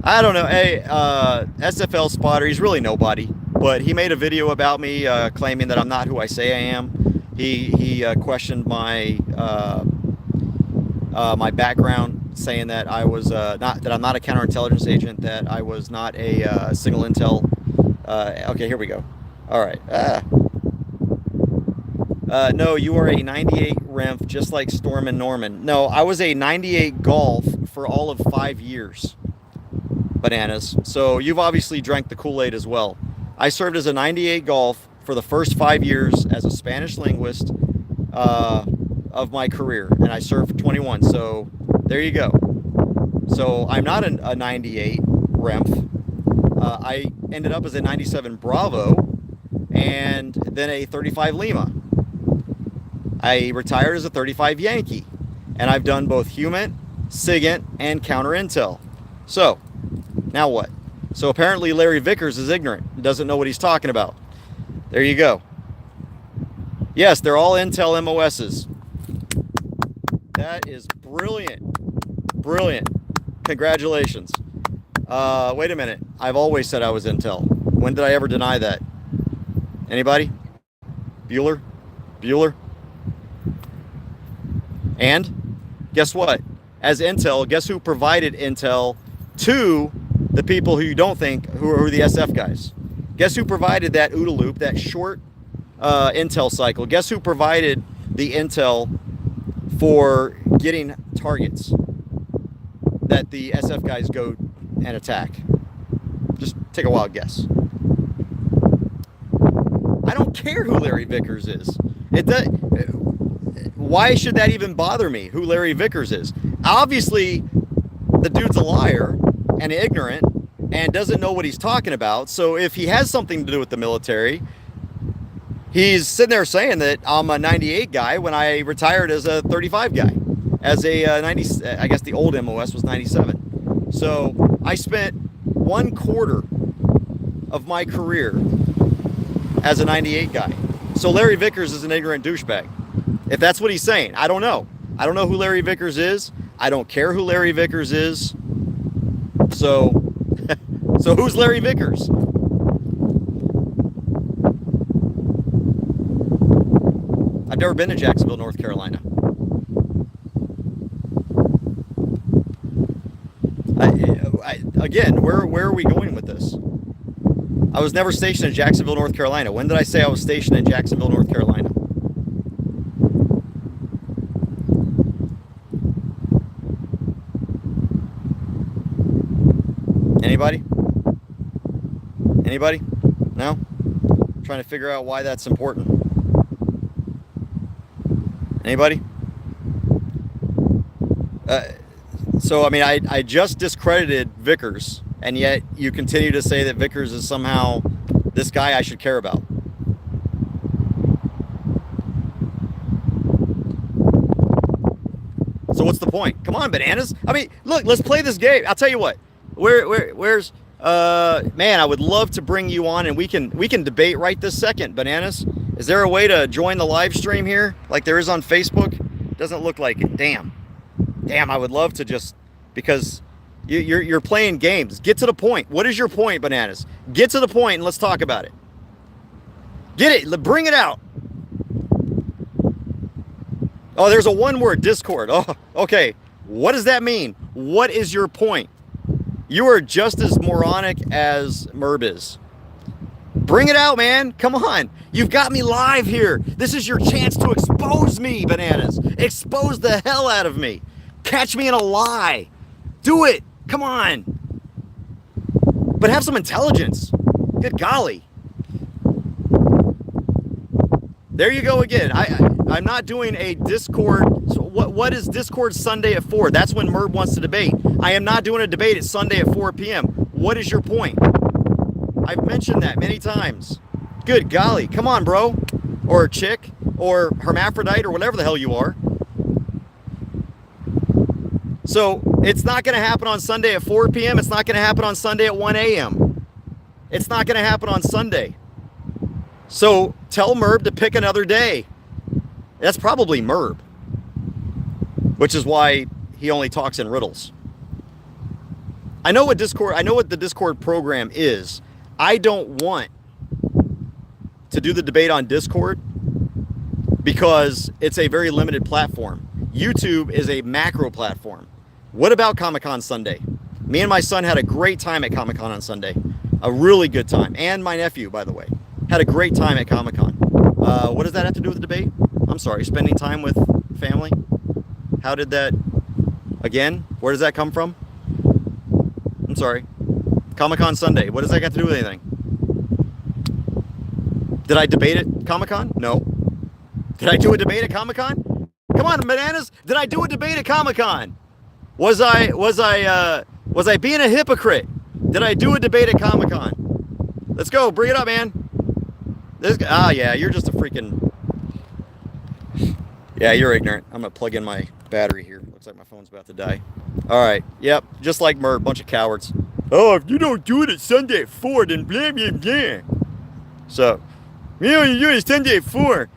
Speaker 1: I don't know. Hey, SFL spotter, he's really nobody. But he made a video about me claiming that I'm not who I say I am. He questioned my my background, saying that I was I'm not a counterintelligence agent, that I was not a single intel. Okay, here we go. All right. No, you are a 98 REMF, just like Storm and Norman. No, I was a 98 Golf for all of 5 years. Bananas. So you've obviously drank the Kool-Aid as well. I served as a 98 Golf for the first 5 years as a Spanish linguist of my career, and I served for 21. So there you go. So I'm not a 98 REMF. I ended up as a 97 Bravo and then a 35 Lima. I retired as a 35 Yankee, and I've done both HUMINT, SIGINT, and counter intel. So now what? So apparently Larry Vickers is ignorant, doesn't know what he's talking about. There you go. Yes, they're all Intel MOSs. That is brilliant. Brilliant. Congratulations. Wait a minute. I've always said I was Intel. When did I ever deny that? Anybody? Bueller? Bueller? And guess what? As Intel, guess who provided Intel to the people who you don't think who are the SF guys? Guess who provided that OODA loop, that short Intel cycle? Guess who provided the Intel for getting targets that the SF guys go and attack? Just take a wild guess. I don't care who Larry Vickers is. Why should that even bother me, who Larry Vickers is? Obviously, the dude's a liar and ignorant and doesn't know what he's talking about. So if he has something to do with the military, he's sitting there saying that I'm a 98 guy when I retired as a 35 guy. As a 90, I guess the old MOS was 97. So I spent 1/4 of my career as a 98 guy. So Larry Vickers is an ignorant douchebag. If that's what he's saying, I don't know. I don't know who Larry Vickers is. I don't care who Larry Vickers is. So, so who's Larry Vickers? I've never been to Jacksonville, North Carolina. Again, where are we going with this? I was never stationed in Jacksonville, North Carolina. When did I say I was stationed in Jacksonville, North Carolina? Anybody? Anybody? No? I'm trying to figure out why that's important. Anybody? So, I mean, I just discredited Vickers and yet you continue to say that Vickers is somehow this guy I should care about. So what's the point? Come on, Bananas. I mean, look, let's play this game. I'll tell you what. Where's man, I would love to bring you on and we can debate right this second, Bananas. Is there a way to join the live stream here like there is on Facebook? Doesn't look like it. Damn, I would love to, just because you're playing games. Get to the point. What is your point, Bananas? Get to the point and let's talk about it. Get it. Bring it out. Oh, there's a one-word, Discord. Oh, okay. What does that mean? What is your point? You are just as moronic as Merb is. Bring it out, man. Come on. You've got me live here. This is your chance to expose me, Bananas. Expose the hell out of me. Catch me in a lie. Do it. Come on. But have some intelligence. Good golly. There you go again. I'm not doing a Discord. So what is Discord Sunday at 4? That's when Merb wants to debate. I am not doing a debate at Sunday at 4 p.m. What is your point? I've mentioned that many times. Good golly. Come on, bro. Or chick. Or hermaphrodite. Or whatever the hell you are. So it's not going to happen on Sunday at 4 p.m. It's not going to happen on Sunday at 1 a.m. It's not going to happen on Sunday. So tell Merb to pick another day. That's probably Merb, which is why he only talks in riddles. I know what the Discord program is. I don't want to do the debate on Discord because it's a very limited platform. YouTube is a macro platform. What about Comic-Con Sunday? Me and my son had a great time at Comic-Con on Sunday. A really good time. And my nephew, by the way, had a great time at Comic-Con. What does that have to do with the debate? I'm sorry, spending time with family? How did that, again, where does that come from? I'm sorry. Comic-Con Sunday, what does that got to do with anything? Did I debate at Comic-Con? No. Did I do a debate at Comic-Con? Come on, Bananas. Did I do a debate at Comic-Con? Was I being a hypocrite? Did I do a debate at Comic-Con? Let's go, bring it up, man. Yeah, you're just a freaking... Yeah, you're ignorant. I'm gonna plug in my battery here. Looks like my phone's about to die. All right, yep, just like Merv, bunch of cowards. Oh, if you don't do it at Sunday at 4, then blah, blah, blah. So, you know, you do it Sunday at 4.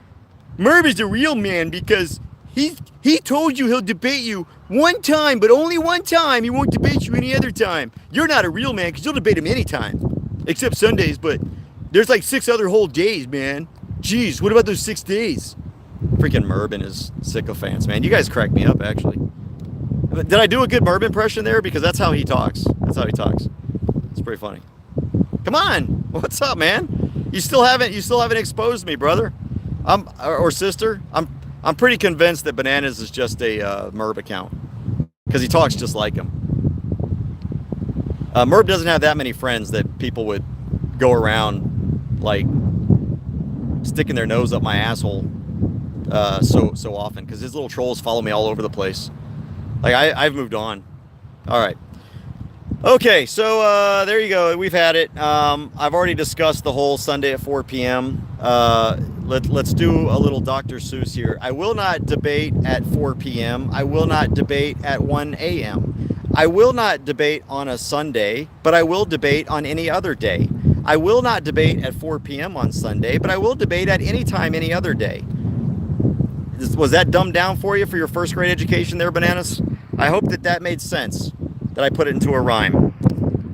Speaker 1: Merv is a real man because he told you he'll debate you one time, but only one time. He won't debate you any other time. You're not a real man because you'll debate him anytime, except Sundays, but there's like 6 other whole days, man. Jeez, what about those 6 days? Freaking Merb and his sycophants, man. You guys crack me up, actually. Did I do a good Merb impression there? Because that's how he talks. That's how he talks. It's pretty funny. Come on, what's up, man? You still haven't exposed me, brother. Or sister. I'm pretty convinced that Bananas is just a Merb account because he talks just like him. Merb doesn't have that many friends that people would go around like sticking their nose up my asshole so often because his little trolls follow me all over the place. Like I've moved on. All right. Okay, so there you go. We've had it. I've already discussed the whole Sunday at 4 p.m. Let's do a little Dr. Seuss here. I will not debate at 4 p.m. I will not debate at 1 a.m. I will not debate on a Sunday, but I will debate on any other day. I will not debate at 4 p.m. on Sunday, but I will debate at any time, any other day. Was that dumbed down for you for your first grade education there, Bananas? I hope that made sense, that I put it into a rhyme.